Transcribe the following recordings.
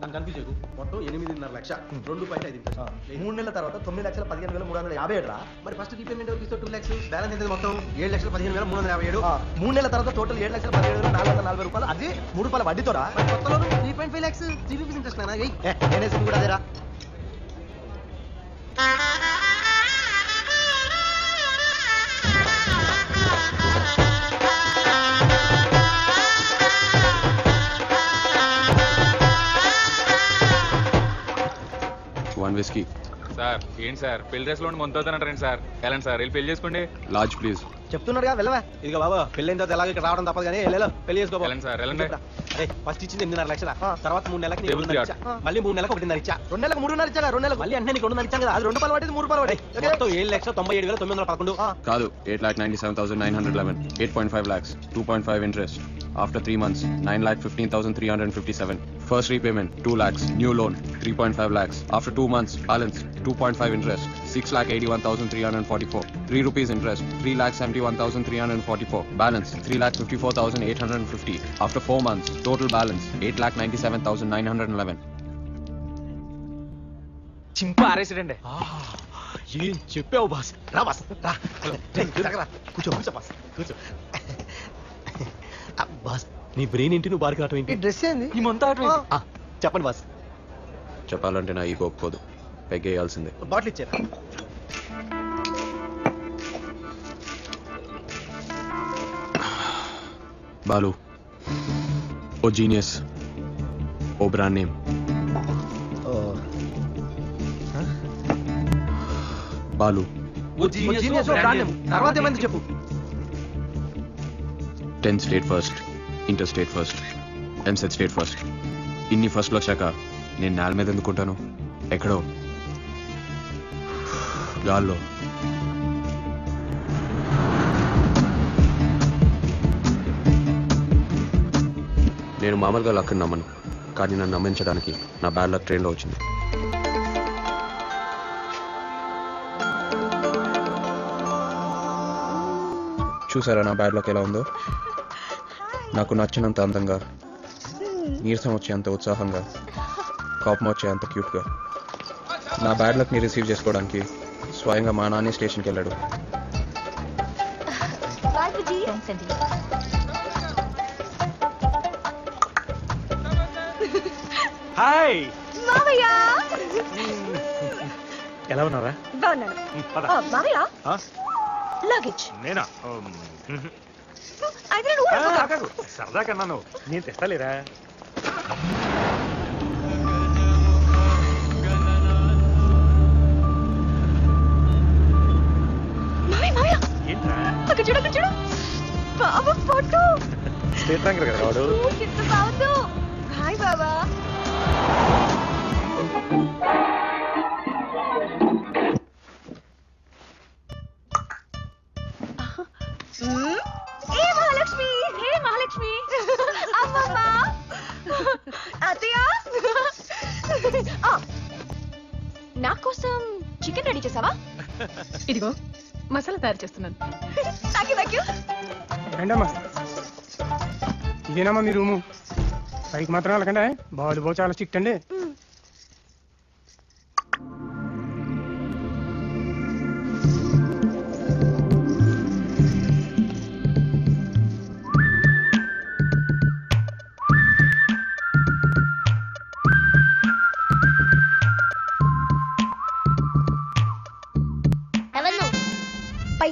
దాని కన్ఫ్యూజ్ చేయకు. మొత్తం 8.5 లక్ష 2.5 3 నెలల తర్వాత 9,15,357 రా. మరి ఫస్ట్ రీపేమెంట్ ఎవరికి ఇస్తావు? 2 లక్ష బ్యాలెన్స్ ఎంత మొత్తం? 7,15,357. 3 నెలల తర్వాత టోటల్ 7,17,440 రూపాయలు. అది 3 రూపాయల వడ్డీతోరా. కొత్తలో 3.5 lakhs 3 rupees ఇంట్రెస్ట్ నానా. నేనే సిమ్ కూడా అదేరా. One whisky sir. ఏంటి సార్ పెళ్లి డ్రెస్ లో మొంతవుతానంటారండి సార్? వెళ్ళండి సార్, వెళ్ళి పెళ్లి చేసుకోండి. Large please. చెప్తున్నాడుగా వెళ్ళవా. ఇదిగో బాబా, పెళ్ళైన తర్వాత ఎలాగ ఇక్కడ రావడం తప్పదు కానీ వెళ్ళలో పెళ్లి చేసుకో. వెళ్ళండి సార్, వెళ్ళండి. ఫస్ట్ ఇచ్చింది 8.5 లక్షల, తర్వాత 3 నెలలకు Table 9.5 ఇచ్చా. మళ్ళీ 3 నెలలకు 1.5 ఇచ్చా. 2 నెలలకు 3.5 ఇచ్చా. 2 నెలలకు మళ్ళీ అంటే నీకు 2.5 ఇచ్చాం కదా, అది 2 రూపాయలు పడింది 3 రూపాయలు పడి మొత్తం 7,97,911. కాదు, 8,97,911. 8.5 lakhs, 2.5 interest. After 3 months, 9,15,357. First repayment 2 lakhs. New loan 3.5 lakhs. After 2 months, balance 2.5 interest. 6,81,344. 3 rupees interest. 3,71,344. Balance 3,54,850. After 4 months, total balance 8,97,911. చింప ఆరేసిడండి. ఏం చెప్పావు బాస్? రా బాస్, రా కూర్చో కూర్చో బాస్, కూర్చో. బాస్, నీ బ్రెయిన్ ఏంటి? నువ్వు బార్కి రావటం ఏంటి? డ్రెస్ ఏంది? ఈ మొంత చెప్పండి బాస్. చెప్పాలంటే నా ఈగో ఒప్పుకోదు. పెగ్గేయాల్సిందే. బాటిల్ ఇచ్చారా? బాలు, ఓ జీనియస్, ఓ బ్రాండ్ నేమ్. బాలు తర్వాత ఏమైంది చెప్పు. 10th state first, inter state first, EAMCET state first. ఇన్ని ఫస్ట్లు వచ్చాక నేను నేల మీద ఎందుకుంటాను? ఎక్కడో గాల్లో. నేను మామూలుగా లక్ని నమ్మను, కానీ నన్ను నమ్మించడానికి నా బ్యాడ్ లక్ ట్రైన్లో వచ్చింది. చూసారా నా బ్యాడ్ లక్ ఎలా ఉందో? నాకు నచ్చినంత అందంగా, నీరసం వచ్చేంత ఉత్సాహంగా, కోపం వచ్చేంత క్యూట్గా. నా బ్యాడ్ లక్ని రిసీవ్ చేసుకోవడానికి స్వయంగా మా నాన్న స్టేషన్కి వెళ్ళాడు. హాయ్, ఎలా ఉన్నారా? నేనా? సరదా కన్నాను, నేను తెస్తాలేరా? స్టేట్ ర్యాంకర్ కదా వాడు. హాయ్ బాబా. నా కోసం చికెన్ రెడీ చేసావా? ఇదిగో మసాలా తయారు చేస్తున్నాను. రండమ్మా, ఇదేనమ్మా మీ రూము. పైకి మాత్రం వెళ్ళకండి, బాగు చాలా స్ట్రిక్ట్ అండి.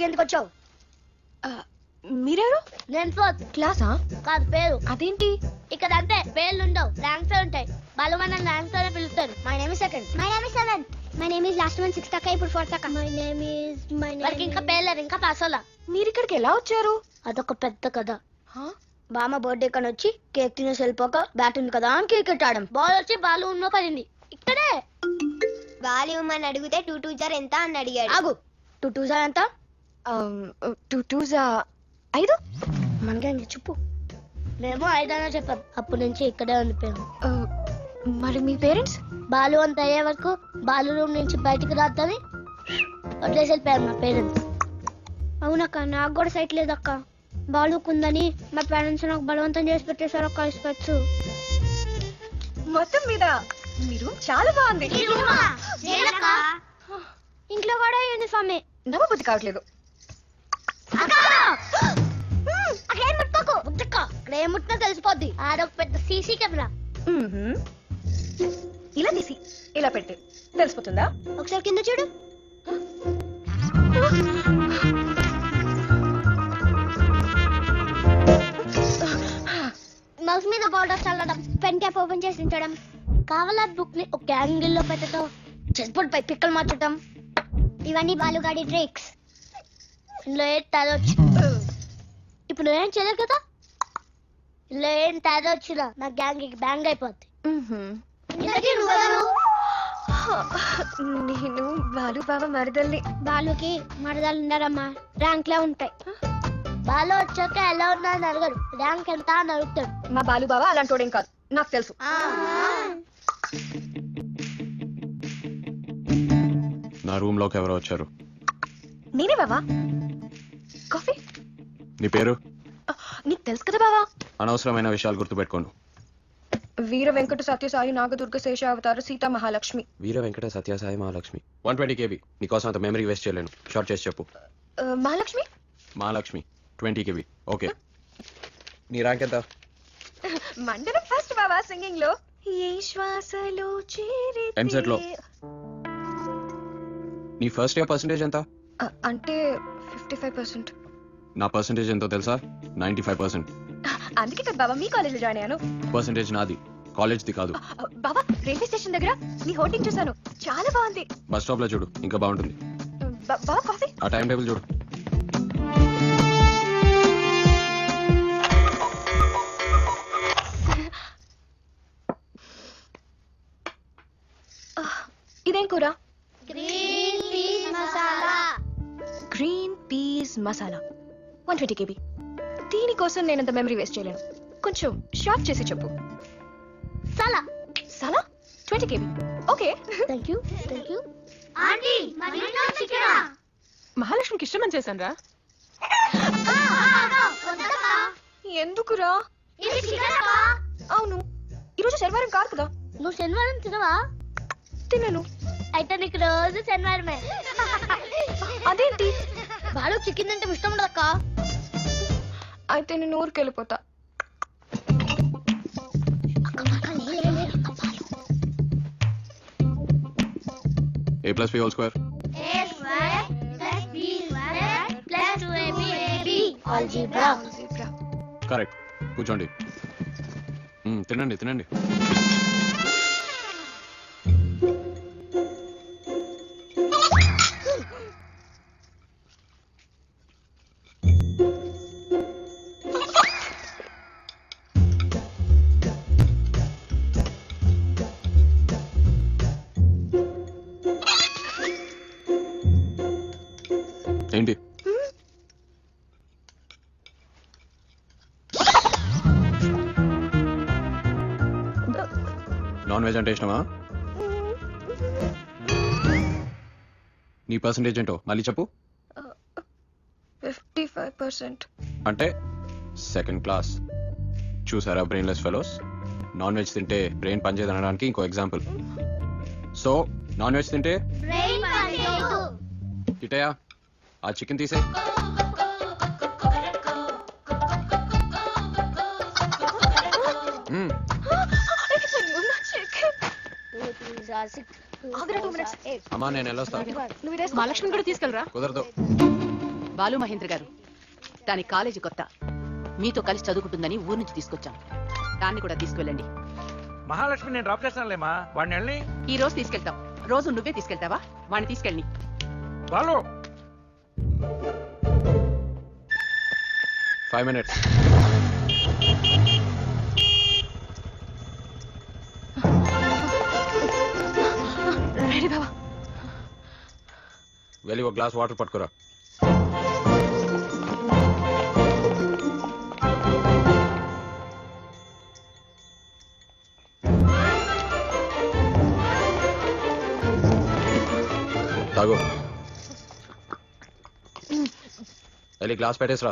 ఎందుకు వచ్చావు? మీరెవరు? నేను 4th క్లాసా? కాదు, పేరు. అదేంటి? ఇక్కడ అంతే, పేర్లు ఉండవు, ర్యాంక్స్ ఉంటాయి. వాళ్ళు మన ర్యాంక్స్ అనే పిలుస్తారు. My name is 2nd. My name is 7th. My name is last one 6th అక్క, ఇప్పుడు 4th అక్క. మై నేమ్ వాళ్ళకి ఇంకా పేర్లేరు, ఇంకా పాస్ అవ్వాలా. మీరు ఇక్కడికి ఎలా వచ్చారు? అదొక పెద్ద కథ. బామ్మ బర్త్డే కని వచ్చి కేక్ తినేసి వెళ్ళిపోక బ్యాట్ ఉంది కదా అని కేక్ ఎట్టాడం. బాల్ వచ్చి బాలు ఉన్న పడింది ఇక్కడే. వాల్యూమ్ అని అడిగితే 2 2 జార్ ఎంత అని అడిగాడు. ఆగు, 2 2 జార్ ఎంత? 2 2 5. మనకేం చెప్పు. మేము 5 అనే చెప్పాం, అప్పటి నుంచి ఇక్కడే ఉండిపోయాము. మరి మీ పేరెంట్స్? బాలు అంత అయ్యే వరకు బాలు రూమ్ నుంచి బయటికి రాద్దని వదిలేసి వెళ్ళిపోయారు మా పేరెంట్స్. అవునక్క, నాకు కూడా సైట్ లేదక్క. బాలుకుందని మా పేరెంట్స్ నాకు బలవంతం చేసి పెట్టేశారు అక్క స్పెట్స్. మొత్తం మీద మీరు చాలా బాగుంది. ఇంట్లో కూడా యూనిఫామే. నమ్మబుద్ధి కావట్లేదు. అక్కడ ముట్టుకోకు. ముట్టుకో. అక్కడ ఏం ముట్టినా తెలిసిపోద్ది. ఆడొక పెద్ద సీసీ కెమెరా. ఇలా తీసి ఇలా పెట్టి తెలిసిపోతుందా? ఒకసారి కింద చూడు. మౌస్ మీద బోర్డర్ చల్లడం, పెన్ క్యాప్ ఓపెన్ చేసి ఉంచడం, కావాలా బుక్ ని ఒక యాంగిల్ లో పెట్టడం, చెస్ బోర్డ్ పై పిక్కలు మార్చడం, ఇవన్నీ బాలుగాడి ట్రిక్స్. ఇందులో ఏం తేడా వచ్చింది ఇప్పుడు ఏం చేయలేదు కదా. ఇందులో ఏం తేడా వచ్చినా నా గ్యాంగ్ బ్యాంగ్ అయిపోద్ది. నేను బాలు బాబా మరదల్ని. బాలుకి మరదలు ఉండరమ్మా, ర్యాంక్ లో ఉంటాయి. బాలు వచ్చాక ఎలా ఉన్నా అని అడగడు, ర్యాంక్ ఎంత అని అడుగుతాడు. మా బాలు బాబా అలాంటోడేం కాదు, నాకు తెలుసు. నా రూమ్ లోకి ఎవరో వచ్చారు. నేనే బాబా. కాఫీ. నీ పేరు? నీకు తెలుసు కదా బాబా. అనవసరమైన విషయాలు గుర్తుపెట్టుకోండు. వీర వెంకట సత్యసాయి నాగదుర్గ శేష అవతార సీతా మహాలక్ష్మి. వీర వెంకట సత్యసాయి మహాలక్ష్మి. 120 KB. నీకోసం అంత మెమరీ వేస్ట్ చేయలేను. షార్ట్ చేసి చెప్పు. మహాలక్ష్మి. మహాలక్ష్మి 20 KB. ఓకే. నీ ర్యాంక్ ఎంత? మండలం ఫస్ట్ బాబా సింగింగ్ లో. ఏ శ్వాసలో చేరి ఎంసెట్ లో. నీ ఫస్ట్ ఇయర్ పర్సంటేజ్ ఎంత? అంటే 55%. నా పర్సంటేజ్ ఎంతో తెలుసా? 95%. అందుకే కదా బాబా మీ కాలేజ్ లో జాయిన్ అయ్యాను. పర్సంటేజ్ నాది, కాలేజ్ది కాదు. బాబా రైల్వే స్టేషన్ దగ్గర నీ హోర్డింగ్ చూసాను, చాలా బాగుంది. బస్ స్టాప్ లో చూడు, ఇంకా బాగుంటుంది. బాబా కాఫీ. ఆ టైం టేబుల్ చూడు. ఇదేం కూర? Green peas masala. Green peas masala 120 KB. దీనికోసం నేనంత మెమరీ వేస్ట్ చేయలేను. కొంచెం షార్ట్ చేసి చెప్పు. Salaar. Salaar 20 KB. Okay. Thank you. Aunty మరి చికెన్. మహాలక్ష్మికి ఇష్టమని చేశాను రా. ఎందుకురా? అవును, ఈరోజు శనివారం కాదు కదా. నువ్వు శనివారం తినవా? తినను. అయితే నీకు రోజు శనివారమే. అదేంటి? బాలు చికెన్ అంటే ఇష్టం ఉండదక్క. అయితే నేను ఊరికి వెళ్ళిపోతా. A+B². ఆల్జీబ్రా. కరెక్ట్. కూర్చోండి. తినండి. ఏంటి? నాన్ వెజ్ అంటే ఇష్టమా? నీ పర్సంటేజ్ ఏంటో మళ్ళీ చెప్పు. 55%. అంటే సెకండ్ క్లాస్. చూసారా బ్రెయిన్లెస్ ఫెలోస్? నాన్ వెజ్ తింటే బ్రెయిన్ పనిచేయదు అనడానికి ఇంకో ఎగ్జాంపుల్. సో నాన్ వెజ్ తింటే కిటయా ఆ చికెన్ తీసే. అమ్మా నేను వెళ్ళొస్తా. మహాలక్ష్మి కూడా తీసుకెళ్ళరా? కుదరదు. బాలు మహేంద్ర గారు, దాని కాలేజీ కొత్త, మీతో కలిసి చదువుకుంటుందని ఊరు నుంచి తీసుకొచ్చాం. దాన్ని కూడా తీసుకువెళ్ళండి. మహాలక్ష్మి నేను డ్రాప్ చేస్తానులేమా, వాడిని వెళ్ళి. ఈ రోజు తీసుకెళ్తాం. రోజు నువ్వే తీసుకెళ్తావా? వాడిని తీసుకెళ్ళి. బాలు 5 minutes. రెడీ బాబా. వెళ్ళి ఒక గ్లాస్ వాటర్ పట్టుకురా. తాగు. వెళ్ళి గ్లాస్ పెట్టేసిరా.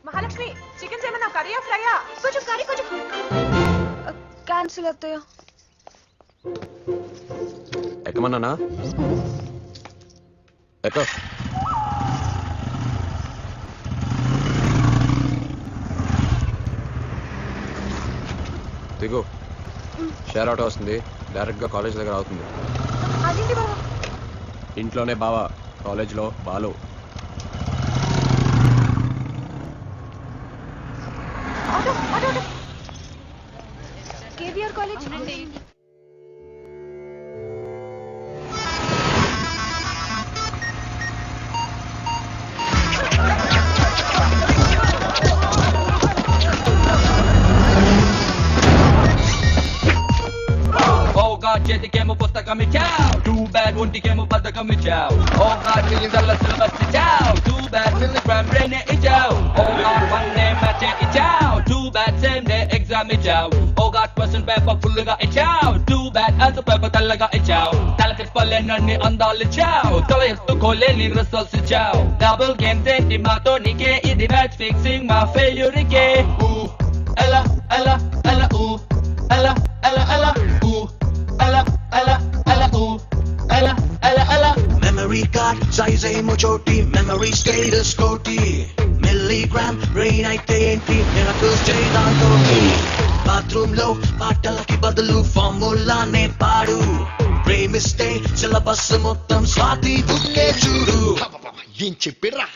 మహాలక్ష్మి చికెన్ ఏమన్నా కర్రీయా ఫ్రైయా? క్యాన్సిల్ అత్తయ్య. ఎక్కమన్నానా? ఎక్క. దిగు. షేర్ ఆటో వస్తుంది, డైరెక్ట్గా కాలేజ్ దగ్గర అవుతుంది. అదేంటి బావా? ఇంట్లోనే బావా, కాలేజ్లో Balu. Auto auto auto. KVR college. చేతికేమో పుస్తకం ఇచ్చావు, టూ బ్యాడ్ ఒంటికేమో పథకం ఇచ్చావు. ఓ గాడ్ మిలియన్ల సిలబస్ ఇచ్చావు, టూ బ్యాడ్ మిలిగ్రామ్ బ్రెయిన్ ఇచ్చావు. Oh God one day match ఇచ్చావు, too bad same day exam ఇచ్చావు. Oh God question paper full గా ఇచ్చావు, టూ బ్యాడ్ ఆన్సర్ పేపర్ తెల్లగా ఇచ్చావు. తల తిప్పలేనన్ని అందాలు ఇచ్చావు, తల ఎత్తుకోలేని రిజల్ట్స్ ఇచ్చావు. డబుల్ గేమ్ ఏంటి మాతో నీకే, ఇది మ్యాచ్ ఫిక్సింగ్ మా ఫెయిల్యూర్ కే. ఎలా ఎలా ఎలా ఎలా ఎలా ఎలా Memory card size ఏమో చోటి, memory status కోటి. Milligram brain అయితే ఏంటి, నాకు చేయడాంతోటి. బాత్రూమ్ లో పాటలకి బదులు ఫార్ములానే పాడు. ప్రేమిస్తే సిలబస్ మొత్తం స్వాతి బుక్కే చూడు. ఏం చెప్పిర్రా?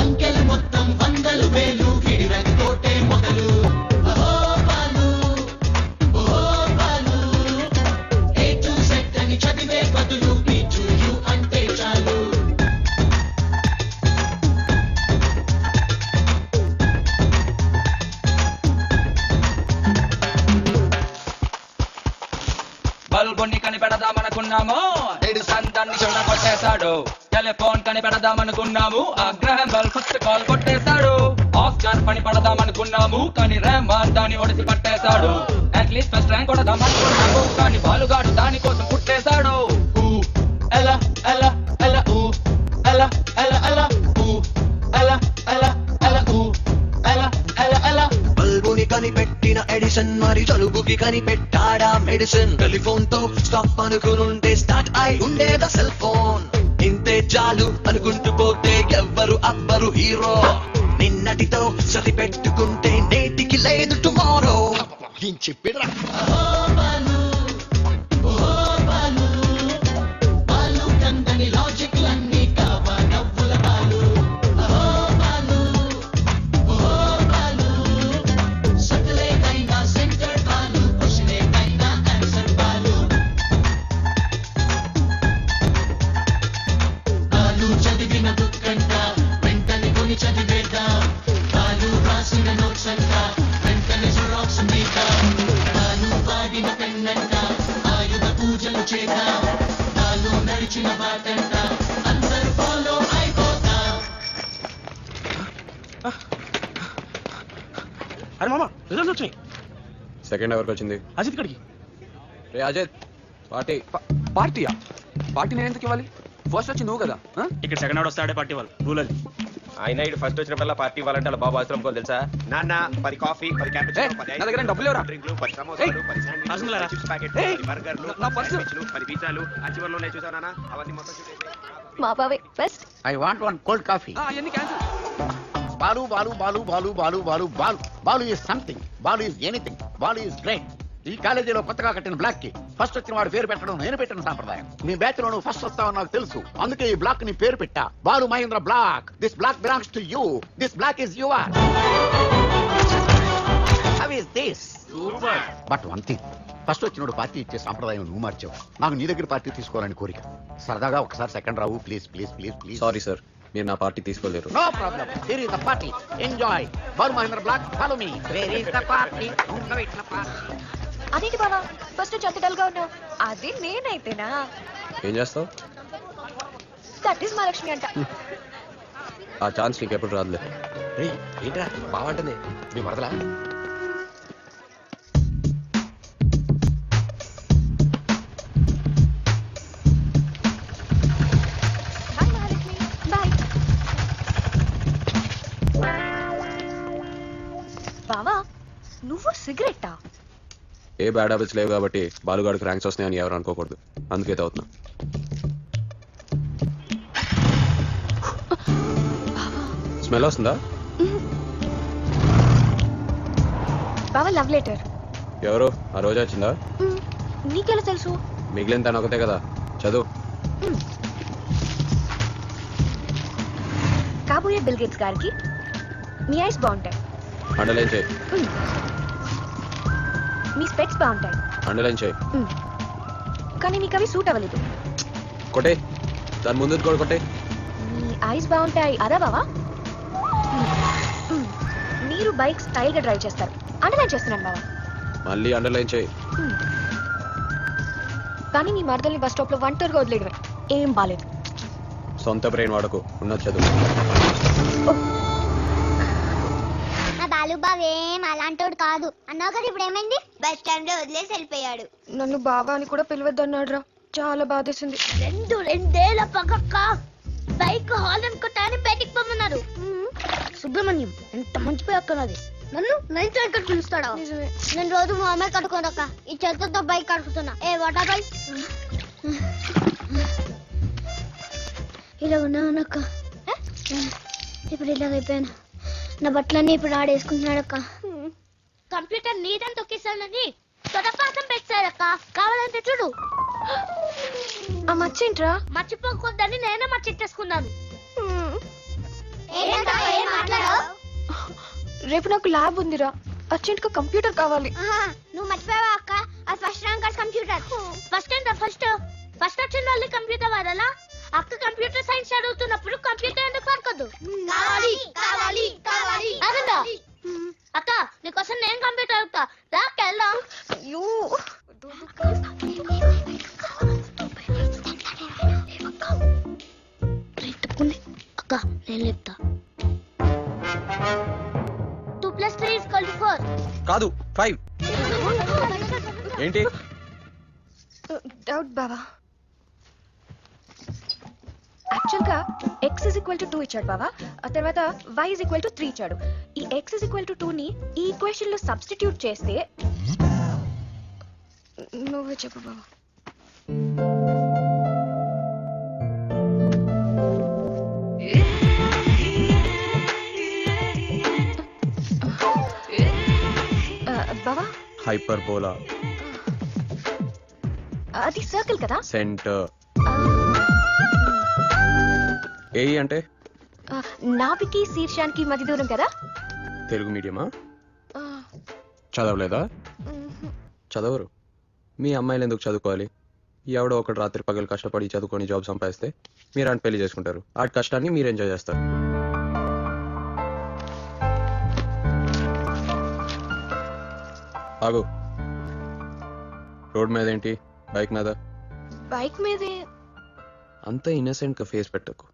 అంకెల్ మొత్తం వందలు వేలు, కిడివెన్ తోటే మొదలు. బల్బుని కనిపెడదామనుకున్నాము, ఎడిసన్ దాన్ని చెడగొట్టేశాడు. టెలిఫోన్ కనిపెడదామనుకున్నాము, ఆ గ్రహం బెల్ ఫస్ట్ కాల్ కొట్టేశాడు. ఆస్కార్ పని పడదామనుకున్నాము, కానీ రెహమాన్ దాన్ని ఒడిసి పట్టేశాడు. అట్లీస్ట్ ఫస్ట్ ర్యాంక్ కొడదామనుకున్నాము, కానీ బాలుగాడు దానికోసం పుట్టేశాడు. ఎలా ఎలా ఎలా ఎలా ఎలా ఎలా ఎలా ఎలా ఎలా ఎలా ఎలా ఎలా. బల్బుని కనిపెట్టిన ఎడిసన్ మరి జలుబుకి కనిపెట్టాడా మెడిసిన్. టెలిఫోన్ తో స్టాప్ అనుకునుంటే స్టార్ట్ అయి ఉండేదా సెల్ ఫోన్. ఇంతే చాలు అనుకుంటూ పోతే ఎవ్వరు అవ్వరు హీరో. నిన్నటితో సరి పెట్టుకుంటే నేటికి లేదు టుమారో. ఏం చెప్పిరా? అరే మామ, రిజల్ట్స్ వచ్చినాయి. సెకండ్ ఎవరికి వచ్చింది? అజిత్ కడికి. రే అజిత్, పార్టీ. పార్టీయా? పార్టీ నేను ఎందుకు ఇవ్వాలి? ఫస్ట్ వచ్చి నువ్వు కదా. ఇక్కడ సెకండ్ ఆర్డర్ వస్తాడే పార్టీ వాళ్ళు రూల్ అది. ఆయన ఇటు ఫస్ట్ వచ్చినప్పుడల్లా పార్టీ ఇవ్వాలంటే అలా బాబు అవసరం కోలు తెలుసా? నాన్న 10 కాఫీ 10 ఏయ్, క్యాపుచినో, 10 నా దగ్గర డబ్బులు లేవురా. డ్రింక్లు, 10 ఏయ్, సమోసాలు, 10 పర్సనల్ శాండ్విచ్లు, రా. 10 చిప్స్ ప్యాకెట్లు, ఏయ్, 10 బర్గర్లు, నా 10 పర్సు. శాండ్విచ్లు, 10 పిజ్జాలు. ఆ చివర్లోనే చూసావు నాన్న, అవన్నీ మొత్తం చూసేసి. మా బావే first. I want one cold coffee. అవన్నీ cancel. Balu, Balu, Balu, Balu, Balu, Balu, Balu. Balu is something. Balu is anything. Balu is great. ఈ కాలేజీలో కొత్తగా కట్టిన బ్లాక్ కి ఫస్ట్ వచ్చిన వాడు పేరు పెట్టడం నేను పెట్టిన సాంప్రదాయం. మీ బ్యాచ్ లో నువ్వు ఫస్ట్ వస్తావని నాకు తెలుసు, అందుకే ఈ బ్లాక్ ని పేరు పెట్టా. Balu Mahendra block. This block belongs to you. This block is your. How is this? Super. But one thing, first వచ్చినోడు పార్టీ ఇచ్చే సాంప్రదాయం నువ్వు మార్చావు. నాకు నీ దగ్గర పార్టీ తీసుకోవాలని కోరిక. సరదాగా ఒకసారి second Rao please please please please. Sorry sir, మీరు నా పార్టీ తీసుకోలేరు. No problem. Here is the party. Enjoy. Balu Mahindra Black, follow me. Where is the party? Wait the party. అదేంటి బావా ఫస్ట్ వచ్చి అంత డల్ గా ఉన్నావు? అది నేనైతేనా? ఏం చేస్తావు? దట్ ఈస్ మహాలక్ష్మి అంట. ఆ ఛాన్స్ నీకు ఎప్పుడు రాదులే. ఏంట్రా బాగుంటుంది మీ వరదలా? బాయ్ మహాలక్ష్మి. బాయ్. బావా నువ్వు సిగరెట్టా? ఏ బ్యాడ్ హ్యాబిట్స్ లేవు కాబట్టి బాలుగాడికి ర్యాంక్స్ వస్తున్నాయని ఎవరు అనుకోకూడదు, అందుకే తాగుతున్నా. స్మెల్ వస్తుందా? బావా లవ్ లెటర్. ఎవరు ఆ రోజు వచ్చిందా? నీకెలా తెలుసు? మిగిలిన తను ఒకతే కదా, చదువు. కాబోయే బిల్ గేట్స్ గారికి మీ ఐస్ బాగుంటాయి. అండర్లైన్ చేయి. మీ స్పెక్స్ బాగుంటాయి. అండర్లైన్ చేయి. కానీ మీకు అవి సూట్ అవ్వలేదు. కొట్టే, దాని ముందు కూడా కొట్టే. మీ ఐస్ బాగుంటాయి అదా బావా? మీరు బైక్ స్టైల్ గా డ్రైవ్ చేస్తారు. అండర్లైన్ చేస్తున్నాను బావా. మళ్ళీ అండర్లైన్ చేయి. కానీ నీ మరదల్ని బస్ స్టాప్ లో ఒంటరిగా వదిలేయడమే ఏం బాలేదు. సొంత బ్రెయిన్ వాడకు, ఉన్నది చదువు. నా బాలు బావ ఏం అలాంటోడు కాదు అన్నావు కదా, ఇప్పుడు ఏమైంది? బస్ స్టాండ్ లో వదిలేసి వెళ్ళిపోయాడు. నన్ను బావా అని కూడా పిలవద్దన్నాడు రా, చాలా బాధేసింది. రెండేళ్ల పక్కక్క బైక్ హాల్ అనుకుంటాని బయటికి పొమ్మన్నారు. సుబ్రహ్మణ్యం ఎంత మంచి పేరు అక్కనది. నన్ను నైట్ ఎక్కడ పిలుస్తాడా? నేను రోజు మా అమ్మాయి కడుకోనక్క, ఈ చేతులతో బైక్ కడుకుతున్నా. ఏ వాటా బైక్ ఇలా ఉన్నానక్క. ఇప్పుడు ఇలాగైపోయాను. నా బట్టలన్నీ ఇప్పుడు ఆడేసుకుంటున్నాడక్క. కంప్యూటర్ నీదని తొక్కేసానని తొడపాసం పెట్టారక్క, కావాలంటే చూడు. ఆ మర్చేంట్రా? మర్చిపోకూడదని నేనే మర్చిట్టేసుకున్నాను. రేపు నాకు ల్యాబ్ ఉందిరా, అర్జెంట్ గా కంప్యూటర్ కావాలి. నువ్వు మర్చిపోయావా అక్క? అది ఫస్ట్ ర్యాంక్ కంప్యూటర్. ఫస్ట్ ఏంటో ఫస్ట్ వచ్చిన వాళ్ళకి కంప్యూటర్ వాడాలా? అక్క కంప్యూటర్ సైన్స్ చదువుతున్నప్పుడు కంప్యూటర్ ఎందుకు పడుకోదు? అక్క నీకోసం నేను కంప్యూటర్ అడుగుతా, రాకెళ్దాం. అక్క నేను చెప్తా. 2 + 3 = 4. కాదు 5. ఏంటి డౌట్ బావా. యాక్చువల్ గా x = 2 ఇచ్చాడు బావా, ఆ తర్వాత y = 3 ఇచ్చాడు. ఈ x = 2 ని ఈ ఈక్వేషన్ లో సబ్స్టిట్యూట్ చేస్తే నువ్వే చెప్పు బావా. బావా హైపర్బోలా. అది సర్కిల్ కదా. సెంటర్. ఏ అంటే నాభికి శీర్షానికి మధ్య దూరం కదా. తెలుగు మీడియమా? చదవలేదా? చదవరు. మీ అమ్మాయిలు ఎందుకు చదువుకోవాలి? ఎవడో ఒకటి రాత్రి పగలు కష్టపడి చదువుకొని జాబ్ సంపాదిస్తే మీరు ఆయన పెళ్లి చేసుకుంటారు. ఆ కష్టాన్ని మీరు ఎంజాయ్ చేస్తారు. ఆగు. రోడ్ మీద ఏంటి? బైక్ మీద. బైక్ మీదే. అంత ఇన్నసెంట్ గా ఫేస్ పెట్టకు.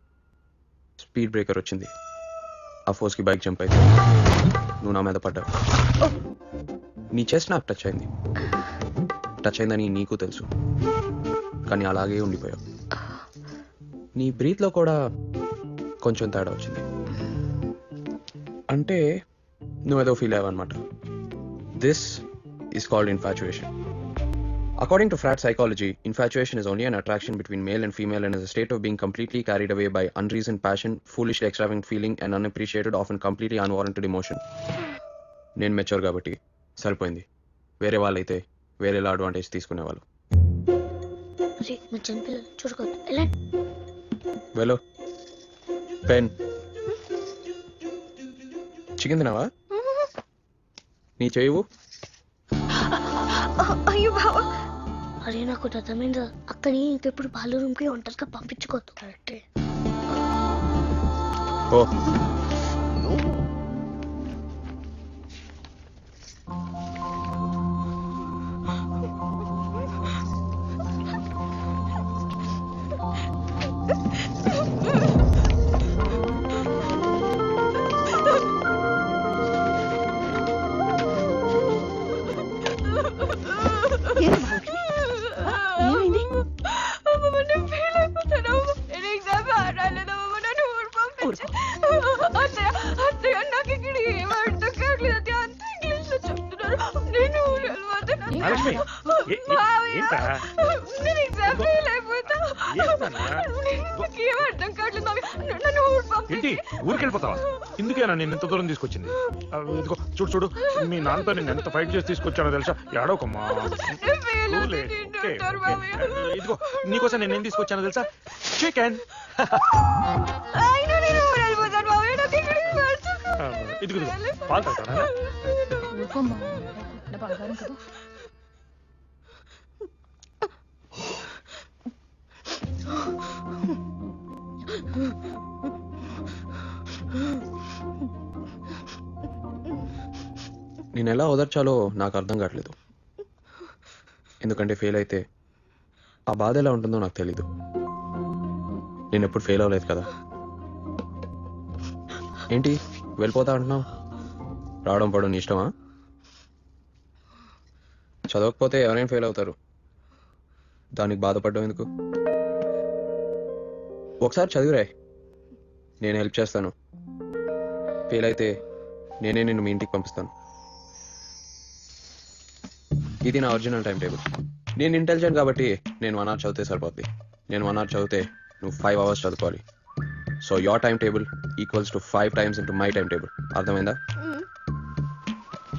స్పీడ్ బ్రేకర్ వచ్చింది, ఆ ఫోర్స్ కి బైక్ జంప్ అయింది, నువ్వు నా మీద పడ్డావు. నీ చెస్ట్ నాకు టచ్ అయింది. టచ్ అయిందని నీకు తెలుసు, కానీ అలాగే ఉండిపోయావు. నీ బ్రీత్ లో కూడా కొంచెం తేడా వచ్చింది. అంటే నువ్వేదో ఫీల్ అయ్యావన్నమాట. This is called infatuation. According to frat psychology, infatuation is only an attraction between male and female and is a state of being completely carried away by unreasoned passion, foolishly extravagant feeling and unappreciated, often completely unwarranted emotion. నేను mature కాబట్టి సరిపోయింది. వేరే వాళ్ళైతే వేరేలా advantage తీసుకునేవాళ్ళు. వెలో పెన్ chicken తినావా? నీ చేయవు. అయ్యో బావా. అరే నాకు అర్థమైందా, అక్కని ఇంకెప్పుడు బాలు రూమ్ కి ఒంటరిగా పంపించుకోవద్దు. కరెక్టే. ఓ లక్ష్మి ఏంటా నేను ఎగ్జామ్ ఫెయిల్ అయిపోతా. నాకేం అర్థం కావట్లేదు మావయ్య. నన్ను ఏంటి ఊరికి వెళ్ళిపోతావా? ఇందుకేనా నేను ఇంత దూరం తీసుకొచ్చింది? ఇదిగో చూడు చూడు, మీ నాన్నతో నేను ఎంత ఫైట్ చేసి తీసుకొచ్చానో తెలుసా? ఏడవకమ్మా. ఇదిగో నీకోసం నేను ఏం తీసుకొచ్చానో తెలుసా? చికెన్. ఇదిగో పాలు తాగుతానా? నేను ఎలా ఓదర్చాలో నాకు అర్థం కావట్లేదు. ఎందుకంటే ఫెయిల్ అయితే ఆ బాధ ఎలా ఉంటుందో నాకు తెలీదు. నేను ఎప్పుడు ఫెయిల్ అవ్వలేదు కదా. ఏంటి వెళ్ళిపోతా అంటున్నావు? రావడం పడడం నీ ఇష్టమా? చదవకపోతే ఎవరైనా ఫెయిల్ అవుతారు, దానికి బాధపడడం ఎందుకు? ఒకసారి చదివిరాయి, నేను హెల్ప్ చేస్తాను. ఫెయిల్ అయితే నేనే నిన్ను మీ ఇంటికి పంపిస్తాను. ఇది నా ఒరిజినల్ టైం టేబుల్. నేను ఇంటెలిజెంట్ కాబట్టి నేను 1 hour చదివితే సరిపోద్ది. నేను 1 hour చదివితే నువ్వు 5 hours చదువుకోవాలి. So your time table equals to 5 times into my time table. అర్థమైందా?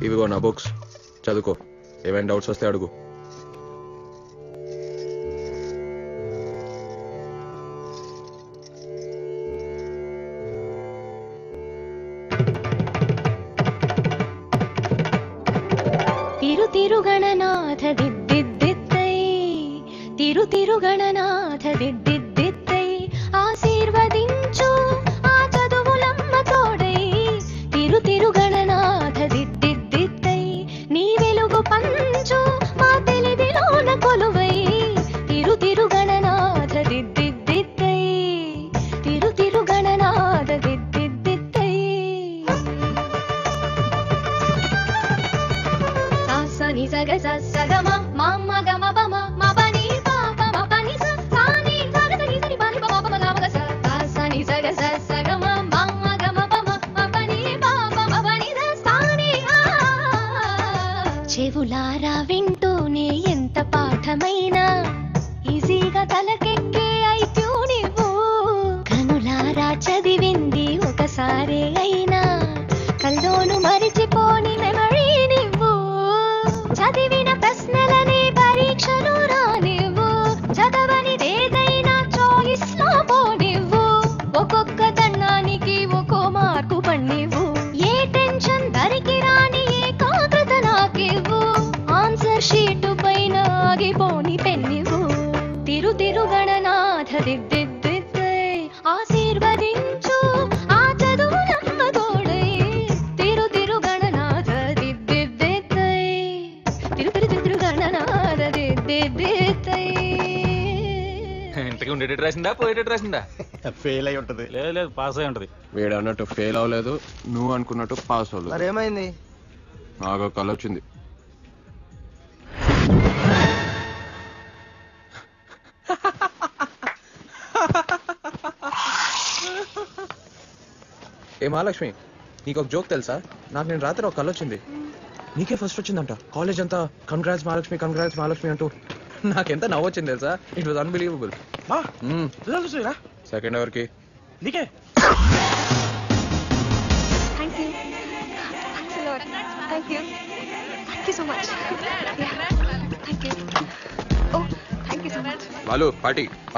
ఇవిగో నా బుక్స్, చదువుకో. ఏమైనా డౌట్స్ వస్తే అడుగు. తిరుగణనాథ దిద్దిద్దిత్తై, తిరుగణనాథ దిద్దిద్దిత్తై, ఆశీర్వదించు ఆ చదువులమ్మ తోడై. తిరుగణనాథ దిద్దిద్దిత్తై, నీ వెలుగు పంచు మా తెలివిలోన కొలువై. తిరుగణనాథ దిద్దిద్దిత్తై, తిరుగణనాథ దిద్దిద్దిత్తై. సాని సగ సగమ మమ గమ పమ మపని పాప మపని సాని సగ సని సని పని పమ పమ గమ గ సాని సగ సగమ మమ గమ పమ మపని పాప మపని సాని. చెవులారా వింటూనే ఎంత పాఠమైనా ఈజీగా తలకెక్కే ఐక్యూ నువ్వు. కనులారా చదివింది ఒకసారే అయినా కల్లోను మరిచిపోని మెమరీ నువ్వు. చదివిన ప్రశ్నలనే పరీక్షలు రానివ్వు, చదవనిదేదైనా చాయిస్ లో పోనివ్వు. ఒక్కొక్క దండానికి ఒక్కో మార్కు పన్నివ్వు. ఏ టెన్షన్ దరికి రాని ఏకాగ్రత నాకివ్వు. ఆన్సర్ షీటు పైన ఆగిపోని పెన్నివ్వు. తిరుగణనాథ దిద్దిద్దిత్తై, ఆశీర్వదించు ఆ చదువులమ్మ తోడై. తిరుగణనాథ దిద్దిద్దిత్తై, తిరుగణనాథ దిద్దిద్దిత్తై. ఇంతకీ ఉండేటట్టు రాసిందా పోయేటట్టు రాసిందా? ఫెయిల్ అయి ఉంటది. లేదు పాస్ అయి ఉంటది. వీడు అన్నట్టు ఫెయిల్ అవ్వలేదు, నువ్వు అనుకున్నట్టు పాస్ అవ్వలేదు. మరేమైంది? నాకు కళ వచ్చింది. ఏ మహాలక్ష్మి, నీకు ఒక జోక్ తెలుసా? నాకు నేను రాత్రి ఒక కళ వచ్చింది, నీకే ఫస్ట్ వచ్చిందంట. కాలేజ్ అంతా కంగ్రాట్స్ మహాలక్ష్మి అంటూ నాకెంత నవ్వు వచ్చింది తెలుసా? It was unbelievable. సెకండ్ అవర్కి నీకే thank you. Thanks a lot. Thank you. Thank you so much. Thank you. Oh thank you so much. వాళ్ళు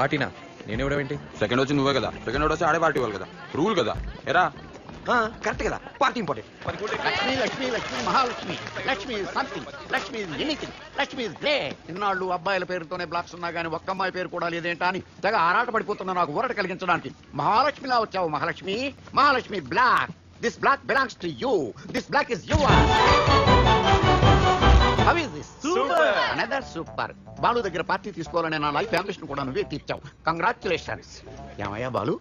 పార్టీనా? నేనెవడం ఏంటి? సెకండ్ వచ్చి నువ్వే కదా. సెకండ్ వచ్చి ఆడే పార్టీ వాళ్ళు కదా, రూల్ కదా. ఎరా కరెక్ట్ కదా, party important. Lakshmi Lakshmi Lakshmi Mahalakshmi. Lakshmi is something, Lakshmi is anything, Lakshmi is great. ఇన్నాళ్ళు అబ్బాయిల పేరుతోనే బ్లాక్స్ ఉన్నా కానీ ఒక్క అమ్మాయి పేరు కూడా లేదేంటా అని తెగ ఆరాట పడిపోతున్నా నాకు ఊరట కలిగించడానికి. మహాలక్ష్మిలా వచ్చావు Mahalakshmi. Mahalakshmi block. This block belongs to you. This block is yours. How is this? Super. Another super. Balu దగ్గర పార్టీ తీసుకోవాలనే నా లైఫ్ అంబిషన్ కూడా నువ్వే తీర్చావు. కంగ్రాచులేషన్స్. ఏమయ్యా బాలు,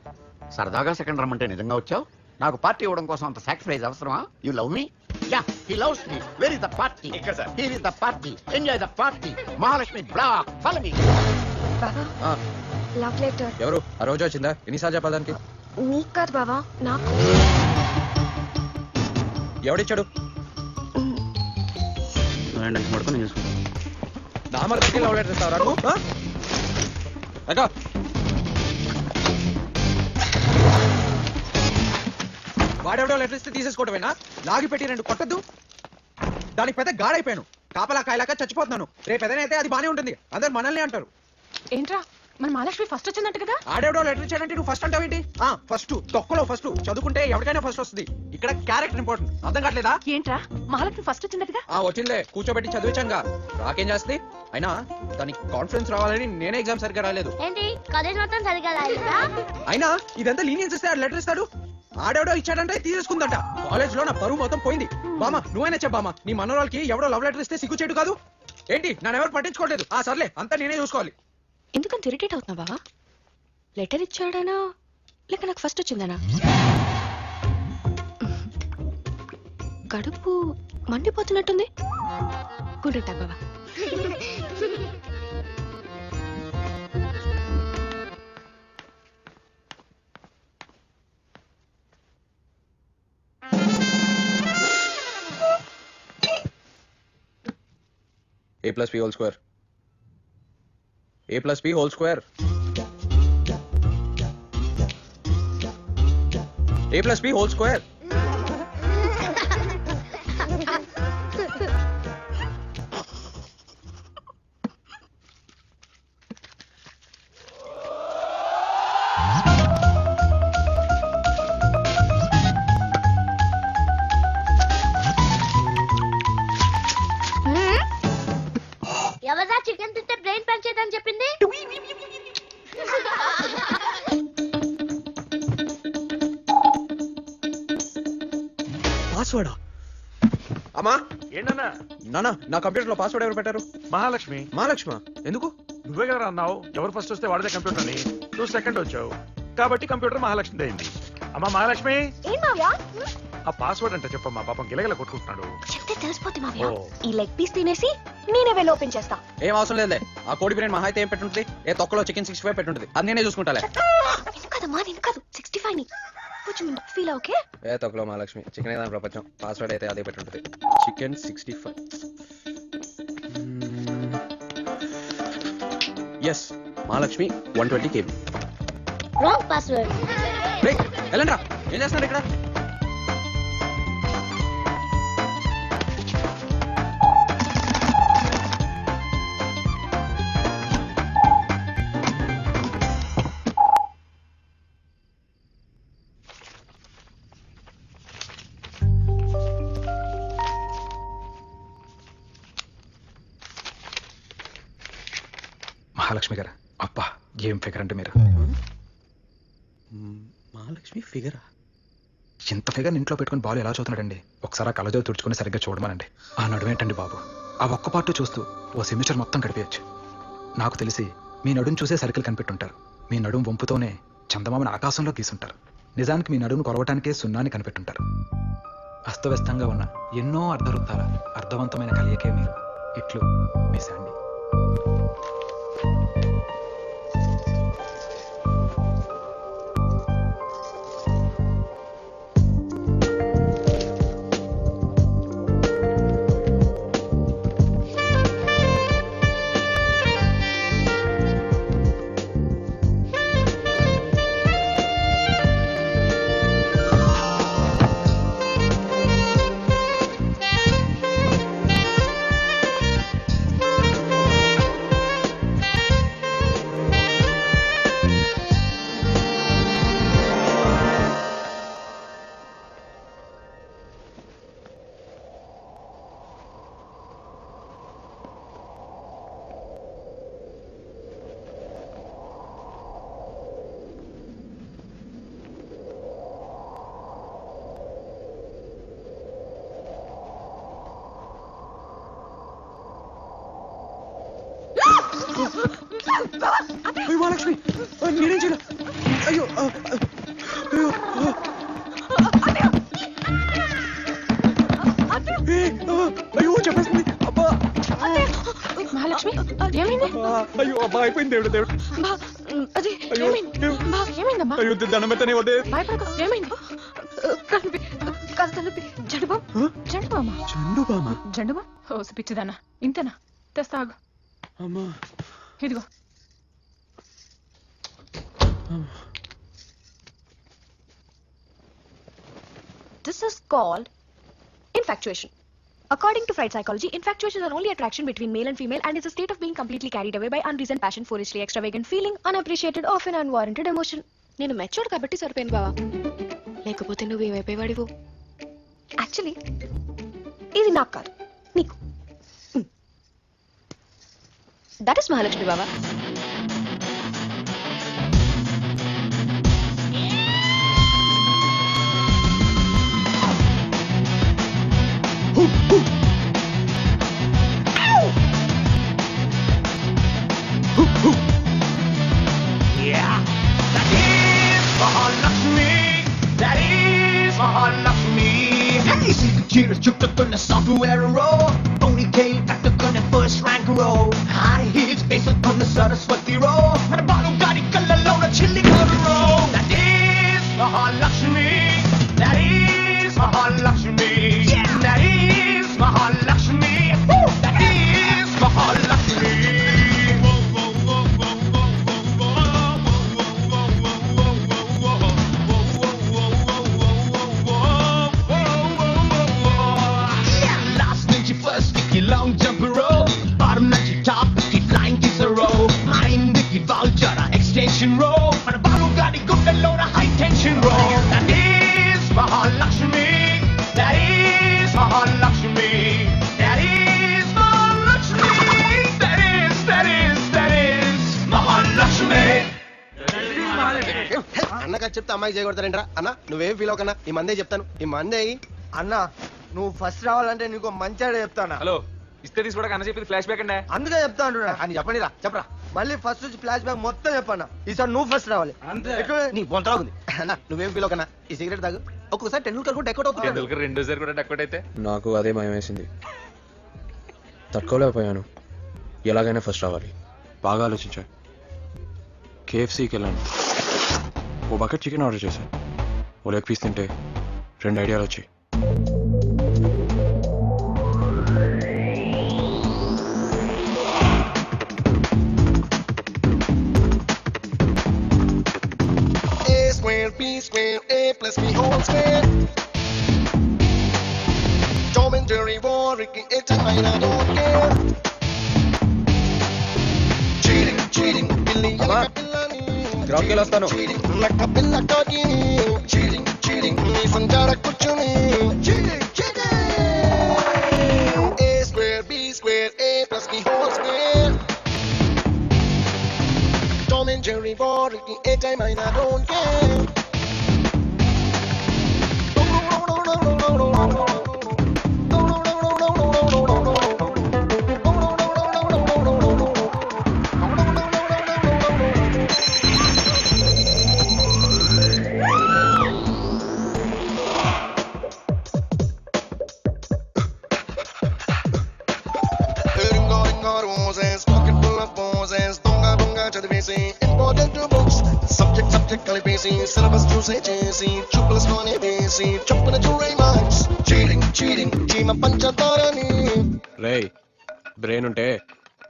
సరదాగా సెకండ్ రమ్మంటే నిజంగా వచ్చావు? నాకు పార్టీ ఇవ్వడం కోసం అంత సాక్రిఫైస్ అవసరమా? You love me? Ya, he loves me. Where is the party? Here is the party. Enjoy the party. Mahalakshmi block. Follow me. బావా లవ్ లెటర్. ఎవరు? ఆ రోజు వచ్చిందా? ఎన్నిసార్లు చెప్పాదానికి? నీకు కాదు బావా, నాకు. ఎవడిచ్చాడు? పడుకొని చూసుకుంటాను. నా మరదకి లవ్ లెటర్ ఇస్తావరా నువ్వు? ఎగా వాడెవడో లెటర్ ఇస్తే తీసేసుకోవటమేనా? లాగి పెట్టి 2 కొట్టద్దు. దానికి పెద్ద గాడైపోయాను, కాపలా కాయలాక చచ్చిపోతున్నాను. రేపు ఏదైనా అది బానే ఉంటుంది, అందరు మనల్ని అంటారు. ఏంట్రా మన మహాలక్ష్మి ఫస్ట్ వచ్చిందంట కదా? ఆడెవడో లెటర్ ఇచ్చాడంటే నువ్వు ఫస్ట్ అంటావేంటి? ఫస్ట్ తొక్కలో ఫస్ట్ చదువుకుంటే ఎవరికైనా ఫస్ట్ వస్తుంది. ఇక్కడ క్యారెక్టర్ ఇంపార్టెంట్, అర్థం కావట్లేదా? ఏంట్రా మహాలక్ష్మి ఫస్ట్ వచ్చిందట? వచ్చిందే, కూర్చోబెట్టి చదివించానుగా. రాకేం చేస్తుంది? అయినా దానికి కాన్ఫిడెన్స్ రావాలని నేనే ఎగ్జామ్ సరిగ్గా రాలేదు. ఏంటి కాలేజ్ మొత్తం సరిగా రాలేదా? అయినా ఇదంతా లీనియన్స్ ఇస్తే లెటర్ ఇస్తాడు. ఆడెవడో ఇచ్చాడంటే తీసేసుకుందంట. కాలేజ్ లో నా పరువు మొత్తం పోయింది. బామా నువ్వైనా చెప్పామా, నీ మనోరాలకి ఎవడో లవ్ లెటర్ ఇస్తే సిగ్గు చేయడు కాదు ఏంటి? నన్ను ఎవరు పట్టించుకోలేదు. సర్లే అంతా నేనే చూసుకోవాలి. ఎందుకంత ఇరిటేట్ అవుతున్నావు బావా? లెటర్ ఇచ్చాడనా లేక నాకు ఫస్ట్ వచ్చిందనా? కడుపు మండిపోతున్నట్టుంది. కూడుంటా బావా. A plus B whole square. A plus B whole square. A plus B whole square. ఎవరా చికెన్ తింటే బ్రెయిన్ పనిచేయదని చెప్పింది? పాస్వర్డా? అమ్మా ఏంటన్నా? నానా నా కంప్యూటర్ లో పాస్వర్డ్ ఎవరు పెట్టారు? మహాలక్ష్మి. మహాలక్ష్మ ఎందుకు? నువ్వే కదా అన్నావు ఎవరు ఫస్ట్ వస్తే వాడిదే కంప్యూటర్ అని. నువ్వు సెకండ్ వచ్చావు కాబట్టి కంప్యూటర్ మహాలక్ష్మి అయింది. అమ్మా మహాలక్ష్మి, ఆ పాస్వర్డ్ అంటే చెప్పమ్మా, పాపం గిలగల కొట్టుకుంటున్నాడు. చెప్తే తెలిసిపోతే మావయ్య. ఈ లెగ్ పీస్ తినేసి నేనే వెళ్ళి ఓపెన్ చేస్తా. ఏం అవసరం లేదులే. ఆ కోడి బిర్యానీ మహా అయితే ఏం పెట్టుంటుంది? ఏ తొక్కలో చికెన్ 65 పెట్టుంటుంది, అది నేనే చూసుకుంటాలే. కదమ్మా నేను కాదు 65 ని. కొంచెం ఫీల్ ఓకే? ఏ తొక్కలో మహాలక్ష్మి, చికెన్ ఏదైనా ప్రపంచం. పాస్వర్డ్ అయితే అదే పెట్టుంటుంది. Chicken 65. Yes Mahalakshmi 120 kg. Wrong password. వెళ్ళండి రా, ఏం చేస్తున్నారు ఇక్కడ? మహాలక్ష్మి గారు, అబ్బా ఏం ఫిగర్ అంటే మీరు. మహాలక్ష్మి ఫిగరా? ఇంత ఫిగర్ ఇంట్లో పెట్టుకుని బాలు ఎలా చూస్తున్నాడండి? ఒకసారి ఆ కళ్ళజోలు తుడుచుకుని సరిగ్గా చూడమనండి. ఆ నడుమేంటండి బాబు, ఆ ఒక్క పాటు చూస్తూ ఓ సిగ్నేచర్ మొత్తం గడిపేయచ్చు. నాకు తెలిసి మీ నడుము చూసే సర్కిల్ కనిపెట్టుంటారు. మీ నడుము వంపుతోనే చందమామని ఆకాశంలో గీసుంటారు. నిజానికి మీ నడుమును కొలవటానికే సున్నాన్ని కనిపెట్టుంటారు. అస్తవ్యస్తంగా ఉన్న ఎన్నో అర్ధవృత్తాల అర్థవంతమైన కలియకే మీరు. ఇట్లు మీ శాండీ. అయ్యో మహాలక్ష్మి, నేనేం చేయలే. అయ్యో అయ్యో చెప్పేస్తుంది. అబ్బా మహాలక్ష్మి ఏమైంది? అయ్యో అబ్బా అయిపోయింది. దేవుడు దేవుడు. అది అయ్యో ఏమైందమ్మా? అయ్యో దండమెత్తనే వద్దే. భయపడకు. ఏమైంది? కాదు తలపి. జండుబామ్. జండుబామా? జండుబామా? జండుబామ్? ఓ పిచ్చిదానా, ఇంతనా? తెస్తాగు. ఇదిగో. This is called infatuation. According to Freud psychology, infatuation is an only attraction between male and female and is a state of being completely carried away by unreasoned passion, foolishly extravagant feeling, unappreciated, often unwarranted emotion. నేను matured కాబట్టి సరిపోయింది బావా, లేకపోతే నువ్వేమైపోయేవాడివు. Actually ఇది నాకు కాదు, నీకు. That is Mahalakshmi బావా. చుట్టుకున్న సాఫ్ట్వేర్ రో ఓనికే తట్టుకున్న ఫస్ట్ ర్యాంక్ రో హై హీల్స్ వేసుకున్న సరస్వతి రో మన బాలు గారి కళ్ళలోన చిల్లి రో that is Mahalakshmi, that is Mahalakshmi, that is Mahalakshmi, that is Mahalakshmi. Long jump row, bottom నుంచి top కి flying kiss a row, mind కి vulture extension row, మన బాలు గాడి గుండెల్లోన high tension row. That is Mahalakshmi, that is Mahalakshmi, that is Mahalakshmi, that is Mahalakshmi. అన్నగా చెప్తే అమ్మాయి చేయకూడతారంటరా? అన్న నువ్వేం ఫీల్ అవ్వకన్నా, ఈ మందే చెప్తాను, ఈ మందే అన్న. నువ్వు ఫస్ట్ రావాలంటే నీకు మంచి ఐడియా చెప్తాను. హలో, ఇస్తే తీసుకోవడానికి అన్న చెప్పింది ఫ్లాష్ బ్యాక్ అండి. అందుకే చెప్తా అంటున్నా. అని చెప్పండి రా, చెప్పరా. మళ్ళీ ఫస్ట్ నుంచి ఫ్లాష్ బ్యాక్ మొత్తం చెప్పన్నా. ఈసారి నువ్వు ఫస్ట్ రావాలి. నీ బొంతలా ఉంది అన్న, నువ్వేం ఫీల్ అవ్వకన్నా. ఈ సిగరెట్ తాగు. ఒక్కొక్కసారి టెండూల్కర్ కూడా డెకౌట్ అవుతుంది. టెండూల్కర్ రెండోసారి కూడా డెకౌట్ అయితే నాకు అదే భయం వేసింది, తట్టుకోలేకపోయాను. ఎలాగైనా ఫస్ట్ రావాలి. బాగా ఆలోచించాను. కేఎఫ్సీకి వెళ్ళాను, ఓ బకెట్ చికెన్ ఆర్డర్ చేశాను. ఓ లెగ్ పీస్ తింటే 2 ఐడియాలు వచ్చాయి. B square A plus B whole square. Tom and Jerry war, Ricky H and I don't care. Cheating, cheating, Billy Pillani. Ground ke lastano. Cheating, like a Billa Todini. Cheating, cheating, me Sanjara Kuchuni. Cheating, cheating. A square B square A plus B whole square. Tom and Jerry war, Ricky H and I don't care. Subject కలిపేసి syllabus చూసే చేసి చూపులతోనే వేసి చొప్పున చూడే marks. Cheating cheating చీమ పంచదారని. రేయ్, brain ఉంటే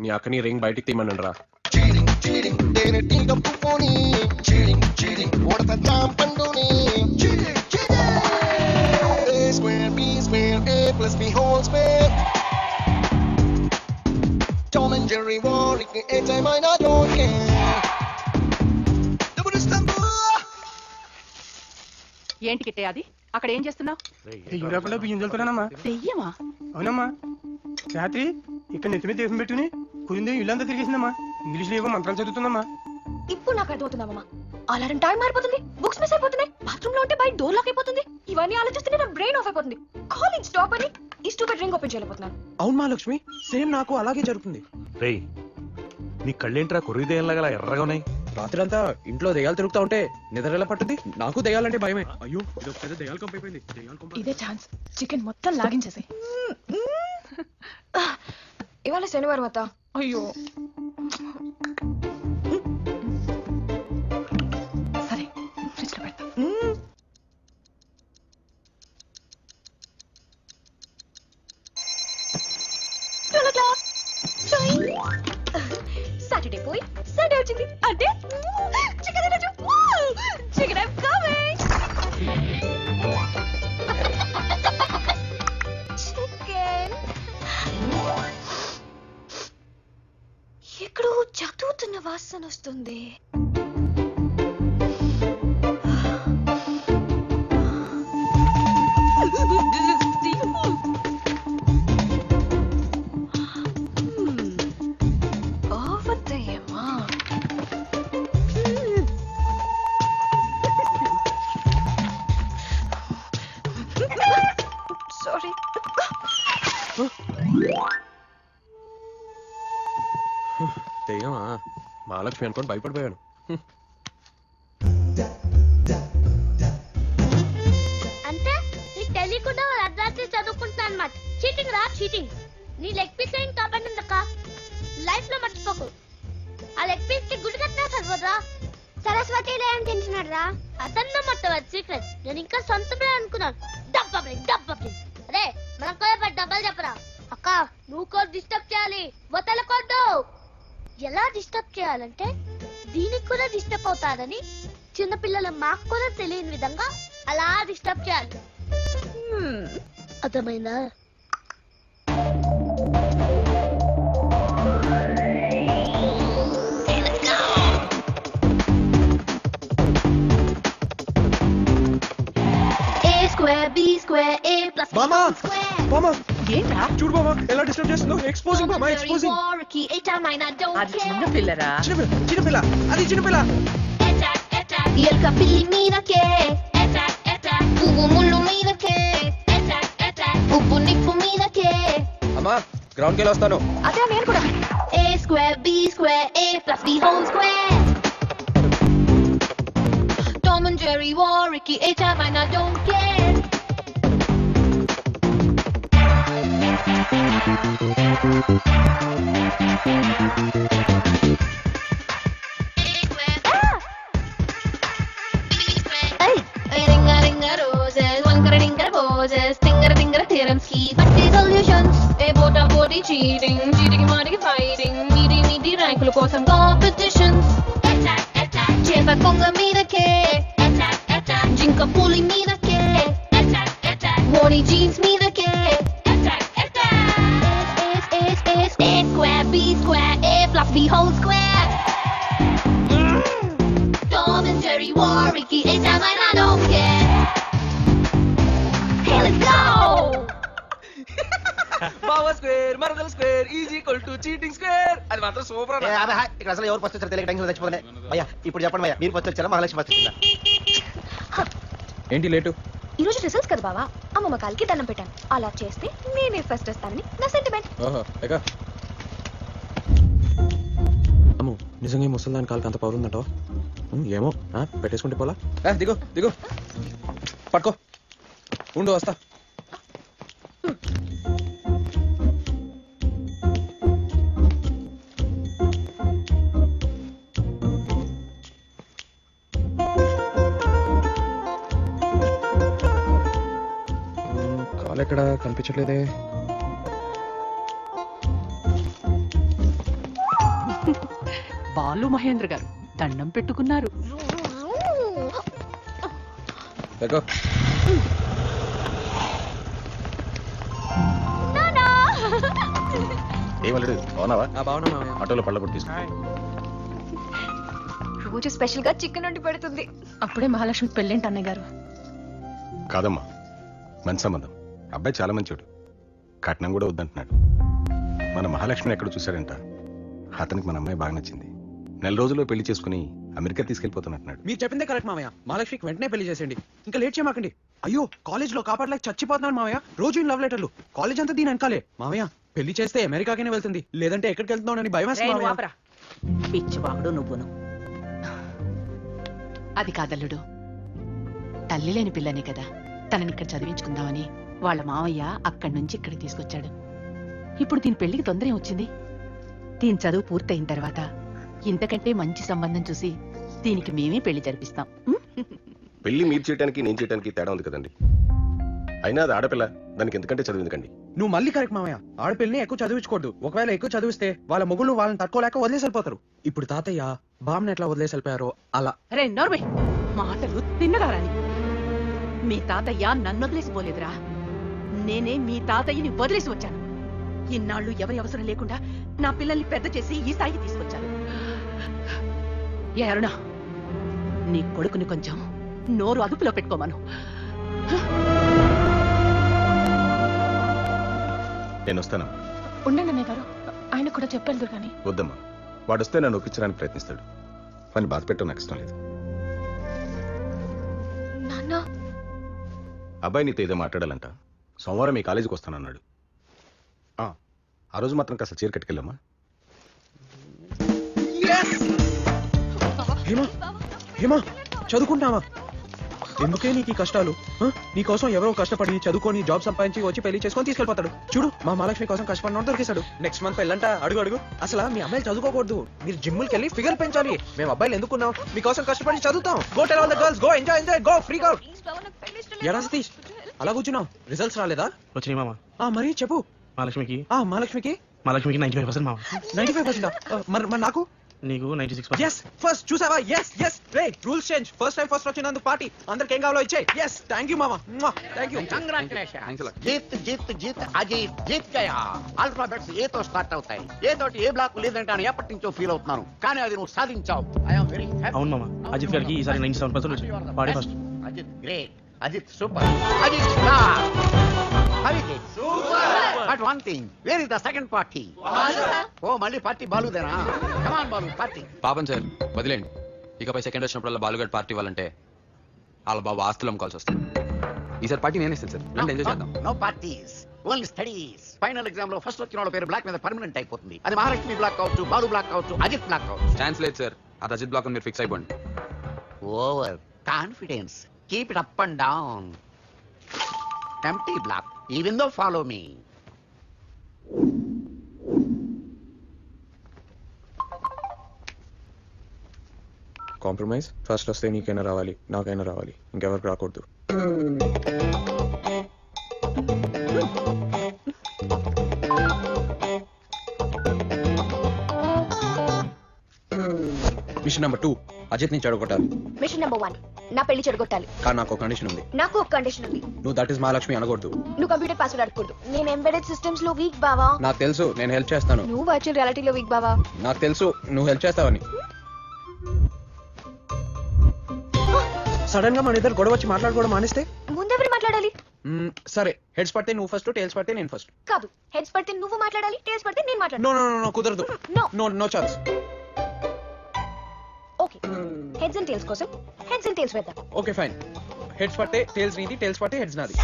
నీ అక్కని రింగ్ బయటికి తీయమనండి రా. చీటింగ్ చీటింగ్ తేనెటీగ పువ్వుని. చీటింగ్ చీటింగ్ ఉడత జాంపండుని. Cheating cheating. A square B square A plus B whole square. Tom and Jerry war, Ricky H I might not don't care. ఏంటి కిట్టే అది అక్కడ ఏం చేస్తున్నావు? యూరోప్లో బియ్యం చల్లుతున్నానమ్మా. దెయ్యమా? అవునమ్మా. రాత్రి ఇక్కడ నెత్తి మీద దేశం పెట్టుకుని కుదిందే ఇల్లంతా తిరిగేసిందమ్మా. ఇంగ్లీష్లో ఏవో మంత్రాలు చదువుతుందమ్మా. ఇప్పుడు నాకు అర్థమవుతుందమ్మా. అలారం టైం మారిపోతుంది, బుక్స్ మిస్ అయిపోతున్నాయి, బాత్రూమ్ లో ఉంటే బయట డోర్ లాక్ అయిపోతుంది. ఇవన్నీ ఆలోచిస్తుంటే నా బ్రెయిన్ ఆఫ్ అయిపోతుంది. కాలేజ్ స్టాప్ అని ఈ స్టూపిడ్ రింగ్ ఓపెన్ చేయలేకపోతున్నాను. అవును మహాలక్ష్మి, సేమ్ నాకు అలాగే జరుగుతుంది. రేయ్, నీ కళ్ళేంట్రా కొర్రీ దెయ్యంలాగా ఎర్రగా ఉన్నాయి? రాత్రంతా ఇంట్లో దెయ్యాలు తిరుగుతా ఉంటే నిద్ర ఎలా పట్టుద్ది? నాకు దెయ్యాలంటే భయమే. అయ్యో, ఇది పెద్ద దెయ్యాల కంపు అయిపోయింది. ఇదే ఛాన్స్, చికెన్ మొత్తం లాగించేసాయి. ఇవాళ శనివారం అత్త. అయ్యో సరే, ఫ్రిడ్జ్ లో పెడతా. సెకండ్ డే పోయి సండే వచ్చింది అంటే చికెన్ తినొచ్చు చికెన్ ఐమ్ కమింగ్ చికెన్ ఎక్కడో చదువుతున్న వాసన వస్తుంది సారీ దెయ్యమా మహాలక్ష్మి అనుకోని భయపడిపోయాను. అంటే నీకు తెలియకుండా వాళ్ళు అర్ధరాత్రి చదువుకుంటున్నా అనమాట. చీటింగ్ రా చీటింగ్. నీ లెగ్ పీస్ ఏం కాబట్టిందక్క లైఫ్ లో మర్చిపోకు. ఆ లెగ్ పీస్ కి గుడి కట్టినా చదవరా. సరస్వతిలో ఏం తింటున్నాడు రా? అతన్న మొట్టవాడు సీక్రెట్. నేను ఇంకా సొంతమే అనుకున్నాను. డబ్బబ్లింగ్ అరే మనం కూడా డబ్బలు చెప్పరా. అక్క నువ్వు కూడా డిస్టర్బ్ చేయాలి, వదలకొద్దు. ఎలా డిస్టర్బ్ చేయాలంటే దీనికి కూడా డిస్టర్బ్ అవుతారని చిన్నపిల్లల మాకు కూడా తెలియని విధంగా అలా డిస్టర్బ్ చేయాలి. అర్థమైందా? చూడు బామా ఎలా డిస్టర్బ్ చేస్తుందో. ఎక్స్పోజింగ్ బామా ఎక్స్పోజింగ్. అది చిన్న పిల్లరా. చిన్నపిల్ల అది చిన్నపిల్ల. ఎల్క పిల్లి మీదకే పువ్వు ముళ్ళు మీదకే ఉప్పు నిప్పు మీదకే. అమ్మా గ్రౌండ్ కి వస్తాను. అదే నేను కూడా. A square B square A plus B whole square. Tom and Jerry war Ricky H I might not don't care. Ringa ringa roses, wankara dinga poses, tingara tingara theorems ki batti solutions. A bota body cheating, cheating maadi fighting, meaty rankulu kosam competitions. Chepa konga meedake, jinka puli meedake, woni jeans meedake. A square B square A plus B whole square. Tom and Jerry war Ricky H I might not don't care. Hey, let's go. బావా square మరదల square is equal to cheating square. అది మాత్రం super అన్న. ఇక్కడ అసలు ఎవరు first వచ్చారో తెలియక టెన్షన్ తెచ్చిపోతున్నాయి. అయ్యా ఇప్పుడు చెప్పండి అయ్యా, మీరు ఫస్ట్ వచ్చారా మహాలక్ష్మి ఫస్ట్ వచ్చిందా? ఏంటి లేటు? ఈ రోజు రిజల్ట్స్ కదా బావా. అమ్మమ్మ కాలికి దండం పెట్టాను. అలా చేస్తే నేనే ఫస్ట్ వస్తానని నా సెంటిమెంట్. ఓహో ఎగా అమ్మో నిజంగా ఈ ముసలిదాని కాలికి అంత పవర్ ఉందంటో. ఏమో పెట్టేసుకుంటే పోలా. దిగు దిగు పట్టుకో ఉండు వస్తా. కాలు ఎక్కడ కనిపించట్లేదే. బాలు మహేంద్ర గారు దండం పెట్టుకున్నారు. ఏమల్లుడు బాగున్నావా? బాగున్నా. ఆటోలో పళ్ళ కూడా తీసుకున్నా. రోజు స్పెషల్ గా చికెన్ వండి పెడుతుంది. అప్పుడే మహాలక్ష్మి పెళ్ళేంటి అన్నయ్య గారు? కాదమ్మా మంచి సంబంధం. అబ్బాయి చాలా మంచోడు. కట్నం కూడా వద్దంటున్నాడు. మన మహాలక్ష్మిని ఎక్కడ చూశాడంట. అతనికి మన అమ్మాయి బాగా నచ్చింది. నెల రోజుల్లో పెళ్లి చేసుకుని అమెరికా తీసుకెళ్లిపోతున్నట్టున్నాడు. మీరు చెప్పిందే కరెక్ట్ మామయ్య. మహాలక్ష్మికి వెంటనే పెళ్లి చేసేయండి. ఇంకా లేట్ చేయమాకండి. అయ్యో కాలేజ్ లో కాపాడలేక చచ్చిపోతున్నాను మామయ్య. రోజు ఇన్ లవ్ లెటర్లు. కాలేజ్ అంతా దీని వెనకాలే మామయ్య. పెళ్లి చేస్తే అమెరికాకే వెళ్తుంది, లేదంటే ఎక్కడికి వెళ్తున్నావు భయం వేస్తుంది. పిచ్చివాగుడు నువ్వును. అది కాదల్లుడు, తల్లి లేని పిల్లనే కదా తనని ఇక్కడ చదివించుకుందామని వాళ్ళ మావయ్య అక్కడి నుంచి ఇక్కడికి తీసుకొచ్చాడు. ఇప్పుడు దీని పెళ్లికి తొందర వచ్చింది. దీని చదువు పూర్తయిన తర్వాత ఇంతకంటే మంచి సంబంధం చూసి దీనికి మేమే పెళ్లి జరిపిస్తాం. పెళ్లి మీరు చేయడానికి నేను చేయడానికి తేడా ఉంది కదండి. అయినా అది ఆడపిల్ల, దానికి ఎందుకంటే చదివి ఎందుకండి. నువ్వు మళ్ళీ కరెక్ట్ మామయ్య. ఆడపిల్లని ఎక్కువ చదివించకూడదు. ఒకవేళ ఎక్కువ చదివిస్తే వాళ్ళ మొగుళ్ళు వాళ్ళని తట్టుకోలేక వదిలేసి వెళ్ళిపోతారు. ఇప్పుడు తాతయ్య బామ్ని ఎట్లా వదిలేసి వెళ్ళిపోయారో అలా. రే నోర్మే, మాటలు తిన్నగా రాని. మీ తాతయ్య నన్ను వదిలేసిపోలేదురా, నేనే మీ తాతయ్యని వదిలేసి వచ్చాను. ఇన్నాళ్ళు ఎవరి అవసరం లేకుండా నా పిల్లల్ని పెద్ద చేసి ఈ స్థాయికి తీసుకొచ్చాను. ఏ అరుణ, నీ కొడుకుని కొంచెం నోరు అదుపులో పెట్టుకోమను. నేను వస్తాను. ఉండండి అన్నయ్య గారు, ఆయన కూడా చెప్పలేదు కానీ. వద్దమ్మా, వాడు వస్తే నన్ను ఒప్పించడానికి ప్రయత్నిస్తాడు. వాడిని బాధ పెట్టడం నాకు ఇష్టం లేదు. నాన్న, అబ్బాయి నీతో ఏదో మాట్లాడాలంట. సోమవారం మీ కాలేజీకి వస్తానన్నాడు. ఆ రోజు మాత్రం కాస్త చీర కట్టుకెళ్ళమ్మా. హేమా హేమా, చదువుకుంటావా? ఎందుకే నీకు ఈ కష్టాలు? నీకోసం ఎవరో కష్టపడి చదువుకొని జాబ్ సంపాదించి వచ్చి పెళ్లి చేసుకొని తీసుకెళ్ళిపోతాడు. చూడు, మా మహాలక్ష్మి కోసం కష్టపడిన దొరికేశాడు. నెక్స్ట్ మంత్ పెళ్ళంట. అడుగు అడుగు. అసలు మీ అమ్మాయిలు చదువుకోకూడదు, మీరు జిమ్ములకి వెళ్ళి ఫిగర్ పెంచాలి. మేము అబ్బాయిలు ఎందుకున్నాం? మీకోసం కష్టపడి చదువుతాం. Go tell all the girls, go enjoy enjoy, go free go. ఎరా సతీష్, అలా కూర్చున్నావు? రిజల్ట్స్ రాలేదా? వచ్చినాయి మామ. మరి చెప్పు. మహాలక్ష్మికి 95% మామ. 95%? మరి నాకు? నీకు 96%. yes ఫస్ట్ చూసావా? yes yes రే, rules change. First time first వచ్చినందుకు పార్టీ. అందరికి ఏం కావాలో ఇచ్చే. yes థాంక్యూ మామ. థాంక్యూ. కంగ్రాచులేషన్స్. జీత్ జీత్ జీత్ అజిత్ జీత్ గయా. ఆల్ఫాబెట్స్ ఏ తో స్టార్ట్ అవుతాయి. ఏ తోటి ఏ బ్లాక్ లేదంటే అని ఎప్పటి నుంచో ఫీల్ అవుతున్నాను, కానీ అది నువ్వు సాధించావు. I am very happy. అవును మామ, అజిత్ గారికి ఈసారి 97% వచ్చాయి. వాడే first. Ajit great. Ajit super. Ajit star. హరికేట్ super. But one thing, where is the second party? ఓ మళ్ళీ పార్టీ బాలుదేనా? Come on Balu, party. పాపం సార్, వదిలేండి. ఇకపై సెకండ్ వచ్చినప్పుడల్లా బాలుగడ్ పార్టీ వాళ్ళంటే వాళ్ళ బాబు ఆస్తులు అమ్ముకోవాల్సి వస్తుంది. ఈసారి పార్టీ నేనే ఇస్తాను సార్. రండి ఎంజాయ్ చేద్దాం. No parties, only studies. Final exam లో ఫస్ట్ వచ్చిన వాళ్ళ పేరు బ్లాక్ మీద పర్మనెంట్ అయిపోతుంది. అది మహాలక్ష్మి బ్లాక్ కావచ్చు, బాలు బ్లాక్ కావచ్చు, అజిత్ బ్లాక్ కావచ్చు. ఛాన్స్ లేదు సార్. అది అజిత్ బ్లాక్ మీరు ఫిక్స్ అయిపోండి. Over confidence. Keep it up and down. Empty block. Even though follow me. Compromise. First వస్తే నీకైనా రావాలి, నాకైనా రావాలి, ఇంకెవరికి రాకూడదు. మిషన్ నెంబర్ 2, అజిత్ ని చెడగొట్టాలి. మిషన్ నెంబర్ 1, నా పెళ్లి చెడగొట్టాలి. కానీ నాకు ఒక కండిషన్ ఉంది. నాకు ఒక కండిషన్ ఉంది. నువ్వు దట్ ఇస్ మహాలక్ష్మి అనకూడదు. నువ్వు కంప్యూటర్ పాస్వర్డ్ అడగకూడదు. నేను ఎంబెడెడ్ సిస్టమ్స్ లో వీక్ బావా. నాకు తెలుసు, నేను హెల్ప్ చేస్తాను. నువ్వు వర్చువల్ రియాలిటీలో వీక్ బావా. నాకు తెలుసు, నువ్వు హెల్ప్ చేస్తావని. సడన్ గా మన ఇద్దరు గొడవ వచ్చి మాట్లాడుకోవడం మానేస్తే? ముందెవరు మాట్లాడాలి? సరే, హెడ్స్ పడితే నువ్వు ఫస్ట్, టైల్స్ పడితే నేను ఫస్ట్. కాదు, హెడ్స్ పడితే నువ్వు మాట్లాడాలి, టైల్స్ పడితే నేను మాట్లాడాలి. నో నో నో, కుదరదు. No chance. Okay, heads and tails కోసం హెడ్స్ అండ్ టైల్స్ వేద్దాం. Okay fine. హెడ్స్ పడితే టైల్స్ నీది, టైల్స్ పడితే హెడ్స్ నాది.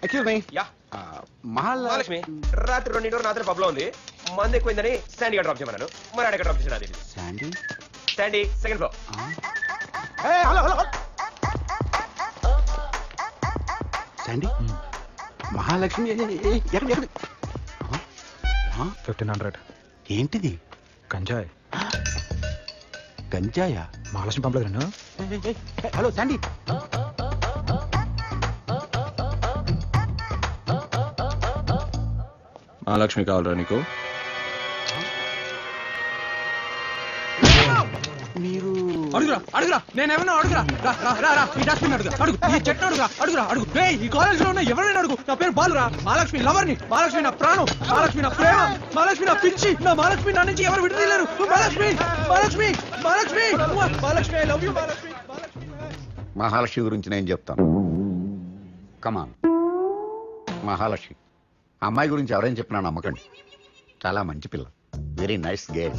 Excuse me. యా. మహాలక్ష్మి రాత్రి 2 రాత్రి పబ్ లో ఉంది. మంది ఎక్కువైందని శాండీ గా డ్రాప్ చేయమన్నాను. మరి అడగ డ్రాప్ చేసిన అది. Sandy Sandy second floor. Hello hello. Sandy, Mahalakshmi ఎక్కడ? 1500. ఏంటిది? గంజాయ్. గంజాయా? మహాలక్ష్మి పంపలేదు. Hello Sandy. మహాలక్ష్మి కావాలరా నీకు? మీరు అడుగురా అడుగురా, నేనేమన్నా అడుగురా. రా ఈ డాక్టర్ అడుగు, అడుగు ఈ చెట్టు అడుగురా, అడుగురా అడుగు. ఈ కాలేజ్ లో ఉన్న ఎవరైనా అడుగు. నా పేరు బాలురా, మహాలక్ష్మి లవర్ ని, మహాలక్ష్మి నా ప్రాణం, మహాలక్ష్మి నా ప్రేమ, మహాలక్ష్మి నా పిచ్చి, నా మహాలక్ష్మి నా నుంచి ఎవరు విడదీయలేరు. Mahalakshmi Mahalakshmi Mahalakshmi Mahalakshmi, I love you Mahalakshmi. Mahalakshmi గురించి నేను చెప్తాను. కమాన్. మహాలక్ష్మి అమ్మాయి గురించి ఎవరైనా చెప్పినా నమ్మకండి. చాలా మంచి పిల్ల, వెరీ నైస్ గేమ్.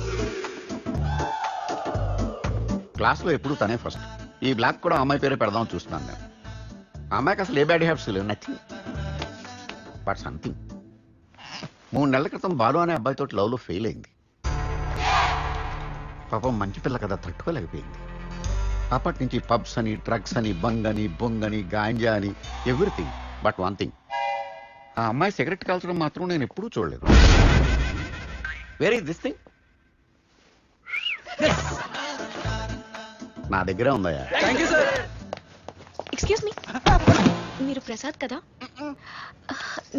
క్లాస్లో ఎప్పుడు తనే ఫస్ట్. ఈ బ్లాక్ కూడా అమ్మాయి పేరే పెడదామని చూస్తున్నాను నేను. అమ్మాయికి అసలు ఏ బ్యాడ్ హ్యాబిట్స్ లేవు, నథింగ్ బట్ సంథింగ్. 3 నెలల క్రితం బాలు అనే అబ్బాయితో లవ్లో ఫెయిల్ అయింది. పాపం మంచి పిల్ల కదా, తట్టుకోలేకపోయింది. అప్పటి నుంచి పబ్స్ అని, డ్రగ్స్ అని, బంగ్ అని, బొంగ్ అని, గాంజా అని, ఎవ్రీథింగ్. బట్ వన్ థింగ్, ఆ అమ్మాయి సిగరెట్ కాల్చడం మాత్రం నేను ఎప్పుడూ చూడలేదు. Where is this thing? నా దగ్గర ఉందయ్యా. ఎక్స్క్యూజ్ మీ, మీరు ప్రసాద్ కదా?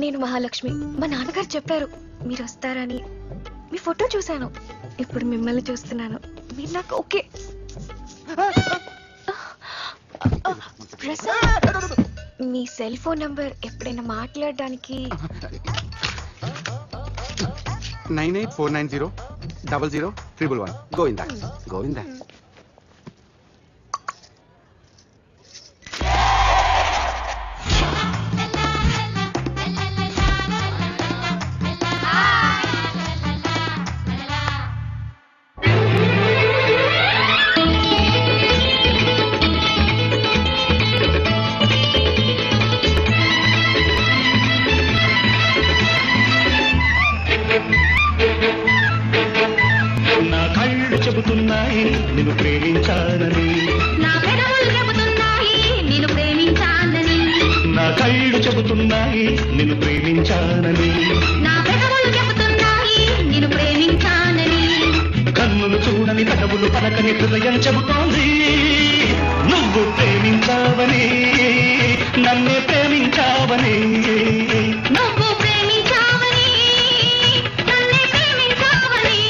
నేను మహాలక్ష్మి. మా నాన్నగారు చెప్పారు మీరు వస్తారని. మీ ఫోటో చూశాను, ఇప్పుడు మిమ్మల్ని చూస్తున్నాను. మీరు నాకు ఓకే. ప్రసాద్, మీ సెల్ ఫోన్ నంబర్ ఎప్పుడైనా మాట్లాడడానికి? 9849000111. గోవిందా గోవిందా. నా కళ్ళు చెబుతున్నాయి నిన్ను ప్రేమించాలని, నా పెదవులు చెబుతున్నాయి నిన్ను ప్రేమించాలని, నా కళ్ళు చెబుతున్నాయి నిన్ను ప్రేమించాలని, నా పెదవులు చెబుతున్నాయి నిన్ను ప్రేమించాలని, కన్నులు చూడని పెదవులు పలకని హృదయం చెబుతోంది నువ్వు ప్రేమించావని, నన్నే ప్రేమించావని, నువ్వు ప్రేమించావని, నన్నే ప్రేమించావని.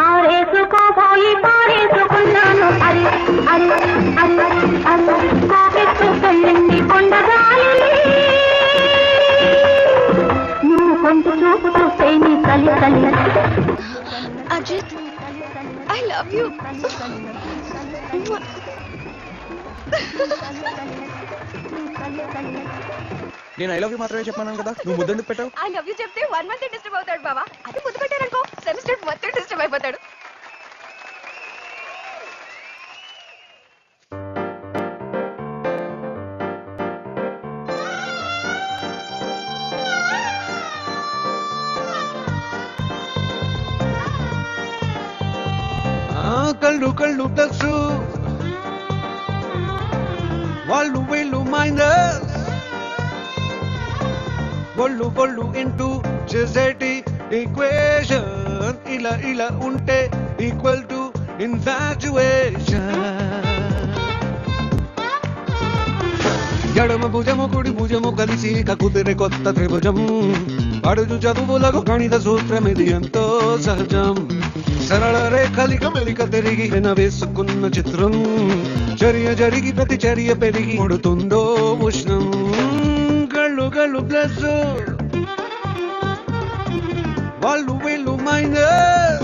ఆరేసుకోబోయి పారేసుకున్నాను, అరి అరి అరి అరి కోకెత్తుకెళ్ళింది కొండగాలి, నువ్వు కొంచె చూపు చూస్తే నీ కలి కలి. Ajith, I love you. నేను ఐ లవ్ యూ మాత్రమే చెప్పాను కదా, నువ్వు ముద్దెందుకు పెట్టావు? ఐ లవ్ యూ చెప్తే 1 month డిస్టర్బ్ అవుతాడు బావా. అది ముద్దు పెట్టారనుకో సెమిస్టర్ మొత్తం డిస్టర్బ్ అయిపోతాడు. కళ్ళు కళ్ళు ప్లస్ వాళ్ళు వీళ్ళు మైనస్, ఒళ్ళు ఒళ్ళు ఇంటూ చేసేటి ఈక్వేషన్, ఇలా ఇలా ఉంటే ఈక్వల్ టు ఇన్ఫాక్చుయేషన్. ఎడమ భుజము కుడి భుజము కలిసి కుదిరే కొత్త త్రిభుజం, అడుగు చదువులకు గణిత సూత్రం ఇది ఎంతో సహజం. సరళ రేఖలిక మెలిక తిరిగి వేసుకున్న చిత్రం, చర్య జరిగి ప్రతి చర్య పెరిగి ముడుతుందో ఉష్ణం. గళ్ళు గళ్ళు ప్లస్ వాళ్ళు వీళ్ళు మైనస్,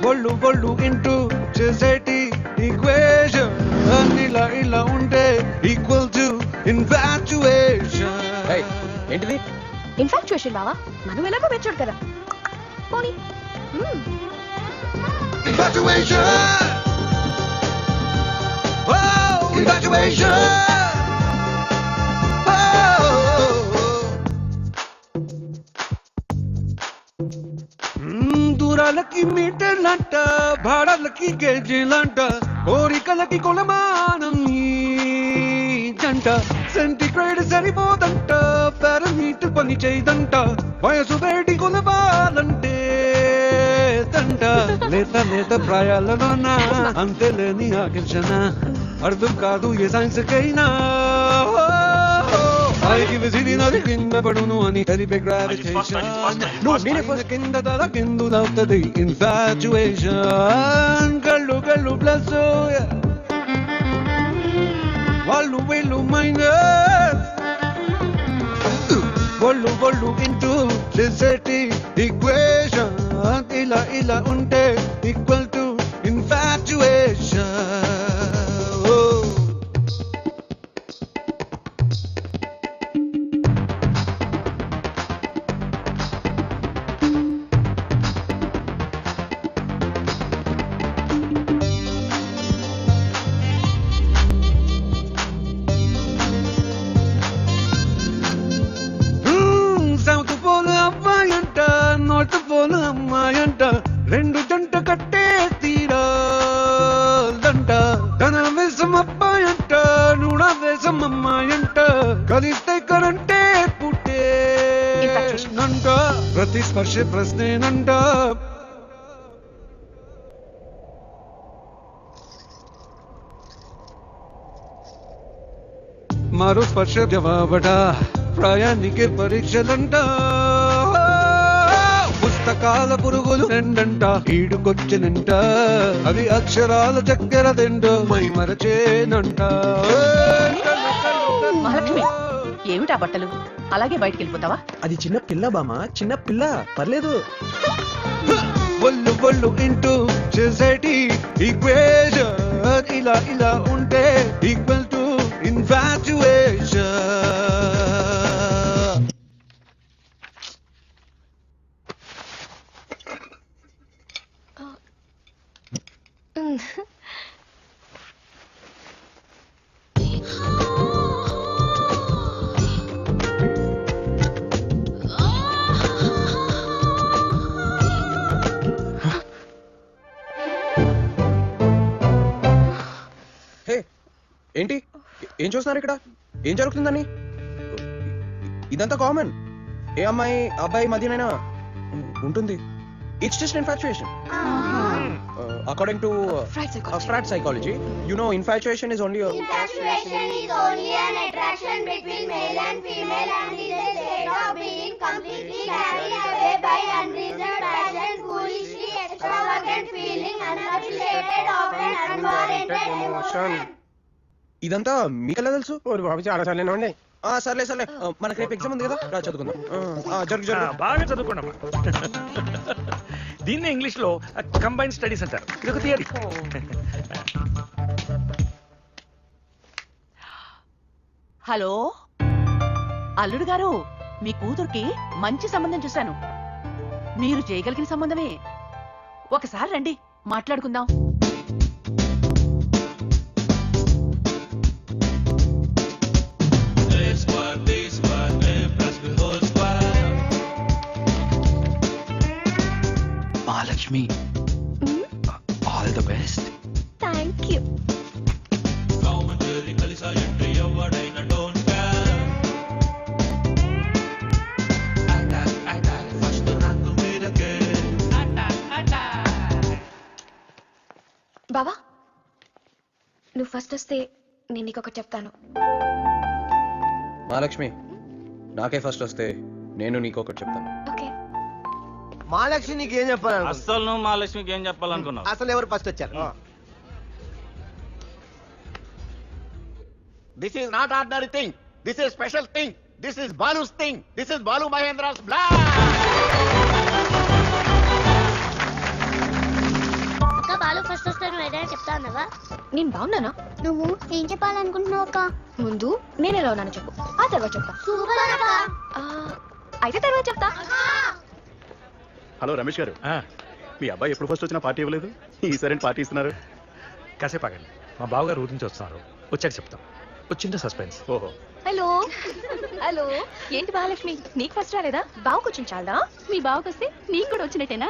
ఒళ్ళు ఒళ్ళు ఇంటూ చేసేటి ఈక్వేషన్, ఇలా ఇలా ఉంటే ఈక్వల్ టు ఇన్ఫాక్చుయేషన్. ఏంటిది? ఇన్ఫాక్చుయేషన్ బావా, మనం ఎలాగో మెచ్యూర్డ్ కదా. పోనీ. Infatuation. Oh, infatuation. దూరాలకి మీటర్లంట, భాడాలకి గేజీలంట, కోరికలకి కొలమానం ఈ జంట. సెంటిగ్రేడ్ సరిపోదంట, పారామీటర్ పని చేయదంట, వయసు వేడి కొలవాలంటే తంట. లేత లేత ప్రాయాలలోన అంతేలేని ఆకర్షణ, అర్థం కాదు ఏ సైన్స్ కైనా. పైకి విసిరినది కింద పడును అని కలిపే గ్రావిటేషన్, కింద తల కిందులవుతుంది ఇన్ఫాక్చుయేషన్. గళ్ళు గళ్ళు ప్లస్ వాళ్ళు వీళ్ళు మైనస్, ఒళ్ళు ఒళ్ళు ఇంటూ చేసేటి ఈక్వేషన్, ఇలా ఇలా ఉంటే equal to infatuation. South pole అమ్మాయంట, నార్త్ పోల్ అమ్మాయంట, రెండు జంట ఆవేశం అమ్మాయంట కలిస్తే కరంటే పుట్టే నంట ప్రతి స్పర్శ ప్రశ్నేనంట మరో స్పర్శ జవాబట ప్రయాణికే పరీక్షలంట పుస్తకాల పురుగులు రెండంట ఈడుకొచ్చినంట అవి అక్షరాల చక్కెర తింటూ మై మరచేనంట. మహాలక్ష్మి ఏమిటా బట్టలు అలాగే బయటికి వెళ్ళిపోతావా? అది చిన్న పిల్ల బామ్మ, చిన్న పిల్ల, పర్లేదు. ఒళ్ళు ఒళ్ళు ఇంటూ చేసేటి ఈక్వేషన్ ఇలా ఇలా ఉంటే ఈక్వల్ టు ఇన్ఫాచ్యుయేషన్. ఏంటి ఏం చూస్తున్నారు ఇక్కడ? ఏం జరుగుతుందని? ఇదంతా కామన్, ఏ అమ్మాయి అబ్బాయి మధ్యనైనా ఉంటుంది. It's just infatuation. According to Freud psychology, you know, infatuation is only an attraction between male and female and is a state of being completely carried away by unreasoned passion, foolishly extravagant feeling, unappreciated, often unwarranted emotion. ఇదంతా మీకెలా తెలుసు? బాబు చాలా సార్లు ఉండే. సర్లే సర్లే, మనకి రేపు ఎగ్జామ్ ఉంది కదా, రా చదువుకుందాం. జరుగు జరుగు. బాగా చదువుకున్నాం. దీన్నే ఇంగ్లీష్ లో కంబైన్ స్టడీస్ అంటారు. ఇదొక థియరీ. హలో అల్లుడు గారు, మీ కూతురికి మంచి సంబంధం చూశాను. మీరు చేయగలిగిన సంబంధమే. ఒకసారి రండి, మాట్లాడుకుందాం. Mahalakshmi, all the best. Thank you. బావా, నువ్వు ఫస్ట్ వస్తే నేను నీకు ఒకటి చెప్తాను. మహాలక్ష్మి, నాకే ఫస్ట్ వస్తే నేను నీకు ఒకటి చెప్తాను. ఓకే. మహాలక్ష్మి నీకేం చెప్పాలి? అసలు నువ్వు మహాలక్ష్మికి ఏం చెప్పాలనుకున్నావు? అసలు ఎవరు ఫస్ట్ వచ్చారు? This is not ordinary thing. This is special thing. This is Balu's thing. This is Balu Mahendra's blood. అక్క, బాలు ఫస్ట్ వస్తే నువ్వు ఏదైనా చెప్తా అన్నావా? నేను బాగున్నానా? నువ్వు ఏం చెప్పాలనుకుంటున్నావు అక్క? ముందు నేను ఎలా ఉన్నాను చెప్పు, ఆ తర్వాత చెప్తా. సూపర్ అక్క. అయితే తర్వాత చెప్తా. హలో రమేష్ గారు, మీ అబ్బాయి ఎప్పుడు ఫస్ట్ వచ్చినా పార్టీ ఇవ్వలేదు, ఈసారి పార్టీ ఇస్తున్నారు. కాసేపు ఆగండి, మా బావగారు ఊరి నుంచి వస్తున్నారు, వచ్చాక చెప్తాం. వచ్చిందా సస్పెన్స్? ఓహో. హలో హలో, ఏంటి మహాలక్ష్మి నీకు ఫస్ట్ రాలేదా? బావకు వచ్చింది చాలదా? మీ బావకు వస్తే నీకు కూడా వచ్చినట్టేనా?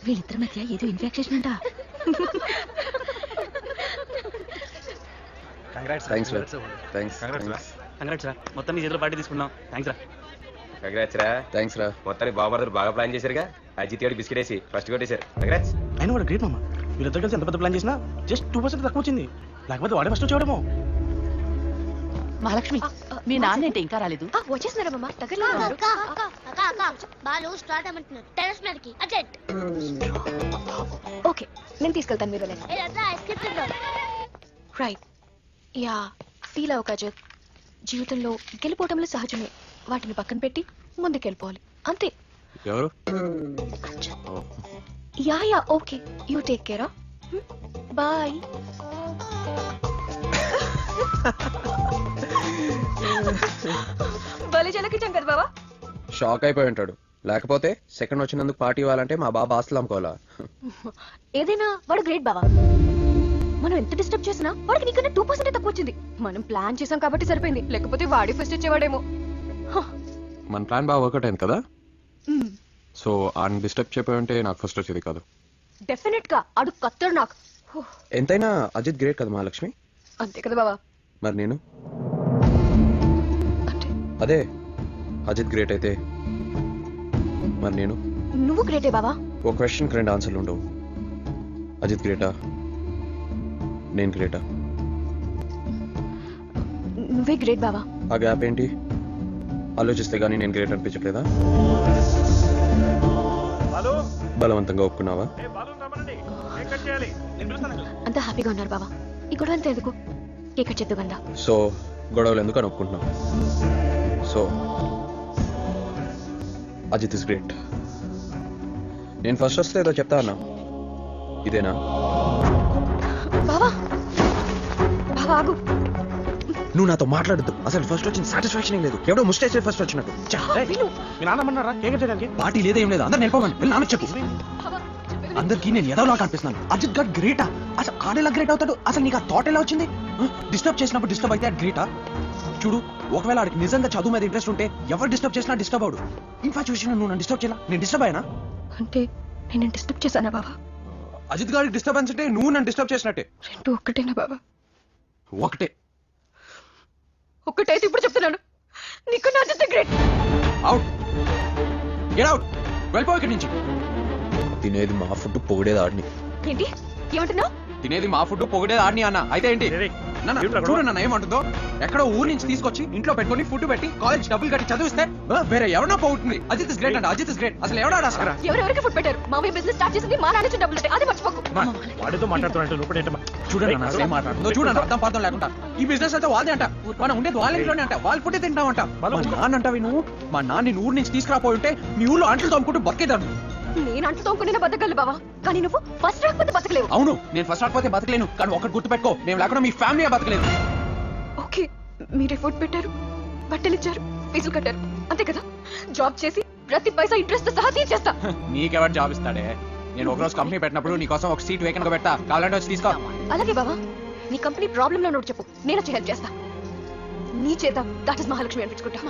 వీళ్ళిద్దరి మధ్య ఏదో ఇన్ఫెక్షన్ అంట. థ్యాంక్స్ రా. థ్యాంక్స్. కంగ్రాట్స్ రా, మొత్తం నీ చేతిలో పార్టీ తీసుకున్నాం. థ్యాంక్స్ రా. కంగ్రాట్స్ రా. థ్యాంక్స్ రా. మొత్తానికి బాబు బాగా ప్లాన్ చేశారుగా. అజిత్ గారు బిస్కెట్ వేసి ఫస్ట్ కొట్టేశారు. కంగ్రాట్స్. అయినా వాడు గ్రేట్ మామ. వీళ్ళిద్దరు కలిసి ఎంత పెద్ద ప్లాన్ చేసినా జస్ట్ 2% తక్కువ వచ్చింది. లేకపోతే వాడే ఫస్ట్ వచ్చేవాడేమో. మహాలక్ష్మి, మీ నాన్న ఏంటి ఇంకా రాలేదు? వచ్చేస్తున్నారా మమ్మ? దగ్గరలో బాలు స్టార్ట్ అమ్మంటున్నారు టెర్రస్ మీదకి. అజెట్. ఓకే, నేను తీసుకెళ్తాను, మీరు రైట్. యా, ఫీల్ అవ్వక అజయ్. జీవితంలో గెలిపోవటంలో సహజమే. వాటిని పక్కన పెట్టి ముందుకెళ్ళిపోవాలి, అంతే. ఎవరు? Ya ya, okay, you take care. Bye. భలే జలకించాం కదా బాబా. షాక్ అయిపోయి ఉంటాడు. లేకపోతే సెకండ్ వచ్చినందుకు పార్టీ ఇవ్వాలంటే మా బాబా ఆస్తులు అమ్ముకోవాలా? ఏదైనా వాడు గ్రేట్ బావా. మనం ఎంత డిస్టర్బ్ చేసినా వాడికి నీకన్నా 2% తక్కువ వచ్చింది. మనం ప్లాన్ చేసాం కాబట్టి సరిపోయింది, లేకపోతే వాడి ఫస్ట్ వచ్చేవాడేమో. మన ప్లాన్ బాగా వర్కౌట్ అయింది కదా. సో ఆయన డిస్టర్బ్ చెప్పి ఉంటే నాకు ఫస్ట్ వచ్చేది కాదు. డెఫినెట్ గా అడు కత్తడు నాకు. ఎంతైనా అజిత్ గ్రేట్ కదా మహాలక్ష్మి. అంతే కదా బాబా. మరి నేను అదే అజిత్ గ్రేట్ అయితే మరి నేను నువ్వు గ్రేటే బావా. ఒక క్వశ్చన్కి 2 ఆన్సర్లు ఉండవు. అజిత్ గ్రేటా, నేను గ్రేటా? నువ్వే గ్రేట్ బావా. ఆ గ్యాప్ ఏంటి? ఆలోచిస్తే కానీ నేను గ్రేట్ అనిపించట్లేదా? బలవంతంగా ఒప్పుకున్నావా? అంతా హ్యాపీగా ఉన్నారు బావా. ఈ గొడవ అంతా ఎందుకు? కేక్ కట్ చేద్దు గందా. సో గొడవలు ఎందుకు అని ఒప్పుకుంటున్నావు? So Ajit is great. నేను ఫస్ట్ వస్తే ఏదో చెప్తా అన్నా, ఇదేనా? బావా బావా ఆగు. నువ్వు నాతో మాట్లాడద్దు. అసలు ఫస్ట్ వచ్చిన సాటిస్ఫాక్షన్ లేదు. ఎవడో ముస్టేజ్ ఫస్ట్ వచ్చినట్టు. మీ నాన్నమన్నారా కేక్ చేయడానికి? పార్టీ లేదేం లేదు. అందరు నిలపమని వెళ్ళి నాన్న చెప్పు. అందరికి నేను ఎదవలా కనిపిస్తున్నాను. అజిత్ గారు గ్రేటా? అసలు ఆడేలా గ్రేట్ అవుతాడు? అసలు నీకు ఆ థాట్ ఎలా వచ్చింది? డిస్టర్బ్ చేసినప్పుడు డిస్టర్బ్ అయితే గ్రేటా? చూడు, ఒకవేళ ఆడికి నిజంగా చదువు మీద ఇంట్రెస్ట్ ఉంటే ఎవరు డిస్టర్బ్ చేసినా డిస్టర్బ్ అవడు. ఇన్ఫాచ్యుయేషన్ నువ్వు నన్ను డిస్టర్బ్ చేయాలా? నేను డిస్టర్బ్ అయినా? అంటే నేను డిస్టర్బ్ చేశానా బావా? అజిత్ గారికి డిస్టర్బెన్స్ అంటే నువ్వు నన్ను డిస్టర్బ్ చేసినట్టే. రెండు ఒక్కటేనా బావా? ఒకటే. ఒక్కటైతే ఇప్పుడు చెప్తున్నాను, నీకు నా Ajith great. Out, get out, వెళ్ళిపో ఇక్కడి నుంచి. తినేది మా ఫుడ్, పొగిడేది ఆడిని. ఏంటి ఏమంటున్నావు? తినేది మా ఫుడ్, పొగిడేది ఆడిని అన్న. అయితే ఏంటి? చూడు నన్ను ఏమంటుందో. ఎక్కడో ఊరు నుంచి తీసుకొచ్చి ఇంట్లో పెట్టుకొని ఫుడ్ పెట్టి కాలేజ్ డబ్బులు కట్టి చదివిస్తే వేరే ఎవరన్నా పోతుంది. అజిత్ ఇస్ గ్రేట్ అంట. Ajith is great. అసలు ఎవడా అసలు? ఎవరెవరికి ఫుడ్ పెట్టారు? మావయ్య బిజినెస్ స్టార్ట్ చేసింది మా నాన్న డబ్బులు ఉంటాయి, అది మర్చిపోకు. వాడితో మాట్లాడుతున్నట్టు నువ్వు ఏంటమ్మా? చూడండి అసలు మాట్లాడుతుందో చూడండి. అర్థం పార్థం లేకుండా ఈ బిజినెస్ అయితే వాళ్ళదే అంట. మనం ఉండేది వాళ్ళ ఇంట్లోనే అంట. వాళ్ళ ఫుడ్ తింటామంట. మా నాన్న అంటావి నువ్వు. మా నాన్న ఊరు నుంచి తీసుకురాపోయి ఉంటే మీ ఊళ్ళో అంట్లు తోముకుంటూ బతికేదాన్ని. నేను అంటూ తోముకునే బతకగలను బావా, కానీ నువ్వు ఫస్ట్ రాకపోతే బతకలేవు. అవును, నేను ఫస్ట్ రాకపోతే బతకలేను. కానీ ఒకటి గుర్తు పెట్టుకో, నేను లేకుండా మీ ఫ్యామిలీ బతకలేదు. ఓకే, మీరే ఫుడ్ పెట్టారు, బట్టలు ఇచ్చారు, ఫీజులు కట్టారు, అంతే కదా? జాబ్ చేసి ప్రతి పైసా ఇంట్రెస్ట్ సహా తీర్చేస్తా. నీకెవరు జాబ్ ఇస్తాడే? నేను ఒకరోజు కంపెనీ పెట్టినప్పుడు నీకోసం ఒక సీట్ వేకెంట్ గా పెడతా. కావాలంటే వచ్చి తీసుకో. అలాగే బావా, నీ కంపెనీ ప్రాబ్లం లో ఉన్నట్టు చెప్పు, నేను వచ్చి హెల్ప్ చేస్తా. నీ చేత దట్ ఇస్ మహాలక్ష్మి అనిపించుకుంటా.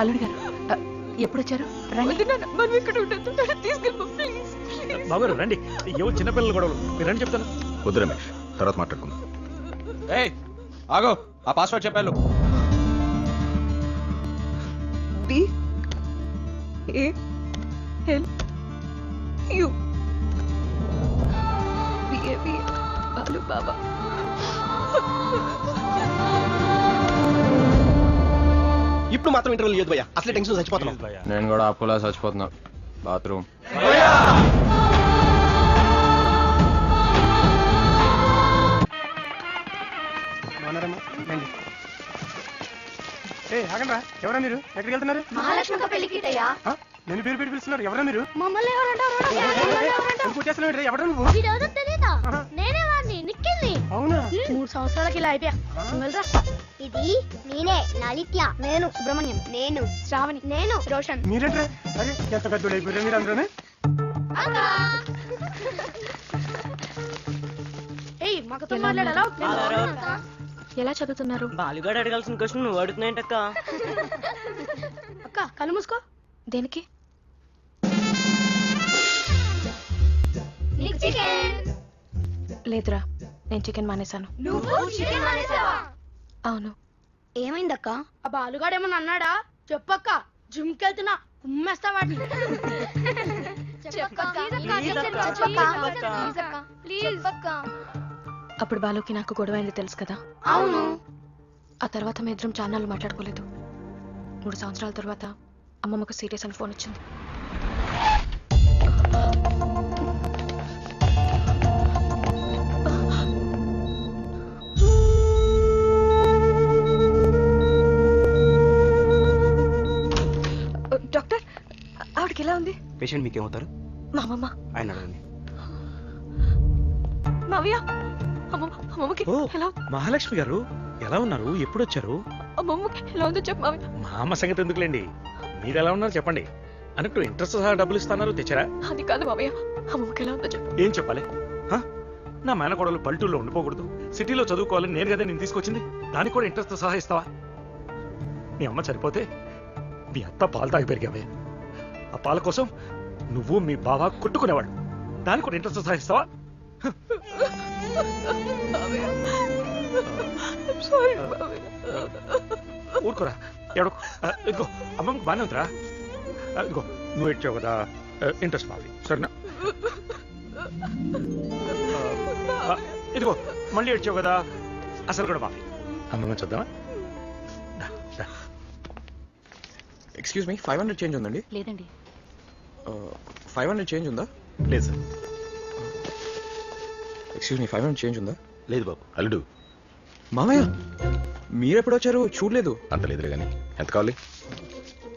అల్లుడు గారు ఎప్పుడు వచ్చారు? బాబు రండి. ఎవరు చిన్నపిల్లలు గొడవలు, మీరు రండి చెప్తాను. వద్దు రమేష్, తర్వాత మాట్లాడుకుందాం. ఏయ్ ఆగో, ఆ పాస్వర్డ్ చెప్పాను. బాబా ఇప్పుడు మాత్రం ఇంటర్వ్యూ లేదు భయ్యా, అసలే టెన్షన్ చచ్చిపోతున్నాం. నేను కూడా అప్పులా చచ్చిపోతున్నా. బాత్రూమ్. ఆగండి రా. ఎవరా మీరు? ఎక్కడికి వెళ్తున్నారు? మహాలక్ష్మి పెళ్లికి. నేను పేరు పెట్టి పిలుస్తున్నారు. ఎవరా మీరు? మమ్మల్ని ఎవరా నువ్వు? తెలీదా? నేనే వాడిని, నిక్కింది. అవునా? 3 సంవత్సరాలకి ఇలా అయిపోయా. ఇది నేనే లలిత్య. నేను సుబ్రహ్మణ్యం. నేను శ్రావణి. నేను రోషన్. మీరేంట్రా? అరే ఎంత పెద్దోళ్ళు అయిపోయారు మీరు అందరూ. ఎలా చదువుతున్నారు? బాలుగాడు అడగాల్సిన క్వశ్చన్ నువ్వు అడుగుతున్నాయంటక్క. అక్క కళ్ళు మూసుకో. దేనికి? లేదురా, నేను చికెన్ మానేశాను. అవును. ఏమైందక్క? ఆ బాలుగాడు ఏమన్నా అన్నాడా? చెప్పక్క. జిమ్ కి వెళ్తున్నా, కుమ్మేస్తా వాడిని. అప్పుడు బాలుకి నాకు గొడవ అయింది తెలుసు కదా? అవును. ఆ తర్వాత మేము ఇద్దరం చాన్నాళ్ళు మాట్లాడుకోలేదు. 3 సంవత్సరాల తర్వాత అమ్మమ్మకు సీరియస్ అని ఫోన్ వచ్చింది. డాక్టర్, ఆవిడకి ఎలా ఉంది? పేషెంట్ మీకేమవుతారు? మా అమ్మమ్మ. ఆయన అడగండి. మావయ్య, అమ్మమ్మకి ఎలా? మహాలక్ష్మి గారు ఎలా ఉన్నారు? ఎప్పుడు వచ్చారు? అమ్మమ్మకి ఎలా ఉందో చెప్పు మావయ్య. మా అమ్మ సంగతి ఎందుకులేండి, మీరు ఎలా ఉన్నారు చెప్పండి. అన్నట్టు ఇంట్రెస్ట్ సహా డబ్బులు ఇస్తున్నారు, తెచ్చారా? అది కాదు మావయ్య, అమ్మమ్మకి ఎలా ఉందో చెప్పు. ఏం చెప్పాలి? నా మేనకోడలు పల్లెటూరులో ఉండిపోకూడదు, సిటీలో చదువుకోవాలని నేను కదా నేను తీసుకొచ్చింది. దానికి కూడా ఇంట్రెస్ట్ సహా ఇస్తావా? మీ అమ్మ చనిపోతే మీ అత్త పాలు తాగి పెరిగావే. ఆ పాల కోసం నువ్వు మీ బావ కొట్టుకునేవాడు, దానికి కూడా ఇంట్రెస్ట్ సహాయిస్తావా? ఊరుకోరా, ఎవడు ఇదిగో అమ్మమ్మకి బాగానే ఉందిరా. ఇదిగో నువ్వు ఇచ్చావు కదా ఇంట్రెస్ట్ మావి, సరేనా? ఇదిగో మళ్ళీ ఇచ్చావు కదా అసలు కూడా మావి. అమ్మమ్మ చూద్దామా? ఎక్స్క్యూజ్ మీ, 500 చేంజ్ ఉందండి? లేదండి. 500 చేంజ్ ఉందా? లేదు సార్. ఎక్స్క్యూజ్ మీ, 500 చేంజ్ ఉందా? లేదు బాబు. అల్లుడు మామయ్య మీరెప్పుడు వచ్చారు? చూడలేదు. అంత లేదులే కానీ ఎంత కావాలి?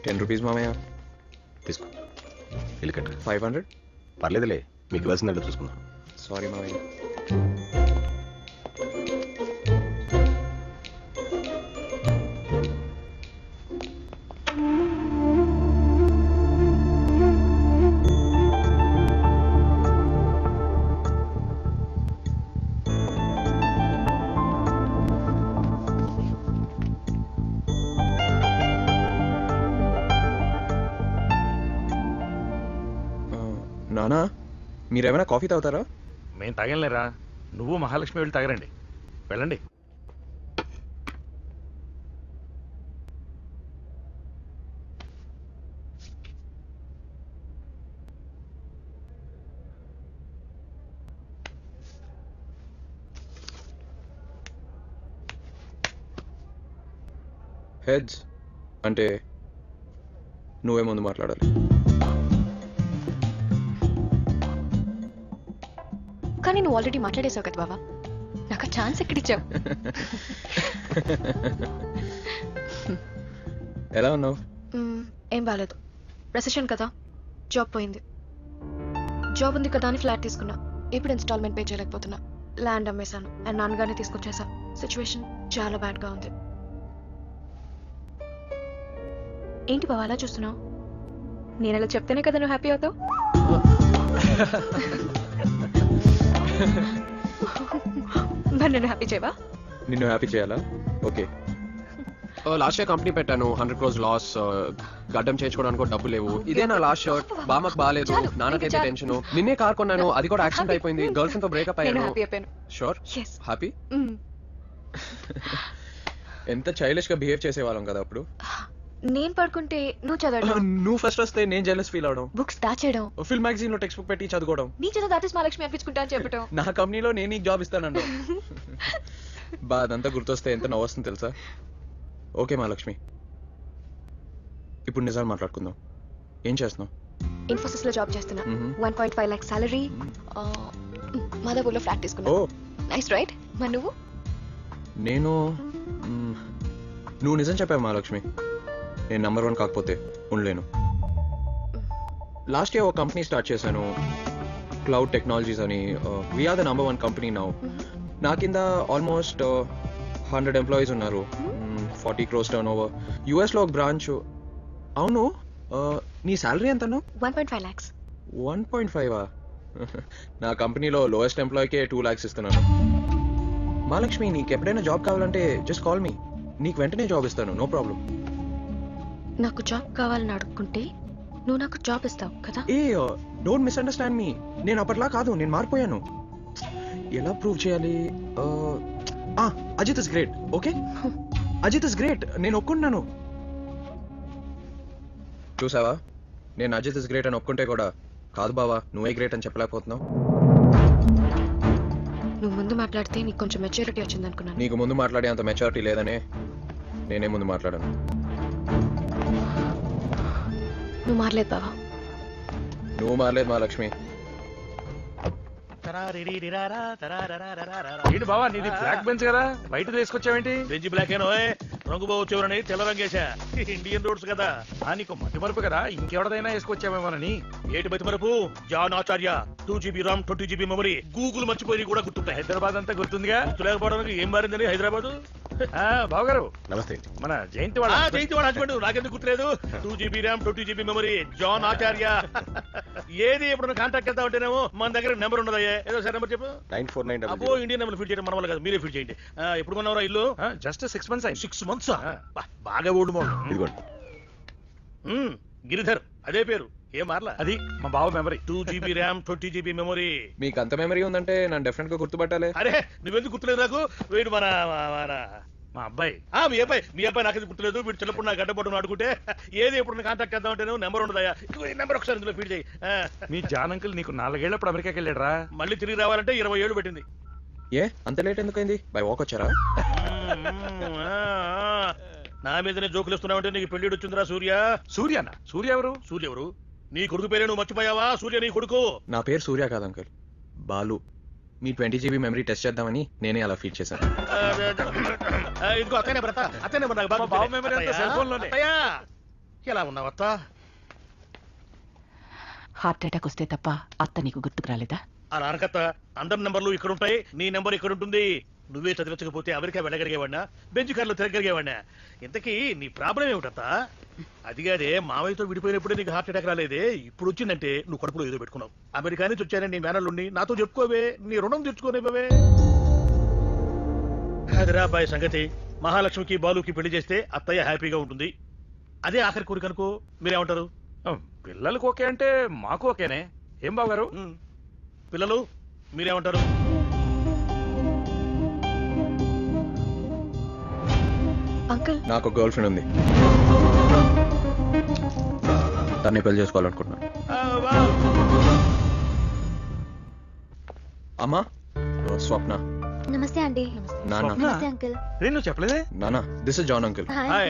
10 రూపీస్ మామయ్య. తీసుకో, వెళ్ళి కట్టు. 500 పర్లేదులే, మీకు ఇవ్వాల్సిందంటే చూసుకుందాం. సారీ మామయ్య. నానా మీరేమైనా కాఫీ తాగుతారా? మేము తాగలేరా, నువ్వు మహాలక్ష్మి వెళ్ళి తాగరండి. వెళ్ళండి. హెడ్స్ అంటే నువ్వే ముందు మాట్లాడాలి. కానీ నువ్వు ఆల్రెడీ మాట్లాడేసావు కదా బావా, నాకు ఛాన్స్ ఎక్కడిచ్చావు? ఎలా ఉన్నావు? ఏం బాలేదు. రెసెషన్ కదా, జాబ్ పోయింది. జాబ్ ఉంది కదా అని ఫ్లాట్ తీసుకున్నా. ఇప్పుడు ఇన్స్టాల్మెంట్ పే చేయలేకపోతున్నా. ల్యాండ్ అమ్మేశాను అండ్ నాన్నగానే తీసుకొచ్చేసా. సిచ్యువేషన్ చాలా బ్యాడ్గా ఉంది. ఏంటి బావా అలా చూస్తున్నావు? నేను అలా చెప్తేనే కదా నువ్వు హ్యాపీ అవుతావు. మరి నన్ను హ్యాపీ చేయవా? నిన్ను హ్యాపీ చేయాలా? ఓకే. లాస్ట్ ఇయర్ కంపెనీ పెట్టాను, 100 crores లాస్. గడ్డం చేయించుకోవడానికి డబ్బు లేవు. ఇదే నా లాస్ట్ షర్ట్. బామ్మకు బాగాలేదు, నాన్నకైతే టెన్షన్. నిన్నే కార్ కొన్నాను, అది కూడా యాక్సిడెంట్ అయిపోయింది. గర్ల్ ఫ్రెండ్ తో బ్రేకప్ అయ్యాను. షూర్? హ్యాపీ? ఎంత చైల్డిష్ గా బిహేవ్ చేసేవాళ్ళం కదా అప్పుడు. నేను పడుకుంటే నువ్వు చదవడం, నువ్వు ఫస్ట్ వస్తే నేను జెలస్ ఫీల్ అవడం, బుక్స్ దాచేయడం, ఫిల్మ్ మ్యాగజైన్ లో టెక్స్ట్ బుక్ పెట్టి చదువుకోవడం, నీ చదువు దాటేసి మహాలక్ష్మి అనిపించుకుంటా అని చెప్పటం, నా కంపెనీలో నేను నీకు జాబ్ ఇస్తానండి. అదంతా గుర్తొస్తే ఎంత నవ్వొస్తుంది తెలుసా? ఓకే మహాలక్ష్మి, ఇప్పుడు నిజాలు మాట్లాడుకుందాం. ఏం చేస్తున్నావు? ఇన్ఫోసిస్ లో జాబ్ చేస్తున్నా. 1.5 lakhs సాలరీ. మాదాపూర్ లో ఫ్లాట్ తీసుకున్నా. Nice right. మరి నువ్వు? నువ్వు నిజం చెప్పావు మహాలక్ష్మి, నేను నంబర్ 1 కాకపోతే ఉండలేను. లాస్ట్ ఇయర్ ఒక కంపెనీ స్టార్ట్ చేశాను, క్లౌడ్ టెక్నాలజీస్ అని. We're the number 1 company now. నా కింద ఆల్మోస్ట్ 100 ఎంప్లాయీస్ ఉన్నారు. 40 crores టర్న్ ఓవర్. యుఎస్ లో ఒక బ్రాంచ్. అవును, నీ శాలరీ ఎంతను? 1.5 lakhs. 1.5? నా కంపెనీలో లోయెస్ట్ ఎంప్లాయీకే 2 lakhs ఇస్తున్నాను. మహాలక్ష్మి, నీకు ఎప్పుడైనా జాబ్ కావాలంటే జస్ట్ కాల్ మీ, నీకు వెంటనే జాబ్ ఇస్తాను, నో ప్రాబ్లం. నాకు జాబ్ కావాలని అడుక్కుంటే నువ్వు నాకు జాబ్ ఇస్తావు కదా? ఏ డోంట్ మిస్అండర్స్టాండ్ మీ. నేను అప్పట్లా కాదు, నేను మారిపోయాను. ఎలా ప్రూవ్ చేయాలి? Ajith is great. Okay, Ajith is great, నేను ఒప్పుకుంటున్నాను. చూసావా, నేను అజిత్ ఇస్ గ్రేట్ అని ఒప్పుకుంటే కూడా కాదు బావా నువ్వే గ్రేట్ అని చెప్పలేకపోతున్నావు. నువ్వు ముందు మాట్లాడితే నీకు కొంచెం మెచ్యూరిటీ వచ్చింది అనుకున్నాను. నీకు ముందు మాట్లాడే అంత మెచ్యూరిటీ లేదనే నేనే ముందు మాట్లాడాను. నువ్వు మారలేదు బావా. నువ్వు మారలేదు మహాలక్ష్మి. ఏంటి బావా, నీది బ్లాక్ బెంచ్ కదా, బయట తీసుకొచ్చావేంటి? బెంచ్ బ్లాక్ ఏనో, రంగు బాబు చివరని తెల్ల రంగేశా. ఇండియన్ రోడ్స్ కదా. నీకు మతి మరుపు కదా, ఇంకెవడదైనా వేసుకొచ్చావేమోనని. ఏటి మతి మరుపు? జాన్ ఆచార్య 2GB RAM 20GB memory. Google మర్చిపోయి కూడా గుర్తుంటాయి. హైదరాబాద్ అంతా గుర్తుందిగా. గుర్తు లేకపోవడానికి ఏం మారిందని హైదరాబాద్. బావగారు నమస్తే. మన జయంతి వాళ్ళ హస్బెండ్. నాకెందుకు గుర్తులేదు? 2GB RAM 20GB memory, John ఆచార్య. ఏది ఎప్పుడన్నా కాంటాక్ట్ వెళ్తా ఉంటేనేమో మన దగ్గర నెంబర్ ఉండదయ్యే. ఏదో సార్ నెంబర్ చెప్పు. 94900. అబ్బో, ఇండియన్ నెంబర్ ఫీల్ చేయడం మన వల్ల కాదు, మీరే ఫీల్ చేయండి. ఎప్పుడు కొన్నారా ఇల్లు? జస్ట్ 6 months అయింది. 6 months బాగా ఓల్డ్ మోడల్. ఇదిగోండి. గిరిధర్, అదే పేరు. ఏం మారలా అది మా బావ memory 2 GB RAM 20 GB memory. మీకు అంత మెమరీ ఉందంటే నన్ను డెఫినెట్ గా గుర్తుపట్టాలి. అరే నువ్వెందుకు గుర్తులేదు నాకు? వీడు మన మా అబ్బాయి. మీ అబ్బాయి నాకైతే గుర్తులేదు. వీడు చిన్నప్పుడు నా గడ్డపట్టును ఆడుకుంటే ఏది ఎప్పుడు కాంటాక్ట్ చేద్దాం అంటే నెంబర్ ఉండదయ్యా. ఇదిగో ఈ నెంబర్ ఒకసారి ఇందులో ఫీడ్ చేయి. మీ జాన్ అంకుల్ నీకు 4 ఏళ్ళప్పుడు అమెరికాకి వెళ్ళాడరా. మళ్ళీ తిరిగి రావాలంటే 20 ఏళ్ళు పెట్టింది. ఏ అంత లేట్ ఎందుకైంది? బై వాక్ వచ్చారా? నా మీదనే జోకులు ఇస్తున్నావంటే నీకు పెళ్లిడు వచ్చిందిరా సూర్య. సూర్యనా? సూర్య ఎవరు? సూర్య ఎవరు? నీ కొడుకు పేరే నువ్వు మర్చిపోయావా? సూర్య నీ కొడుకు. నా పేరు సూర్య కాదు అంకుల్, బాలు. మీ 20 GB మెమరీ టెస్ట్ చేద్దామని నేనే అలా ఫీడ్ చేశాను. ఇదిగో అత్తయ్య బ్రత, అత్తయ్య నెంబర్ నాకు బాగా బావ మెమరీ అంతా సెల్ ఫోన్ లోనే. అత్తయ్య ఎలా ఉన్నావు అత్త? హార్ట్ అటాక్ వస్తే తప్ప అత్త నీకు గుర్తుకు రాలేదా? అలా అనకత్త, అందరి నెంబర్లు ఇక్కడ ఉంటాయి, నీ నెంబర్ ఇక్కడ ఉంటుంది. నువ్వే చదివించకపోతే అమెరికా వెళ్ళగలిగేవాడినా, బెంచ్ కార్లో తిరగలిగేవాడినా. ఇంతకీ నీ ప్రాబ్లం ఏమిటత్తా? అది కాదే, మావయ్యతో విడిపోయినప్పుడే నీకు హార్ట్ అటాక్ రాలేదే, ఇప్పుడు వచ్చిందంటే నువ్వు కడుపులో ఏదో పెట్టుకున్నావు. అమెరికా నుంచి వచ్చానని నీ మేనల్లుండి నాతో చెప్పుకోవే, నీ రుణం తెచ్చుకోనివ్వవే. అదిరా అబ్బాయి సంగతి. మహాలక్ష్మికి బాలుకి పెళ్లి చేస్తే అత్తయ్య హ్యాపీగా ఉంటుంది. అదే ఆఖరి కోరిక అనుకో. మీరేమంటారు? పిల్లలకు ఓకే అంటే మాకు ఓకేనే. ఏం బావగారు? పిల్లలు మీరేమంటారు? అంకుల్ నాకు గర్ల్ ఫ్రెండ్ ఉంది, తన్ని పెళ్లి చేసుకోవాలనుకుంటున్నాను. అమ్మా స్వప్న. నమస్తే అండి. నాన్న. నమస్తే అంకుల్. నువ్వు చెప్పలేదే? నాన్న this is John uncle.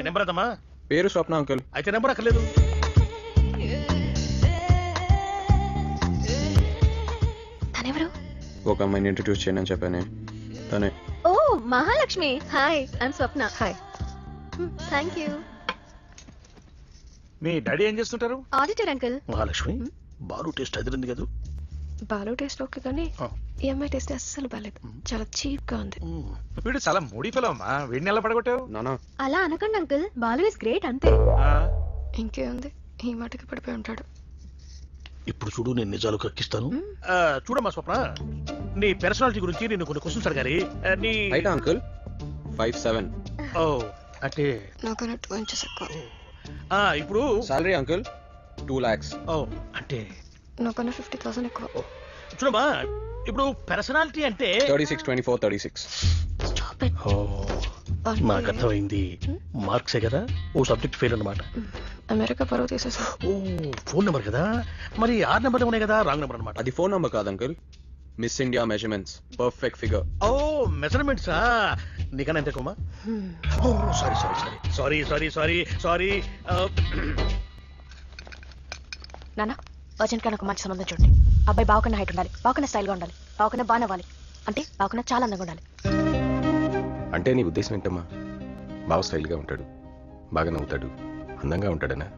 Number అదమ్మా. పేరు స్వప్న అంకుల్. అయితే నెంబర్ అక్కర్లేదు. తనెవరు? ఒక అమ్మాయిని ఇంట్రడ్యూస్ చేయండి అని చెప్పానే, తనే. ఓ Mahalakshmi. Hi, I'm Swapna. Hi. Thank you. మీ డాడీ ఏం చేస్తుంటారు? Auditor uncle. Mahalakshmi Balu taste అదిరింది కదా? బాలు టేస్ట్ ఓకే కానీ ఈ అమ్మాయి టేస్ట్ అస్సలు బాలేదు, చాలా చీప్ గా ఉంది. వీడు చాలా మూడీ ఫెలో అమ్మా, వీడిని ఎలా పడగొట్టావు? నానా అలా అనకండి అంకుల్, బాలు ఇస్ గ్రేట్ అంతే. ఇంకేముంది, ఈ మాటకి పడిపోయి ఉంటాడు. ఇప్పుడు చూడు, నేను నిజాలు కక్కిస్తాను. చూడమ్మా స్వప్న, నీ పర్సనాలిటీ గురించి నేను కొన్ని క్వశ్చన్స్ అడగాలి. నీ హైట్ అంకుల్ 5'7". ఓ అంటే నాకన్నా 2 inches ఎక్కువ. ఇప్పుడు సాలరీ అంకుల్ 2 lakhs. ఓ అంటే నాకన్నా 50,000 ఎక్కువ. చూడమ్మా, ఇప్పుడు పర్సనాలిటీ అంటే 36, 24, 36. నాకు అర్థమైంది. మార్క్సే కదా, ఓ సబ్జెక్ట్ ఫెయిల్ అన్నమాట. అమెరికా పరువు తీసేసా. ఓ ఫోన్ నెంబర్ కదా, మరి 6 నెంబర్లు ఉన్నాయి కదా, రాంగ్ నెంబర్ అన్నమాట. అది ఫోన్ నంబర్ కాదు uncle, miss India measurements perfect figure. ఓ మెజర్మెంట్సా? నీకన్నా ఎంత ఎక్కువ? ఓ sorry sorry sorry sorry sorry sorry sorry. నాన్న అర్జెంట్ గా నాకు మంచి సంబంధం చూడండి. అబ్బాయి బావకన్నా హైట్ ఉండాలి, బావకన్నా స్టైల్ గా ఉండాలి, బావకన్నా బాగా నవ్వాలి, అంటే బావకన్నా చాలా అందంగా ఉండాలి. అంటే నీ ఉద్దేశం ఏంటమ్మా? బాగా స్టైల్గా ఉంటాడు, బాగా నవ్వుతాడు, అందంగా ఉంటాడనా?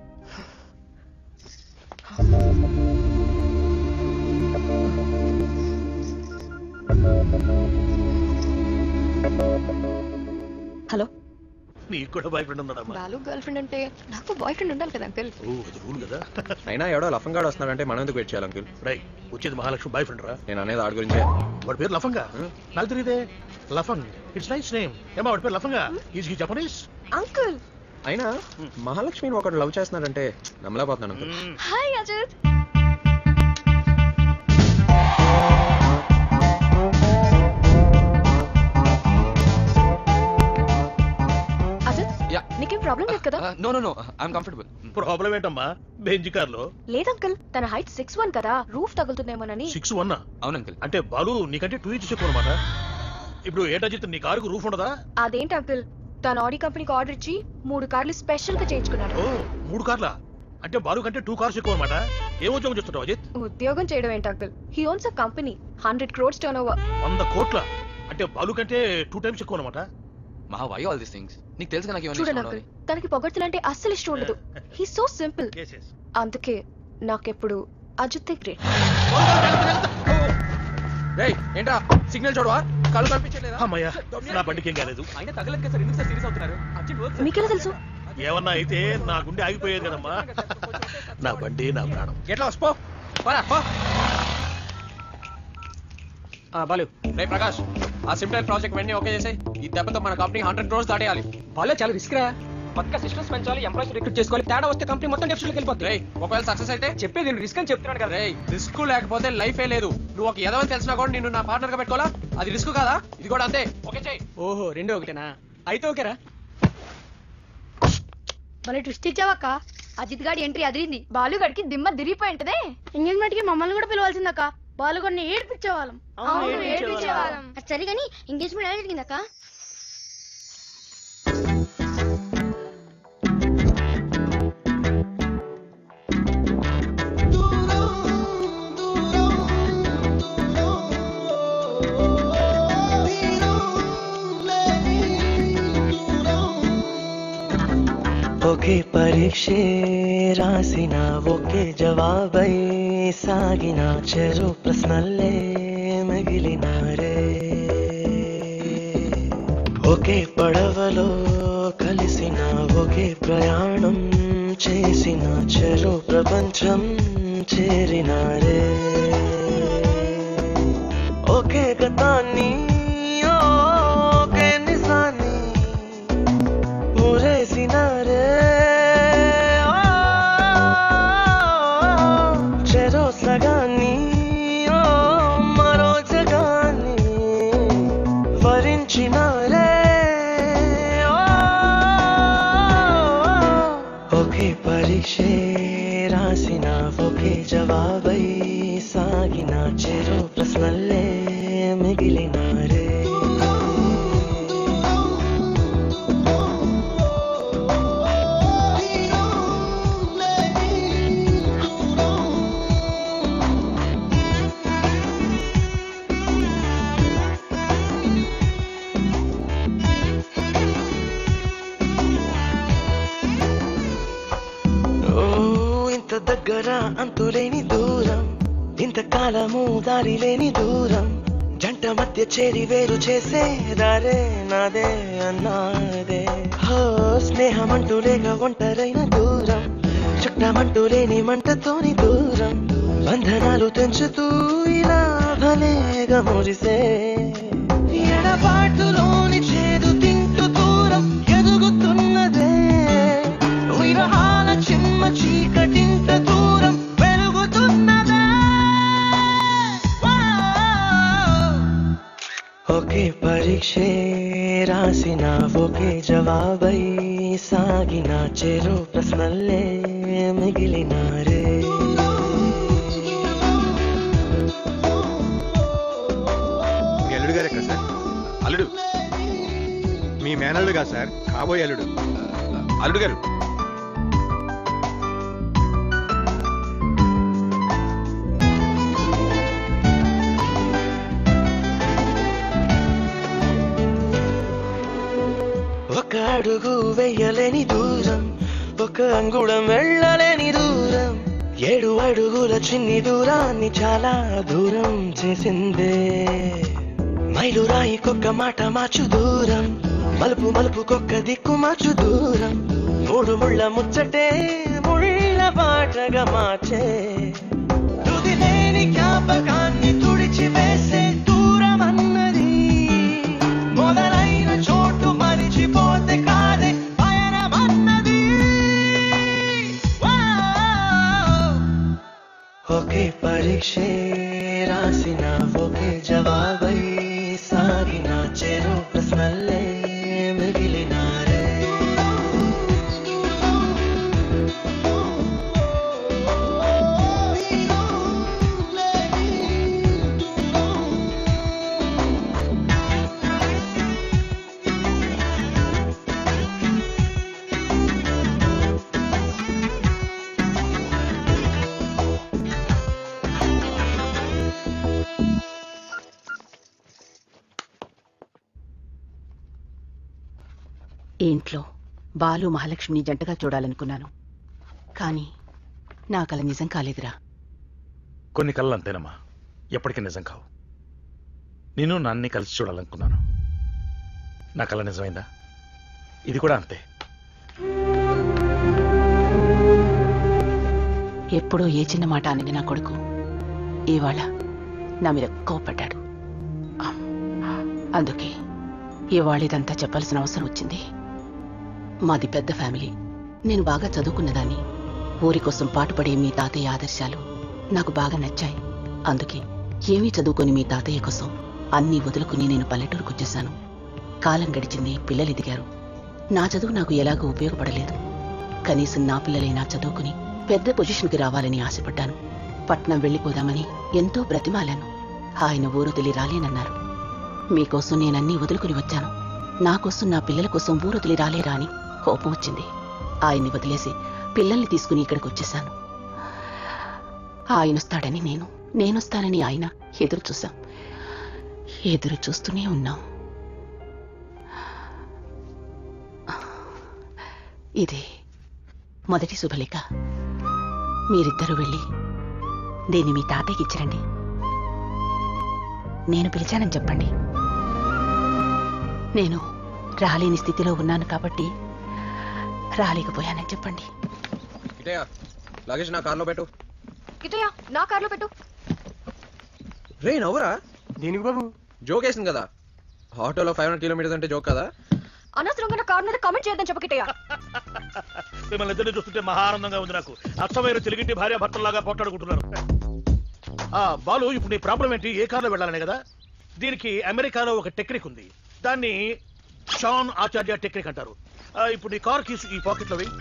హలో, నీకు కూడా బాయ్ ఫ్రెండ్ ఉన్నాడమ్మా? బాలు గర్ల్ ఫ్రెండ్ అంటే నాకు బాయ్ ఫ్రెండ్ ఉండాలి కదా అంకుల్. ఓ అది రూల్ కదా. అయినా ఎవడో లఫంగాడు వస్తున్నాడంటే మనం ఎందుకు వెయిట్ చేయాలి అంకుల్? రై వచ్చేది మహాలక్ష్మి బాయ్ ఫ్రెండ్ రా. నేను అనేది ఆడి గురించే. వాడి పేరు లఫంగా? నాకు తెలియదే. లఫంగ్, ఇట్స్ నైస్ నేమ్. ఏమా వాడి పేరు లఫంగా? Is he Japanese? అంకుల్ అయినా మహాలక్ష్మిని ఒకటి లవ్ చేస్తున్నాడంటే నమ్మలేకపోతున్నాను అంకుల్. హాయ్ అజిత్. నీకేం ప్రాబ్లం లేదు కదా? No no no, I'm comfortable. Problem ఏంటమ్మా బెంజ్ కార్ లో? లేదు అంకుల్, తన హైట్ 6'1" కదా, రూఫ్ తగులుతుందేమోనని. 6'1"? అవును అంకుల్. అంటే బాలు నీకంటే 2 inches ఎక్కువ అనమాట. ఇప్పుడు ఏటజిత్ నీ కారుకు రూఫ్ ఉండదా? అదేంటి అంకుల్, తన ఆడి కంపెనీకి ఆర్డర్ ఇచ్చి 3 కార్లు స్పెషల్ గా చేయించుకున్నాడు. ఓ 3 కార్లా? అంటే బాలు కంటే 2 cars ఎక్కువ అనమాట. ఏం ఉద్యోగం చేస్తుంటావు అజిత్? ఉద్యోగం చేయడం ఏంటి uncle, he ones a company, 100 crores turnover. 100 కోట్ల? అంటే బాలు కంటే 2 times ఎక్కువ అనమాట. మహా వై ఆల్ దిస్ థింగ్స్? నీకు తెలుసు నాకు చూడండి అంకుల్, తనకి పొగడ్తలంటే అస్సలు ఇష్టం ఉండదు. He so simple. అందుకే నాకెప్పుడు అజిత్ గ్రేట్. రేయ్ ఏంట్రా సిగ్నల్ చూడవా? కళ్ళు కనిపించలేదా? అమ్మయ్య, నా బండికి ఏం కాలేదు. అయినా తగలక సార్ ఎందుకు సార్ సీరియస్ అవుతున్నారు? మీకెలా తెలుసు? ఏమన్నా అయితే నా గుండె ఆగిపోయేది కదమ్మా. నా బండి నా ప్రాణం. ఎట్లా వస్పో బాలు. రే ప్రకాష్, ఆ సిమ్టైల్ ప్రాజెక్ట్ వెంటనే ఓకే చేసాయి. ఈ దెబ్బతో మన కంపెనీ 100 crores దాటేయాలి. బాలే చాలా రిస్క్ రా. కొత్తగా సిస్టమ్స్ పెంచాలి, ఎంప్లాయీస్ రిక్రూట్ చేసుకోవాలి. తేడా వస్తే కంపెనీ మొత్తం డెఫిషియల్కి వెళ్ళిపోతుంది. ఒకవేళ సక్సెస్ అయితే చెప్పేది నేను రిస్క్ అని చెప్తున్నాను కదా. రిస్క్ లేకపోతే లైఫే లేదు. నువ్వు ఒక ఎదవని తెలిసినా కూడా నిన్ను నా పార్ట్నర్ గా పెట్టుకోవాలా? అది రిస్క్ కాదా? ఇది కూడా అంతే. ఓకే చెయ్. ఓహో, రెండో ఒకటేనా? అయితే ఓకేరా. భలే ట్విస్ట్ ఇచ్చావక్క. అజిత్ గాడి ఎంట్రీ అదిరింది. బాలుగాడికి దిమ్మ దిరిగిపోయి ఉంటదే. ఎంగేజ్మెంట్ కి మమ్మల్ని కూడా పిలవాల్సిందక్క. బాలుగాడిని ఏడిపించేవాళ్ళం. ఏడిపించేవాళ్ళం. అది సరే కానీ ఎంగేజ్మెంట్ ఎలా జరిగిందక్క? ఒకే పరీక్షే రాసిన ఒకే జవాబై సాగిన చెరు ప్రశ్నలే మిగిలినారే. ఒకే పడవలో కలిసిన ఒకే ప్రయాణం చేసిన చెరు ప్రపంచం చేరినారే. ఒకే గతాన్ని ఒకే నిజాన్ని ఊరేసినారే. చెరో సగాన్ని మరో జగాన్ని వరించినారే. ఒకే పరీక్షే రాసిన ఒకే జవాబై సాగిన చెరో ప్రశ్నలే మిగిలినారే. దగ్గర అంతులేని దూరం, ఇంతకాలము దారి లేని దూరం, జంట మధ్య చేరి వేరు చేసే దారే నాదే అన్నాదే. హో స్నేహమంటూ లేక ఒంటరైన దూరం, చుట్టమంటూ లేని మంటతోని దూరం, బంధనాలు తెంచుతూ ఇలా భలేగా మురిసే. ఎడబాటులోని చేదు తింటూ దూరం ఎదుగుతున్నదే. విరహాల చిమ్మ చీకటింత దూరం వెలుగుతున్నదే. ఒకే పరీక్షే రాసిన ఒకే జవాబై సాగిన చెరు ప్రశ్నలే మిగిలినారే. మీ అల్లుడు గారు ఎక్కడ సార్? అల్లుడు మీ మేనల్లుడు కాదు సార్, కాబోయే అల్లుడు. అల్లుడు గారు ఒక అడుగు వెయ్యలేని దూరం, ఒక అంగుళం వెళ్ళలేని దూరం, 7 అడుగుల చిన్ని దూరాన్ని చాలా దూరం చేసిందే. మైలురాయికొక్క మాట మార్చు దూరం, మలుపు మలుపుకొక్క దిక్కు మార్చు దూరం, 3 ముళ్ళ ముచ్చటే ముళ్ళ బాటగా మార్చే. తుది లేని జ్ఞాపకాన్ని తుడిచి వేసే దూరం అన్నది, మొదలైన చోటు మరిచిపోతే కాదే పయనమన్నది. ఒకే పరీక్షే రాసిన ఒకే జవాబై సాగిన చెరు ప్రశ్నలే మిగిలినారే. ఇంట్లో బాలు మహాలక్ష్మిని జంటగా చూడాలనుకున్నాను, కానీ నా కల నిజం కాలేదురా. కొన్ని కళ్ళు అంతేనమ్మా, ఎప్పటికీ నిజం కావు. నేను నాన్ని కలిసి చూడాలనుకున్నాను, నా కళ నిజమైందా? ఇది కూడా అంతే. ఎప్పుడో ఏ చిన్న మాట అనేది నా కొడుకు ఇవాళ నా మీద కోపడ్డాడు. అందుకే ఇవాళ ఇదంతా చెప్పాల్సిన అవసరం వచ్చింది. మాది పెద్ద ఫ్యామిలీ. నేను బాగా చదువుకున్నదాన్ని. ఊరి కోసం పాటుపడే మీ తాతయ్య ఆదర్శాలు నాకు బాగా నచ్చాయి. అందుకే ఏమీ చదువుకొని మీ తాతయ్య కోసం అన్నీ వదులుకుని నేను పల్లెటూరుకు వచ్చేశాను. కాలం గడిచింది, పిల్లలు ఎదిగారు. నా చదువు నాకు ఎలాగో ఉపయోగపడలేదు. కనీసం నా పిల్లలైనా చదువుకుని పెద్ద పొజిషన్కి రావాలని ఆశపడ్డాను. పట్నం వెళ్ళిపోదామని ఎంతో బ్రతిమాలాను. ఆయన ఊరొదిలి రాలేనన్నారు. మీకోసం నేనన్నీ వదులుకుని వచ్చాను. నా కోసం, నా పిల్లల కోసం ఊరొదిలి రాలేరా అని కోపం వచ్చింది. ఆయన్ని వదిలేసి పిల్లల్ని తీసుకుని ఇక్కడికి వచ్చేశాను. ఆయనొస్తాడని నేనొస్తానని ఆయన ఎదురు చూశాం. ఎదురు చూస్తూనే ఉన్నాం. ఇది మొదటి శుభలేఖ. మీరిద్దరూ వెళ్ళి దీన్ని మీ తాతయ్యకి ఇచ్చిరండి. నేను పిలిచానని చెప్పండి. నేను రాలేని స్థితిలో ఉన్నాను కాబట్టి రాలేకపోయానని చెప్పండి. లగేజ్ నా కార్లో పెట్టు. కిటయ్య, నా కార్లో పెట్టు. రే నవ్వరా? దేనికి బాబు? జోక్ వేసింది కదా. ఆటోలో 500 కిలోమీటర్స్ అంటే జోక్ కదా. అనవసరంగా నా కార్ మీద కామెంట్ చేయొద్దని చెప్పు కిటయ్య. మిమ్మల్ని ఇద్దరిని చూస్తుంటే మహా ఆనందంగా ఉంది నాకు. అచ్చమైన తెలుగింటి భార్య భర్తల్లాగా పోట్లాడుకుంటున్నారు. బాలు, ఇప్పుడు నీ ప్రాబ్లం ఏంటి? ఏ కార్లో వెళ్ళాలనే కదా. దీనికి అమెరికాలో ఒక టెక్నిక్ ఉంది. దాన్ని షాన్ ఆచార్య టెక్నిక్ అంటారు. ఇప్పుడు నీ కార్ కీస్ ఈ పాకెట్ లో వెయ్యి.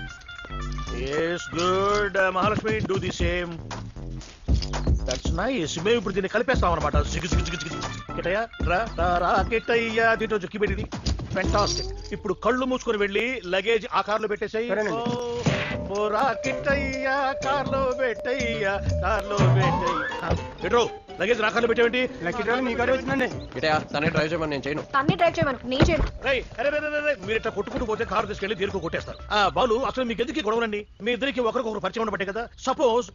Good Mahalakshmi, do the same. That's nice. మేము ఇప్పుడు దీన్ని కలిపేస్తాం అనమాట. కిటయ్య రా కిటయ్య, దీంట్లో జుక్కి పెట్టింది. ఫెంటాస్టిక్. ఇప్పుడు కళ్ళు మూసుకొని వెళ్ళి లగేజ్ ఆ కార్లో పెట్టేసాయి. కార్లో పెట్టయ్యా, కార్లో పెట్టయ్యో. లగేజ్ నా కార్లో పెట్టేవంటి? మీ కాడే వచ్చిందండి. తనే డ్రైవ్ చేయమని నేను చేయను. తన్నే డ్రైవ్ చేయమను, నేను చేయను. మీరు ఇట్లా కొట్టుకుంటూ పోతే కారు తీసుకెళ్లి తీరుకు కొట్టేస్తారు. బాలు, అసలు మీకు ఎందుకు గొడవలండి? మీ ఇద్దరికి ఒకరికొకరు పరిచయం ఉండబట్టే కదా. సపోజ్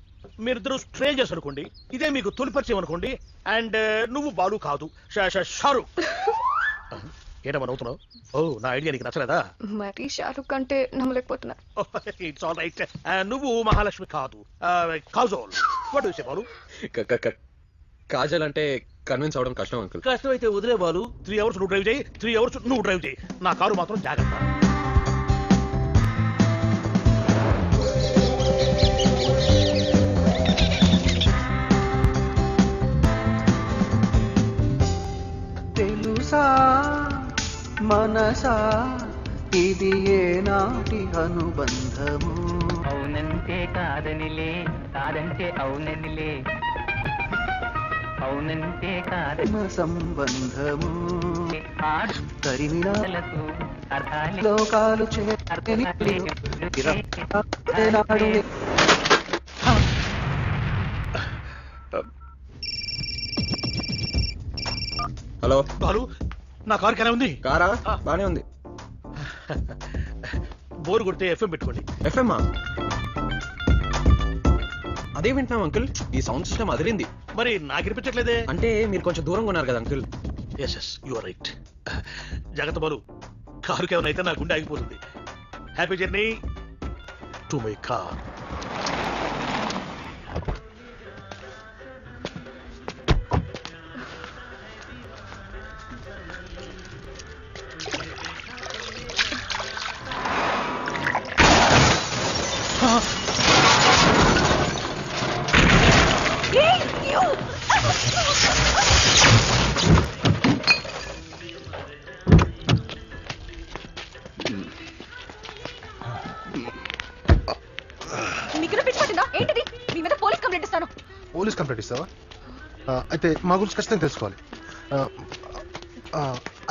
మీరిద్దరు స్ట్రేంజర్స్ అనుకోండి. ఇదే మీకు తొలి పరిచయం అనుకోండి. అండ్ నువ్వు బాలు కాదు, షారుఖ్. ఏంటమ్మా నవ్వుతున్నావు? ఓ, నా ఐడియా నీకు నచ్చలేదా? మరి షారుఖ్ అంటే నమ్మలేకపోతున్నా. It's all right. నువ్వు మహాలక్ష్మి కాదు, Kajol. What do you say Balu? Kajal అంటే కన్విన్స్ అవడం కష్టం అంకుల్. కష్టం అయితే వదిలే బాలు. 3 అవర్స్ నువ్వు డ్రైవ్ చేయి, 3 అవర్స్ నువ్వు డ్రైవ్ చేయి. నా కారు మాత్రం జాగ్రత్త. తెలుసా మనసా ఇది ఏనాటి అనుబంధము? అవునంటే కాదనిలే, కాదంటే అవుననిలే, అవునంటే కాదని సంబంధము తరిమినాలకు లోకాలు హలో బాలు, నా కారు ఎలా ఉంది? కారా బానే ఉంది. బోర్ కొడితే ఎఫ్ఎం పెట్టుకోండి. ఎఫ్ఎం అదే వింటున్నాం అంకుల్. ఈ సౌండ్ సిస్టమ్ అదిరింది. మరి నాకు వినిపించట్లేదే. అంటే మీరు కొంచెం దూరంగా ఉన్నారు కదా uncle. Yes you are right. జాగ్రత్త బాలు, కారుకి ఏమైనా అయితే నా గుండె ఆగిపోతుంది. Happy journey to my car. Police complaint ఇస్తావా? అయితే మా గురించి ఖచ్చితంగా తెలుసుకోవాలి.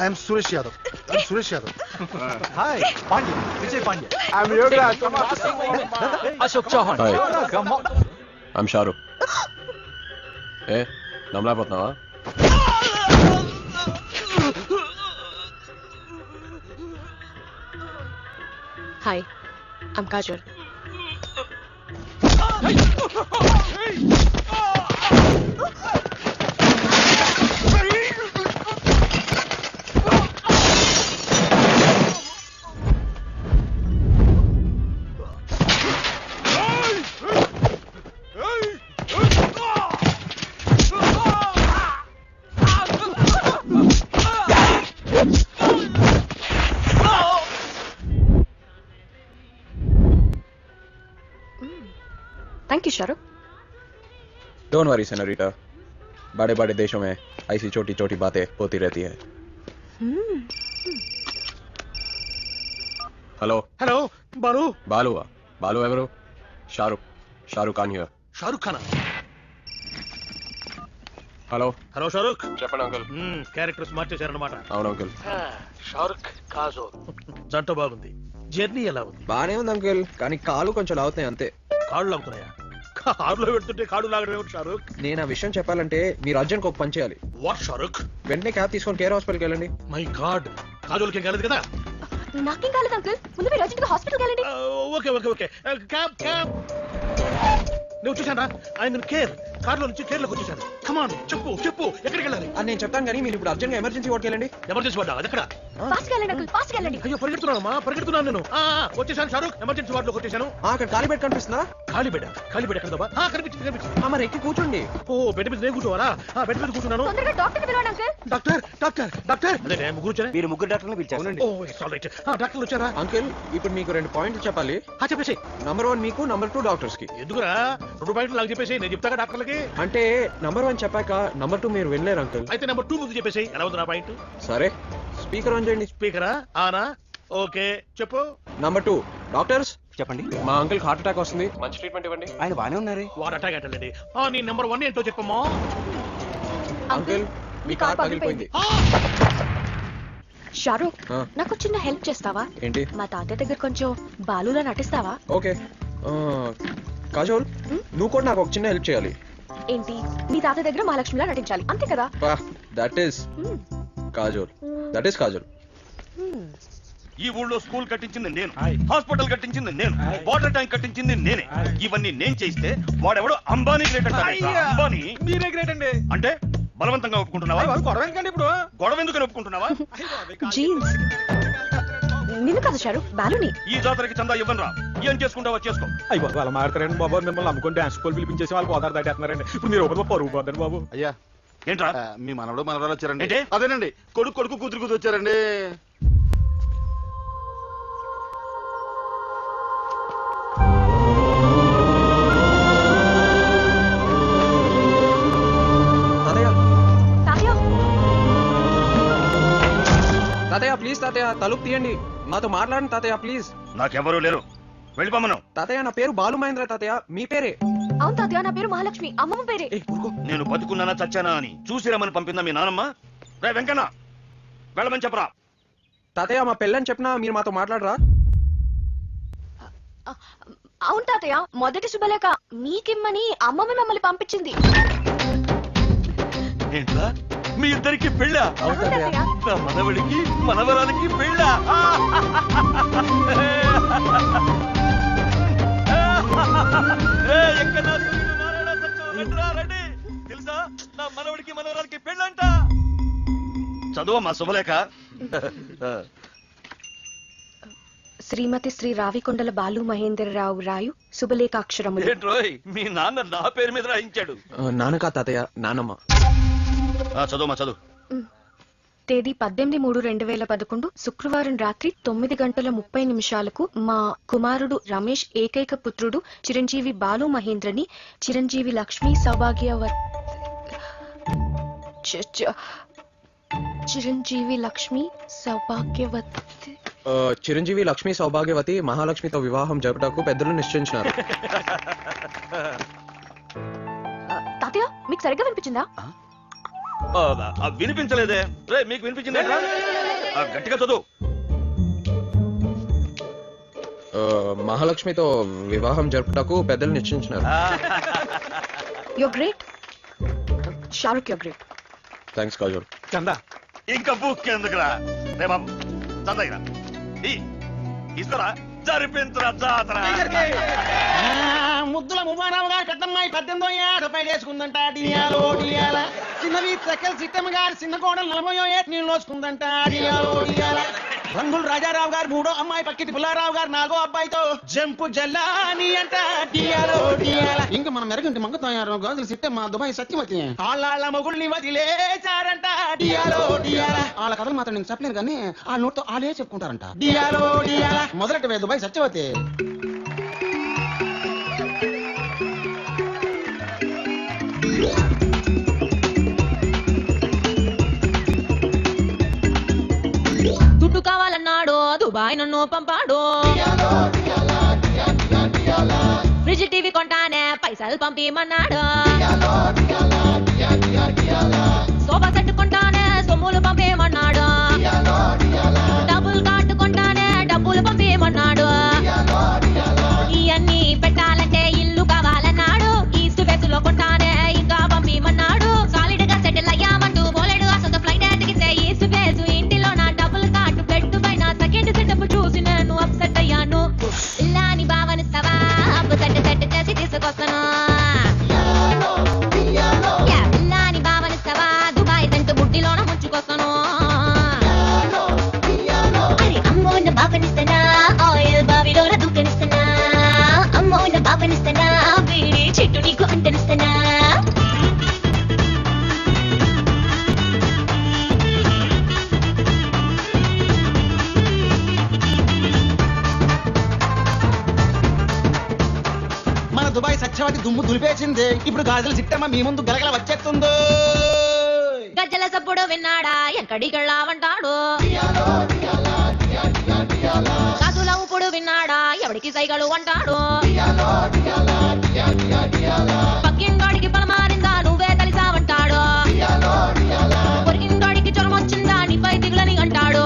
I'm Suresh Yadav. Hi Pandya, Vijay Pandya. I'm Yograj. Ashok Chauhan. I'm Shahrukh. ఏ నమ్మలేకపోతున్నావా? Hi, I'm Kajal. Thank you Shahrukh. Don't worry senorita, बड़े बड़े देशों में ऐसी छोटी छोटी बातें होती रहती है. Hello hello Balu. बालू ఎవరు? షారుఖ్ ఖాన్ హియర్. షారుఖ్ ఖానా? హలో షారుఖ్. చెప్పండి అంకుల్. క్యారెక్టర్స్ మార్చేశారన్నమాట. అవును అంకుల్. షారుఖ్ కాజోల్ జంట బాగుంది. జర్నీ ఎలా ఉంది? బానే ఉంది అంకుల్, కానీ కాళ్ళు కొంచెం లాగుతాయి అంతే. కాళ్ళు లాగుతున్నాయా? కారులో పెడుతుంటే కాళ్ళు లాగడం ఏమిటి షారుఖ్? నేను ఆ విషయం చెప్పాలంటే మీరు అర్జెంట్ ఒక పని చేయాలి. వాట్ షారుఖ్? వెంటనే క్యాబ్ తీసుకొని కేర్ హాస్పిటల్కి వెళ్ళండి. మై గాడ్, కాజోల్కి ఏం కాలేదు కదా? నాకేం కాలేదు అంకుల్, ముందు మీరు అర్జెంట్గా హాస్పిటల్కి వెళ్ళండి. Okay okay okay. క్యాబ్ నేను వచ్చేసాను రా. ఆయన కేర్ కార్లో నుంచి కేర్లోకి వచ్చేసాను. కమాన్ చెప్పు ఎక్కడికి వెళ్ళాలి? అది నేను చెప్తాను, కానీ మీరు ఇప్పుడు అర్జెంట్గా ఎమర్జెన్సీ వార్డ్కి వెళ్ళండి. ఎమర్జెన్సీ వార్డా? అది ఎక్కడ? ఫాస్ట్గా వెళ్ళండి అంకుల్, ఫాస్ట్గా వెళ్ళండి. అయ్యో పరిగెడుతున్నాను నేను. వచ్చేసాను షారుఖ్, ఎమర్జెన్సీ వార్డులోకి వచ్చేసాను. అక్కడ ఖాళీ బెడ్ కనిపిస్తుందా? ఖాళీ బెడ్ ఎక్కడ? కనిపించింది. మరి ఎక్కి కూర్చోండి. ఓ బెడ్ మీద నేను కూర్చోవాలా? బెడ్ మీద కూర్చున్నాను. తొందరగా డాక్టర్ని పిలవండి అంకుల్. డాక్టర్ అదే ముగ్గురు వచ్చారా? మీరు ముగ్గురు డాక్టర్ని పిలిచారు. Oh it's all right. డాక్టర్లు వచ్చారా? అంకుల్ ఇప్పుడు మీకు 2 పాయింట్లు చెప్పాలి. చెప్పేసి. నంబర్ 1 మీకు, నంబర్ 2 డాక్టర్స్ కి. ఎందుకురా 2 పాయింట్లు నాకు చెప్పేసి నేను చెప్తాగా డాక్టర్లకి. అంటే నంబర్ 1 చెప్పాక నంబర్ 2 మీరు వినలేరు అంకుల్. అయితే నంబర్ 2 ముందు చెప్పేసి. ఎలా ఉంది నా పాయింట్? సరే స్పీకర్ ఆన్ చేయండి. స్పీకరా? ఆనా? ఓకే చెప్పు. నంబర్ 2 డాక్టర్స్ చెప్పండి. మా అంకుల్ హార్ట్ అటాక్ వస్తుంది, మంచి ట్రీట్మెంట్ ఇవ్వండి. ఆయన బానే ఉన్నారే. వాడు అటాక్ అంటండి. నీ నంబర్ 1 ఏంటో చెప్పమ్మా. అంకుల్ మీ కార్ పగిలిపోయింది. షారుఖ్, నాకు చిన్న హెల్ప్ చేస్తావా? ఏంటి? మా తాతయ్య దగ్గర కొంచెం బాలులా నటిస్తావా? ఓకే. కాజోల్ నువ్వు కూడా నాకు ఒక చిన్న హెల్ప్ చేయాలి. ఏంటి? మీ తాతయ్య దగ్గర మహాలక్ష్మిలా నటించాలి అంతే కదా? That is Kajol. ఈ ఊళ్ళో స్కూల్ కట్టించింది నేను, హాస్పిటల్ కట్టించింది నేను, వాటర్ ట్యాంక్ కట్టించింది నేనే. ఇవన్నీ నేను చేస్తే వాడెవడో అంబానీ గ్రేట్ అంటాడు. అంబానీ మీరే గ్రేట్ అండి. అంటే బలవంతంగా ఒప్పుకుంటున్నావా? గొడవ ఎందుకండి ఇప్పుడు? గొడవ ఎందుకని ఒప్పుకుంటున్నావా? జీన్స్ నిన్ను కదా షారుఖ్, బాలుని. ఈ జాతరకి చందా ఇవ్వనరా, ఏం చేసుకుంటావా చేసుకో. అయ్యి బాబు అలా మాడతారండి బాబు, మిమ్మల్ని అమ్ముకుంటే డాన్స్ స్కూల్ పిలిపించేసి వాళ్ళు గోదావరి దాటేస్తున్నారండి. ఇప్పుడు మీరు ఒక పరుగు పోతారు బాబు. అయ్యా ఏంట్రా మీ మనవడు మనవరాలు వచ్చారండి. ఏంటి? అదేనండి కొడుకు కూతురు వచ్చారండి. తాతయ్య ప్లీజ్ తాతయ్య తలుపు తీయండి, మాతో మాట్లాడండి తాతయ్య ప్లీజ్. నాకెవరూ లేరు, వెళ్ళిపోమను. తాతయ్య నా పేరు బాలు మహేంద్ర తాతయ్య, మీ పేరే? అవును తాతయ్య, నా పేరు మహాలక్ష్మి, అమ్మమ్మ పేరే. నేను బతుకున్నానా చచ్చానా అని చూసి రమ్మని పంపిందా మీ నానమ్మ? రే వెంకన్న వెళ్ళమని చెప్పరా. తాతయ్య మా పెళ్ళని చెప్పినా మీరు మాతో మాట్లాడరా? అవును తాతయ్య, మొదటి శుభలేఖ మీకిమ్మని అమ్మమ్మ మమ్మల్ని పంపించింది. ఏంట్రా మీ ఇద్దరికి పెళ్ళా? నా మనవడికి మనవరాలకి పెళ్ళా? తెలుసా నా మనవడికి మనవరాలకి పెళ్ళంట. చదువమ్మా శుభలేఖ. శ్రీమతి శ్రీ రావికొండల బాలు మహేంద్రరావు రాయు శుభలేఖాక్షరములు. ఏంట్రోయ్ మీ నాన్న నా పేరు మీద రాయించాడు. నాన్నకా తాతయ్య, నానమ్మ. చదువమ్మా చదువు. తేదీ 18/3/2011 శుక్రవారం రాత్రి 9:30 మా కుమారుడు రమేష్ ఏకైక పుత్రుడు చిరంజీవి బాలు మహేంద్రని చిరంజీవి లక్ష్మి చిరంజీవి లక్ష్మి సౌభాగ్యవతి మహాలక్ష్మితో వివాహం జరుపుటకు పెద్దలు నిశ్చయించినారు. తాతయ్య మీకు సరిగ్గా వినిపించిందా? వినిపించలేదే. రే మీకు వినిపించింది గట్టిగా చదువు. మహాలక్ష్మితో వివాహం జరుపుటకు పెద్దలు నిశ్చయించినారు. You're great. Shahrukh you're great. Thanks Kajol. చందా ఇంకా బుక్ ఎందుకురా? రే బాబు చందా ఇరా ఇస్తారా జరిపించరా జాతర. ముద్దుల ముమ్మారావు గారు పెద్దమ్మాయి 18వ ఏట పైడేసుకుందంట. డియాలో డియాల చిన్నవి చక్కల సిట్టమ్మ గారు చిన్న కోడలు 40వ ఏట నీళ్ళు లోసుకుందంట. డియాలో డియాల రంగులు రాజారావు గారు 3వ అమ్మాయి పక్కిటి పుల్లారావు గారు 4వ అబ్బాయితో జంపు జల్లాని అంట. డియాలో డియాల ఇంకా మన మెరగంటి మంగతాయారు గాజులు సిట్టమ్మ దుబాయ్ సత్యవతి వాళ్ళ మొగుల్ని వదిలేచారంట. డియాలో డియాల వాళ్ళ కథలు మాత్రం నేను చెప్పలేను కానీ ఆ నోట్తో వాళ్ళే చెప్పుకుంటారంట. డియాలో డియాల మొదలెట్టవే దుబాయ్ సత్యవతి. దుడ్డు కావాలన్నాడు దుబాయ్ నన్ను పంపాడు ఫ్రిడ్జ్ టీవీ కొంటానే పైసలు పంపిమన్నాడు సోఫా సెట్ కొంటానే సొమ్ములు పంపేమన్నాడు డబ్బులు కట్టుకుంటానే డబ్బులు పంపేమన్నాడు ఇవన్నీ పెట్టాలంటే ఇల్లు కావాలన్నాడు ఈస్ట్ ఫేస్ లో కొంటానే ఇంకా పంపిమన్నాడు సాలిడ్ గా సెటిల్ అయ్యామంటూ పోలేడు అసలు ఫ్లైట్ ఎతికితే ఈస్ట్ ఫేస్ ఇంటిలో నా డబ్బులు కాటు పెట్టు పైన సెకండ్ సెటప్ చూసి నేను అప్సెట్ అయ్యాను ఇలా అని భావనిస్తావా అప్పు సెట్ సెట్ చేసి తీసుకొస్తాను ఇలా అని భావనిస్తావా దుబాయ్ సెంటు బుడ్డిలోన ముంచుకొస్తాను అరే అమ్మో నా భావనిస్తానా ఆయిల్ బావిలోన దుఃఖనిస్తానా అమ్మో నా భావనిస్తానా వీడి చెట్టు నీకు అంటనిస్తానా మన దుబాయ్ సత్యవతి దుమ్ము దులిపేసింది ఇప్పుడు గాజుల సిట్టమ్మ మీ ముందు గలగల వచ్చేస్తుందో గజ్జల సప్పుడు విన్నాడా ఎక్కడికెళ్ళావంటాడు కాసుల ఉప్పుడు విన్నాడా ఎవడికి సైగలు అంటాడు పక్కింగాడికి పలమారిందా నువ్వే తెలిసావంటాడు పొరిగింగాడికి జ్వరం వచ్చిందా నీపై దిగులని అంటాడు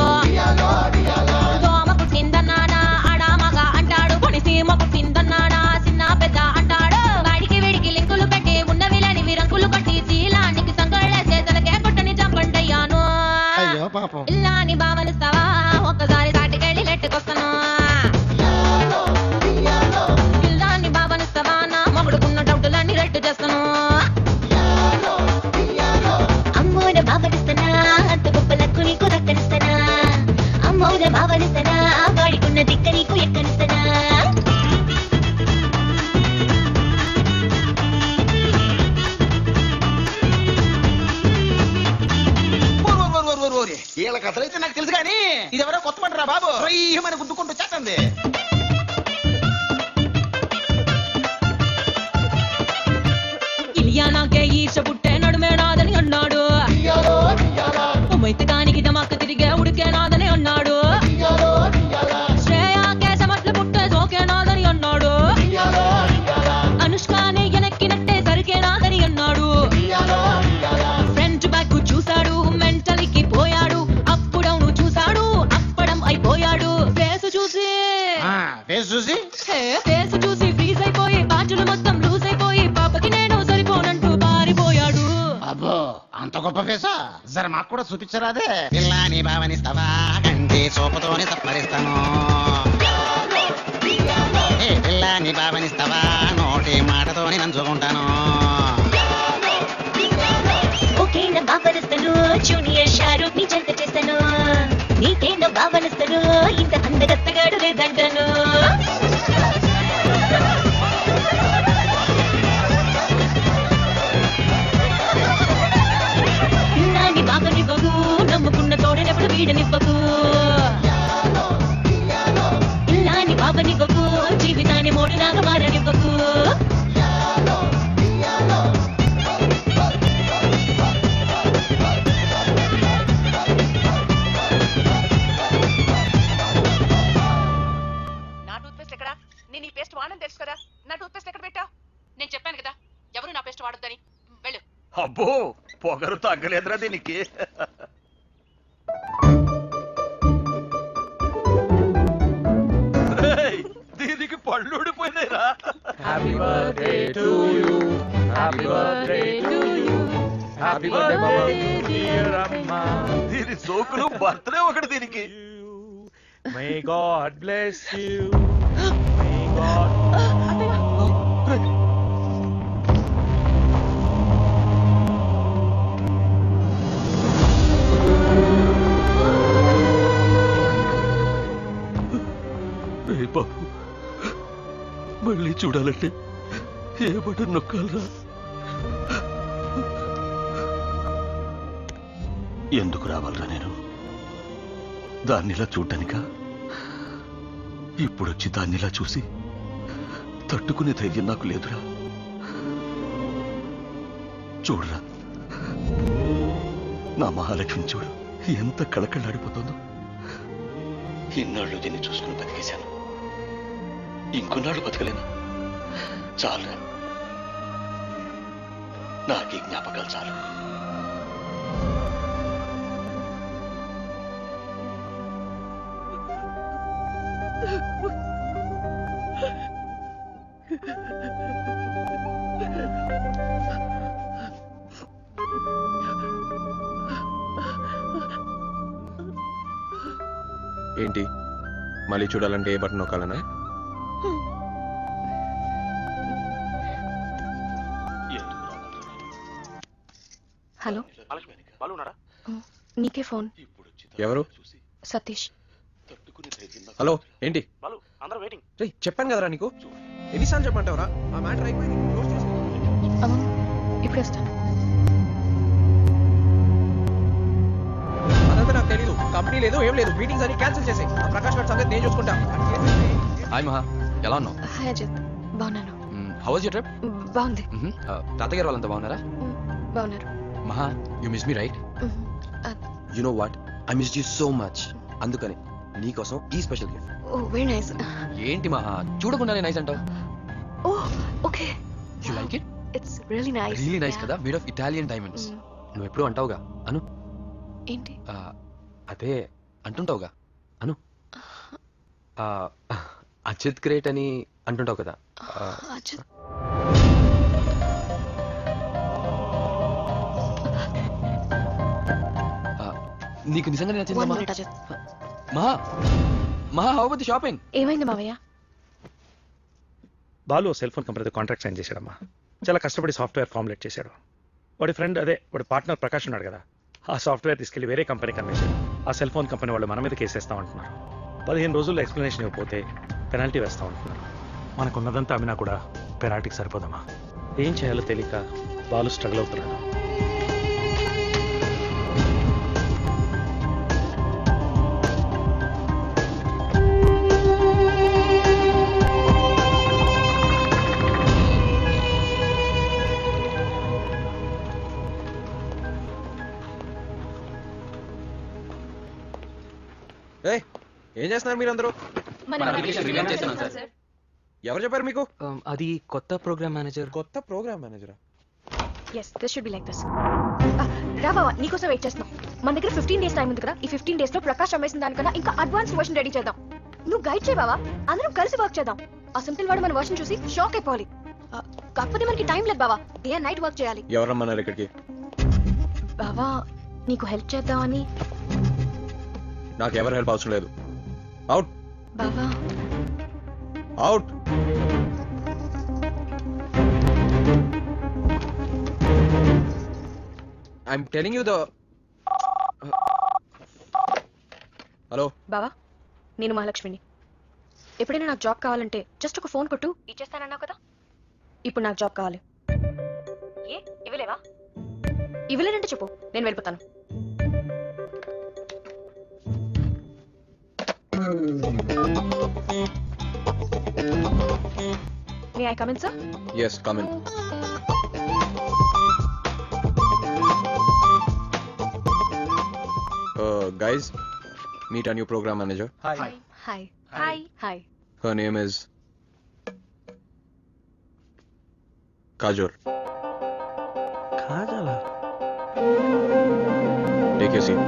దోమ పుట్టిందన్నానా ఆడామగా అంటాడు కొనిసీమ పుట్టిందన్నానా చిన్న పెద్ద అంటాడు వాడికి వీడికి లింకులు పెట్టి ఉన్నవి లేనివి రంకులు కట్టి చీలానికి సంగళ్ళేసే తలకే కొట్టని చంపండయ్యాను ఇలా అని భావనిస్తావా ఒక్కసారి సాటికెళ్ళి నెట్టుకొస్తాను ఇలా అని భావనిస్తావా నా మొగుడుకున్న డౌటులన్నీ రెట్టు చేస్తాను అమ్మోన భావనిస్తానా అంత గొప్పలకు నీకు దక్కనిస్తానా అమ్మోన భావనిస్తానా వాడికున్న దిక్క నీకు ఎక్కనిస్తానా వీళ్ళ కథలైతే నాకు తెలుసు కానీ ఇదెవరో కొత్త పంటరా బాబు మన గుద్దుకుంటూ చేస్తుంది ఇలియానాకే ఈర్ష పుట్టే నడుమే నాదని అన్నాడు మైతకానికి దమాక తిరిగే ఉడికే నాదని అన్నాడు శ్రేయాకే సమట్లు పుట్టే సోకే నాదని అన్నాడు అనుష్కానే ఎనక్కినట్టే సరికే నాదని అన్నాడు ఫ్రంట్ బ్యాక్ చూశాడు మెంటల్కి పోయాడు అప్పుడవును చూశాడు అప్పడం అయిపోయాడు ఫేస్ చూసి ఫేస్ చూసి ఫ్రీజ్ అయిపోయి బాజులు మొత్తం లూజ్ అయిపోయి పాపకి నేను సరిపోనంటూ పారిపోయాడు అబ్బో అంత గొప్ప ఫేసా జర మాకు కూడా చూపించరాదే పిల్లాని భావనిస్తావా గంటి సోపుతోని సప్పరిస్తాను ఏ పిల్లాని భావనిస్తావా నోటి మాటతోని నంచుకుంటాను ఓకేనా భావనిస్తాను జూనియర్ షారూక్ ని జంట చేస్తాను నీకేనా భావనిస్తాను ఇంత అందగత్తగాడు లేదంటాను నాని బాబనివ్వకు నమ్ముకున్న తోడనెప్పుడు వీడనివ్వకు నాని బాబనివ్వకు జీవితాన్ని మోడులాగా మారనివ్వకు నా టూత్ పేస్ట్ ఎక్కడ నేను ఈ పేస్ట్ వాడని తెలుసు కదా నా టూత్ పేస్ట్ ఎక్కడ పెట్టా నేను చెప్పాను కదా ఎవరు నా పేస్ట్ వాడొద్దని వెళ్ళు అబ్బో పొగరు తగ్గలేదురా దీనికి దీనికి పళ్ళు ఊడిపోయినాయిరా happy birthday to you happy birthday to you happy birthday dear అమ్మా దీని సోకులు బర్త్డే ఒకటి దీనికి may God bless you may God బాబు మళ్ళీ చూడాలంటే ఏ బటన్ నొక్కాలరా ఎందుకు రావాలరా నేను దాన్నిలా చూడ్డానికా ఇప్పుడొచ్చి దాన్నిలా చూసి తట్టుకునే ధైర్యం నాకు లేదురా చూడరా నా మహాలక్ష్మి చూడు ఎంత కళకళలాడిపోతుందో ఇన్నాళ్ళు దీన్ని చూసుకుని బతికేశాను. ఇంకొన్నాళ్ళు బతకలేను. చాలు, నాకు ఈ జ్ఞాపకాలు చాలు. ఏంటి మళ్ళీ చూడాలంటే ఏ బటన్ నొక్కాలనా? హలో, నీకే ఫోన్. ఎవరు? సతీష్. హలో, ఏంటి? రేయ్, చెప్పాను కదరా నీకు, ఎన్నిసార్లు చెప్పంటావురా? ఆ మ్యాటర్ అయిపోయింది. అవును, ఇప్పుడు వస్తాను. అదంతా నాకు తెలీదు. కంపెనీ లేదు, ఏం లేదు. మీటింగ్స్ అన్ని క్యాన్సిల్ చేసి ఆ ప్రకాష్ గారి సంగతి నేను చూసుకుంటా. హాయ్ మహా, ఎలా ఉన్నావు? హాయ్ అజిత్, బాగున్నాను. How was your trip? బాగుంది. తాతగారు వాళ్ళంతా బాగున్నారా? బాగున్నారు. Maha, you miss me right? You know what, I miss you so much. అందుకని నీకోసం ఈ special gift. Oh, very nice. ఏంటి మహా, చూడకుండానే నైస్ అంటావు? Oh, okay. You like it? It's really nice. Really nice కదా, మేడ్ ఆఫ్ ఇటాలియన్ డైమండ్స్. నువ్వు ఎప్పుడు అంటావుగా అను. ఏంటి? అదే అంటుంటావుగా అను. అజిత్ గ్రేట్ అని అంటుంటావు కదా. అజిత్ నీకు నిజంగా నచ్చింది One minute, అజిత్. మహా. మహా, హౌ అబౌట్ ది షాపింగ్? ఏమైంది మావయ్య? బాలు సెల్ ఫోన్ కంపెనీతో కాంట్రాక్ట్ సైన్ చేశాడమ్మా. చాలా కష్టపడి సాఫ్ట్వేర్ ఫార్ములేట్ చేశాడు. వాడి ఫ్రెండ్, అదే వాడి పార్ట్నర్ ప్రకాష్ ఉన్నాడు కదా, ఆ సాఫ్ట్వేర్ తీసుకెళ్లి వేరే కంపెనీకి అమ్మేశాడు. ఆ సెల్ ఫోన్ కంపెనీ వాళ్ళు మన మీద కేసేస్తాం అంటున్నారు. 15 రోజుల్లో ఎక్స్ప్లెనేషన్ ఇవ్వకపోతే పెనాల్టీ వేస్తాం అంటున్నారు. మనకున్నదంతా అమ్మినా కూడా పెనాల్టీకి సరిపోదమ్మా. ఏం చేయాలో తెలియక బాలు స్ట్రగుల్ అవుతున్నాడు. ఏం చేస్తున్నారు మీరు అందరూ? ఎవరు చెప్పారు మీకు? అది కొత్త ప్రోగ్రామ్ మేనేజర్. కొత్త programme మేనేజరా? yes, this should be like this. రా బావా, నీకోసం వెయిట్ చేస్తున్నాం. మన దగ్గర 15 days టైం ఉంది కదా. ఈ 15 days లో ప్రకాష్ అమ్మేసిన దానికన్నా ఇంకా అడ్వాన్స్ వర్షన్ రెడీ చేద్దాం. నువ్వు గైడ్ చేయి బావా, అందరం కలిసి వర్క్ చేద్దాం. ఆ సింపుల్ వాడు మన వర్షన్ చూసి షాక్ అయిపోవాలి. కాకపోతే మనకి టైం లేదు బావా, డే అండ్ నైట్ వర్క్ చేయాలి. ఎవరమ్మన్నారు ఇక్కడికి? బావా, నీకు హెల్ప్ చేద్దామని. నాకు ఎవరు హెల్ప్ అవసరం లేదు. అవుట్ బావా. Out. I'm telling you the. Hello బావా, నేను మహాలక్ష్మిని. ఎప్పుడైనా నాకు జాబ్ కావాలంటే జస్ట్ ఒక ఫోన్ కొట్టు, ఇచ్చేస్తానన్నావు కదా. ఇప్పుడు నాకు జాబ్ కావాలి. ఏ ఇవ్వలేవా? ఇవ్వలేనంటే చెప్పు, నేను వెళ్ళిపోతాను. May I come in, sir? Yes, come in. Guys, meet our new program manager. Hi. Hi. Hi. Hi. Her name is Kajol. Kajol? Take your seat.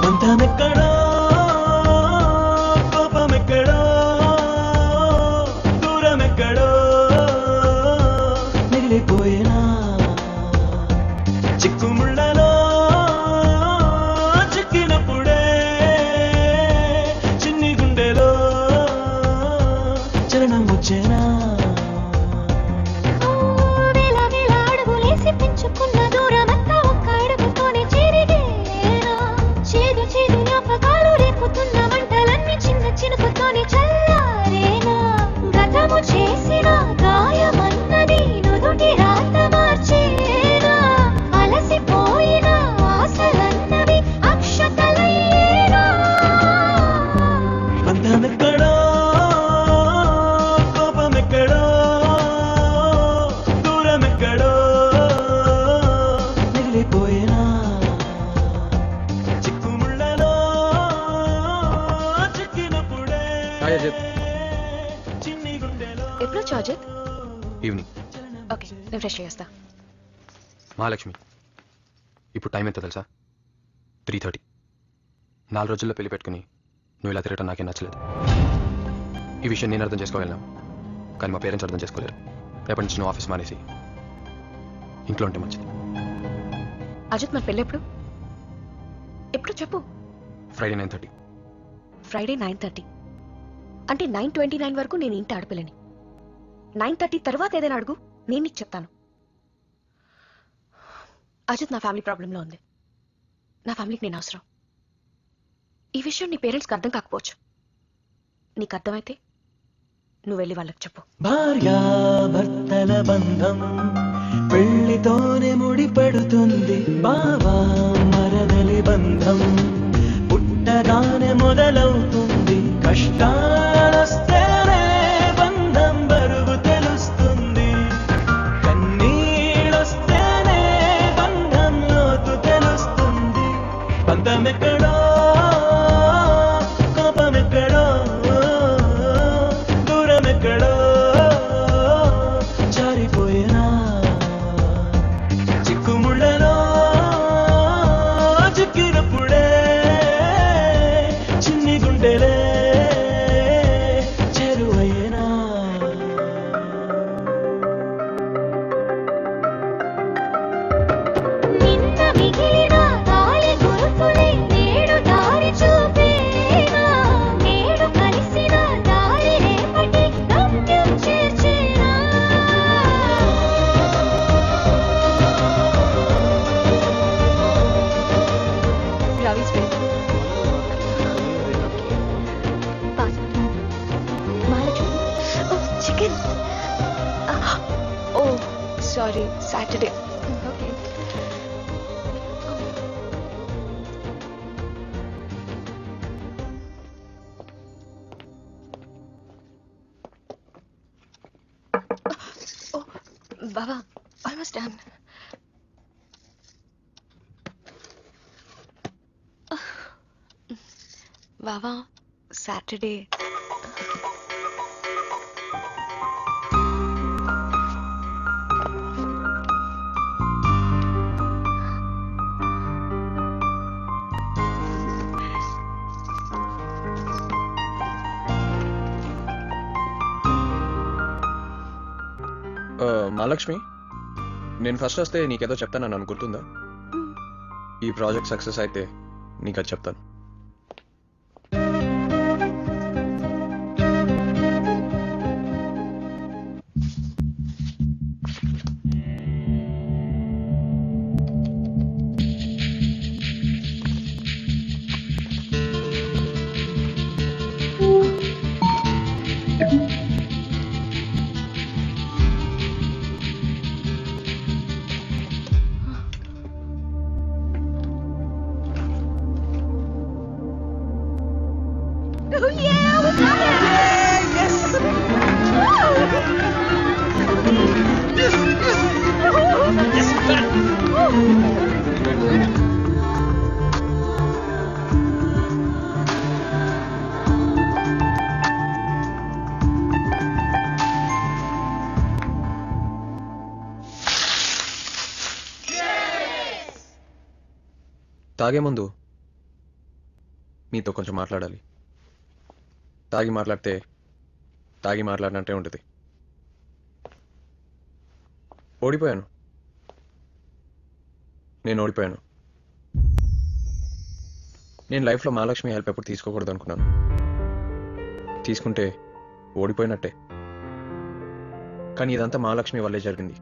బంధమెక్కడో కోపమెక్కడో దూరమెక్కడో మిగిలిపోయేనా చిక్కుముళ్ళలో చిక్కినప్పుడే చిన్ని గుండెలో చలనం వచ్చేనా వేల వేల అడుగులేసి పెంచుకున్న దూరమంతా ఒక్క అడుగుతోనే చేరిగేనా చేదు చేదు జ్ఞాపకాలు హాయ్ అజిత్. ఎప్పుడు వచ్చావు అజిత్? ఈవినింగ్. ఓకే నేను ఫ్రెష్ చేస్తా. మహాలక్ష్మి, ఇప్పుడు టైం ఎంతో తెలుసా? 3:30. 4 రోజుల్లో పెళ్లి పెట్టుకుని నువ్వు ఇలా తిరగటం నాకేం నచ్చలేదు. ఈ విషయం నేను అర్థం చేసుకోగలను, కానీ మా పేరెంట్స్ అర్థం చేసుకోలేరు. రేపటి నుంచి నువ్వు ఆఫీస్ మానేసి ఇంట్లో ఉంటే మంచిది. అజిత్ మన పెళ్ళి ఎప్పుడు? ఎప్పుడు చెప్పు. ఫ్రైడే 9:30. ఫ్రైడే 9:30 అంటే 9:29 వరకు నేను ఇంటి ఆడపిల్లని. 9:30 తర్వాత ఏదైనా అడుగు, నేను నీకు చెప్తాను. అజిత్ నా ఫ్యామిలీ ప్రాబ్లంలో ఉంది. నా ఫ్యామిలీకి నేను అవసరం. ఈ విషయం నీ పేరెంట్స్కి అర్థం కాకపోవచ్చు. నీకు అర్థమైతే నువ్వు వెళ్ళి వాళ్ళకి చెప్పు. భార్యాభర్తల బంధం పెళ్లితోనే ముడిపడుతుంది. బావా మరదలి బంధం పుట్టగానే మొదలవుతుంది. కష్టాలొస్తేనే బంధం బరువు తెలుస్తుంది. కన్నీళ్ళొస్తేనే బంధం లోతు తెలుస్తుంది. బంధమెక్కడో కోపమెక్కడో దూరమెక్కడో జారిపోయినా చిక్కుముళ్ళలో చిక్కినప్పుడే చిన్ని గుండెలే చెరువయ్యేనా. నిన్న మిగిలిన గాలి గురుకులే నేడు దారి చూపేనా. నేడు కలిసిన దారి రేపటి గమ్యం చేర్చేనా. రవి స్వీట్. మహాలక్ష్మి చికెన్. ఓ సారీ, సాటర్డే. ఓకే. బాబా ఆల్మోస్ట్ డన్. బాబా సాటర్డే. మహాలక్ష్మి, నేను ఫస్ట్ వస్తే నీకేదో చెప్తాను నన్ను గుర్తుందా? ఈ ప్రాజెక్ట్ సక్సెస్ అయితే నీకు అది చెప్తాను. Oh yeah, we got it! Yes! తాగే ముందు మీతో కొంచెం మాట్లాడాలి. తాగి మాట్లాడితే తాగి మాట్లాడినట్టే ఉంటుంది. ఓడిపోయాను, నేను ఓడిపోయాను. నేను లైఫ్లో మహాలక్ష్మి హెల్ప్ ఎప్పుడు తీసుకోకూడదు అనుకున్నాను. తీసుకుంటే ఓడిపోయినట్టే. కానీ ఇదంతా మహాలక్ష్మి వల్లే జరిగింది.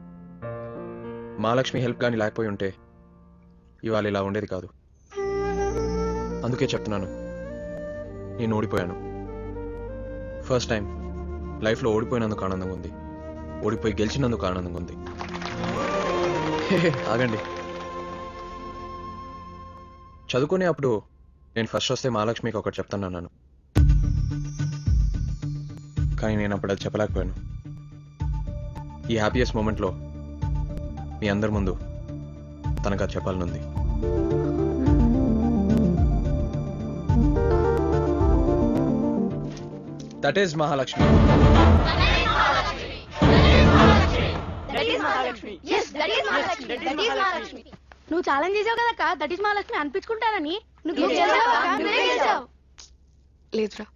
మహాలక్ష్మి హెల్ప్ కానీ లేకపోయి ఉంటే ఇవాళ ఇలా ఉండేది కాదు. అందుకే చెప్తున్నాను, నేను ఓడిపోయాను. ఫస్ట్ టైం లైఫ్లో ఓడిపోయినందుకు ఆనందంగా ఉంది, ఓడిపోయి గెలిచినందుకు ఆనందంగా ఉంది. ఆగండి. చదువుకునే అప్పుడు నేను ఫస్ట్ వస్తే మహాలక్ష్మికి ఒకటి చెప్తాను అన్నాను, కానీ నేను అప్పుడు అది చెప్పలేకపోయాను. ఈ హ్యాపీయెస్ట్ మూమెంట్లో మీ అందరి ముందు తనకు అది చెప్పాలనుంది. That is Mahalakshmi. నువ్వు ఛాలెంజ్ చేసావు కదా దట్ ఈస్ మహాలక్ష్మి అనిపించుకుంటానని. లేదురా,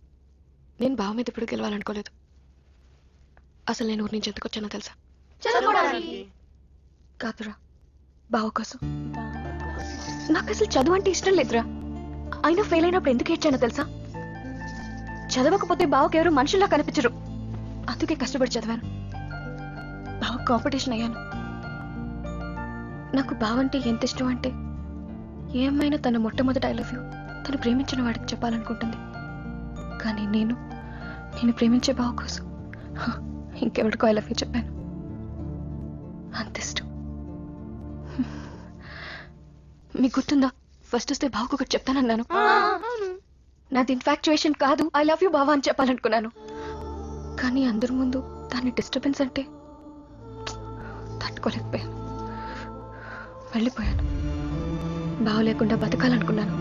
నేను బావ మీద ఇప్పుడు గెలవాలనుకోలేదు. అసలు నేను ఊరి నుంచి ఎందుకు వచ్చానో తెలుసా? కాదురా, బావ కోసం. నాకు అసలు చదువు అంటే ఇష్టం లేదురా. అయినా ఫెయిల్ అయినప్పుడు ఎందుకు ఏడ్చానో తెలుసా? చదవకపోతే బావకి ఎవరు మనుషుల్లా కనిపించరు, అందుకే కష్టపడి చదివాను. బావ కాంపిటీషన్ అయ్యాను. నాకు బావ అంటే ఎంత ఇష్టం అంటే ఏమైనా తన మొట్టమొదటి ఐ లవ్ యూ తను ప్రేమించిన వాడికి చెప్పాలనుకుంటుంది. కానీ నేను ప్రేమించే బావ కోసం ఇంకెవరికో ఐ లవ్ యూ చెప్పాను. అంత ఇష్టం. మీకు గుర్తుందా, ఫస్ట్ వస్తే బావకు ఒకటి చెప్తానన్నాను. నాది ఇన్ఫాక్చుయేషన్ కాదు, ఐ లవ్ యూ బావా అని చెప్పాలనుకున్నాను. కానీ అందరి ముందు దాన్ని డిస్టర్బెన్స్ అంటే తట్టుకోలేకపోయాను. వెళ్ళిపోయాను. బావ లేకుండా బతకాలనుకున్నాను.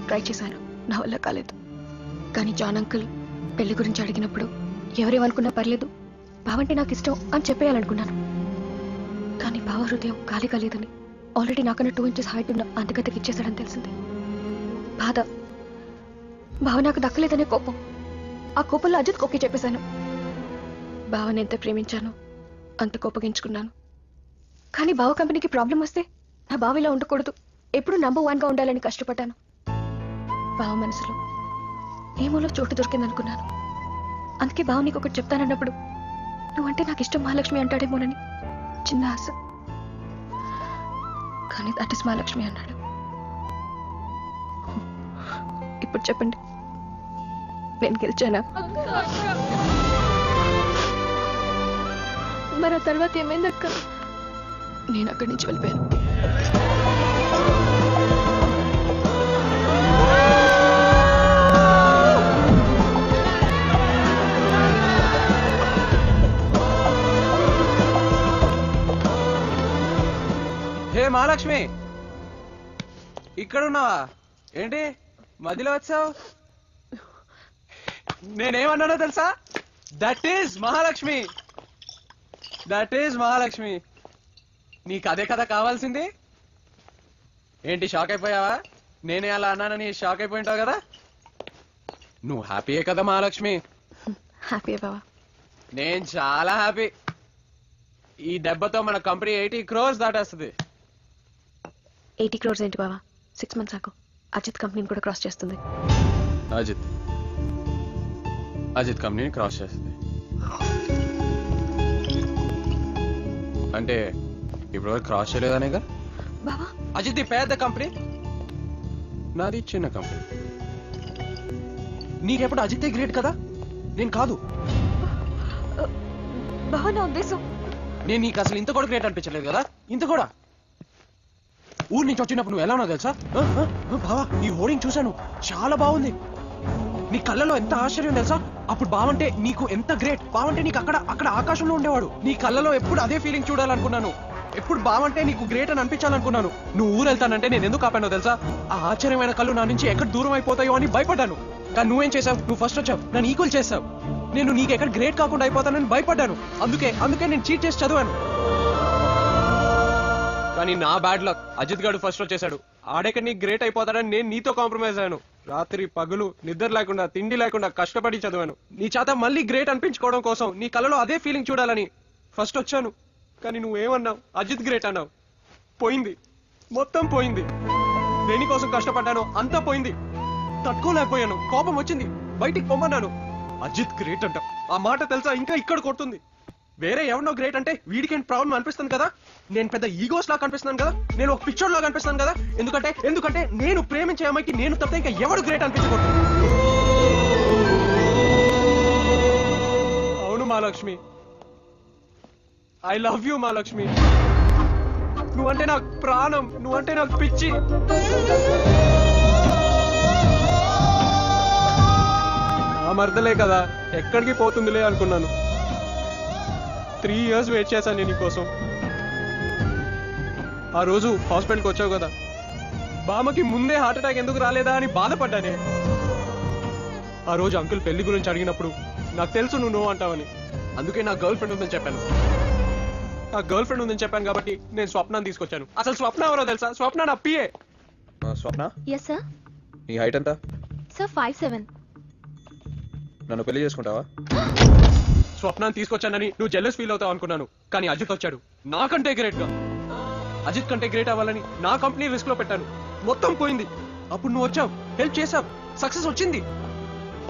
ట్రై చేశాను, నా వల్ల కాలేదు. కానీ జాన్ అంకుల్ పెళ్లి గురించి అడిగినప్పుడు ఎవరేమనుకున్నా పర్లేదు, బావంటే నాకు ఇష్టం అని చెప్పేయాలనుకున్నాను. కానీ బావ హృదయం ఖాళీగా లేదని, ఆల్రెడీ నాకన్నా 2 inches హైట్ ఉన్న అంతగతకి ఇచ్చేసాడని తెలిసింది. బాధ, బావ నాకు దక్కలేదనే కోపం. ఆ కోపంలో అజిత్ ఓకే చెప్పేశాను. బావని ఎంత ప్రేమించానో అంత కోపగించుకున్నాను. కానీ బావ కంపెనీకి ప్రాబ్లం వస్తే నా బావ ఇలా ఉండకూడదు, ఎప్పుడు నంబర్ 1గా ఉండాలని కష్టపడ్డాను. బావ మనసులో ఏమోలో చోటు దొరికిందనుకున్నాను. అందుకే బావ నీకు ఒకటి చెప్తానన్నప్పుడు నువ్వంటే నాకు ఇష్టం మహాలక్ష్మి అంటాడేమోనని చిన్న ఆశ. కానీ దట్ ఇస్ మహాలక్ష్మి అన్నాడు. ఇప్పుడు చెప్పండి, నేను గెలిచానా? మరి ఆ తర్వాత ఏమైందక్క? నేను అక్కడి నుంచి వెళ్ళిపోయాను. హే మహాలక్ష్మి, ఇక్కడ ఉన్నావా ఏంటి? మధ్యలో వచ్చావు. నేనేమన్నానో తెలుసా? That is Mahalakshmi, that is Mahalakshmi. నీకు అదే కదా కావాల్సింది. ఏంటి షాక్ అయిపోయావా? నేనే అలా అన్నానని షాక్ అయిపోయి ఉంటావు కదా. నువ్వు హ్యాపీయే కదా మహాలక్ష్మి? హ్యాపీ బావా. నేను చాలా హ్యాపీ. ఈ దెబ్బతో మన కంపెనీ 80 crores దాటేస్తుంది. 80 crores ఏంటి బావా? 6 months ఆకు అజిత్ కంపెనీని కూడా క్రాస్ చేస్తుంది. అజిత్ కంపెనీని క్రాస్ చేస్తుంది అంటే ఇప్పుడు క్రాస్ చేయలేదనేగా? బావా అజిత్ పెద్ద కంపెనీ, నాది చిన్న కంపెనీ. నీకెప్పుడు అజితే గ్రేట్ కదా, నేను కాదు. బావా నా ఉద్దేశం, నేను నీకు అసలు ఇంత కూడా గ్రేట్ అనిపించలేదు కదా. ఇంత కూడా ఊరి నుంచి వచ్చినప్పుడు నువ్వు ఎలా ఉన్నావు తెలుసా? బావా నీ హోర్డింగ్ చూశాను, చాలా బాగుంది. నీ కళ్ళలో ఎంత ఆశ్చర్యం తెలుసా? అప్పుడు బావంటే నీకు ఎంత గ్రేట్, బావంటే నీకు అక్కడ ఆకాశంలో ఉండేవాడు. నీ కళ్ళలో ఎప్పుడు అదే ఫీలింగ్ చూడాలనుకున్నాను. ఎప్పుడు బావంటే నీకు గ్రేట్ అని అనిపించాలనుకున్నాను. నువ్వు ఊరు వెళ్తానంటే నేను ఎందుకు ఆపానో తెలుసా? ఆ ఆశ్చర్యమైన కళ్ళు నా నుంచి ఎక్కడ దూరం అయిపోతాయో అని భయపడ్డాను. కానీ నువ్వేం చేసావు? నువ్వు ఫస్ట్ వచ్చావు, నన్ను ఈక్వల్ చేసావు. నేను నీకు ఎక్కడ గ్రేట్ కాకుండా అయిపోతానని భయపడ్డాను. అందుకే నేను చీట్ చేసి చదివాను. కానీ నా బ్యాడ్ లక్, అజిత్ గారు ఫస్ట్ వచ్చేసాడు. ఆడెక్కడ నీకు గ్రేట్ అయిపోతాడని నేను నీతో కాంప్రమైజ్ అయ్యాను. రాత్రి పగులు నిద్ర లేకుండా తిండి లేకుండా కష్టపడి చదివాను. నీ చేత మళ్ళీ గ్రేట్ అనిపించుకోవడం కోసం, నీ కళ్ళలో అదే ఫీలింగ్ చూడాలని ఫస్ట్ వచ్చాను. కానీ నువ్వేమన్నావు? అజిత్ గ్రేట్ అన్నావు. పోయింది, మొత్తం పోయింది. దేనికోసం కష్టపడ్డాను అంతా పోయింది. తట్టుకోలేకపోయాను, కోపం వచ్చింది, బయటికి పొమ్మన్నాను. అజిత్ గ్రేట్ అంట, ఆ మాట తెలుసా ఇంకా ఇక్కడ కొడుతుంది. వేరే ఎవరినో గ్రేట్ అంటే వీడికి ప్రాబ్లం అనిపిస్తుంది కదా. నేను పెద్ద ఈగోస్ లా కనిపిస్తున్నాను కదా, నేను ఒక పిక్చర్ లా కనిపిస్తున్నాను కదా. ఎందుకంటే నేను ప్రేమించే అమ్మాయికి నేను తప్ప ఇంకా ఎవడు గ్రేట్ అనిపించకూడదు. అవును Mahalakshmi, I love you Mahalakshmi. నువ్వంటే నాకు ప్రాణం, నువ్వంటే నాకు పిచ్చి. ఆ మర్దలే కదా, ఎక్కడికి పోతుందిలే అనుకున్నాను. 3 years వెయిట్ చేశాను నేను నీకోసం. ఆ రోజు హాస్పిటల్కి వచ్చావు కదా, బామ్మకి ముందే హార్ట్ అటాక్ ఎందుకు రాలేదా అని బాధపడ్డానే. ఆ రోజు అంకుల్ పెళ్లి గురించి అడిగినప్పుడు నాకు తెలుసు నువ్వు నో అంటావని, అందుకే నా గర్ల్ ఫ్రెండ్ ఉందని చెప్పాను. ఆ గర్ల్ ఫ్రెండ్ ఉందని చెప్పాను కాబట్టి నేను స్వప్నాన్ని తీసుకొచ్చాను. అసలు స్వప్న ఎవరో తెలుసా? స్వప్న నా పిఏ. స్వప్న, ఎస్ సార్. నీ హైట్ ఎంత? సార్ 5'7". నన్ను పెళ్లి చేసుకుంటావా? స్వప్నాన్ని తీసుకొచ్చానని నువ్వు జెల్లస్ ఫీల్ అవుతావు అనుకున్నాను, కానీ అజిత్ వచ్చాడు నాకంటే గ్రేట్ గా. అజిత్ కంటే గ్రేట్ అవ్వాలని నా కంపెనీ రిస్క్ లో పెట్టాను, మొత్తం పోయింది. అప్పుడు నువ్వు వచ్చావు, హెల్ప్ చేసావు, సక్సెస్ వచ్చింది.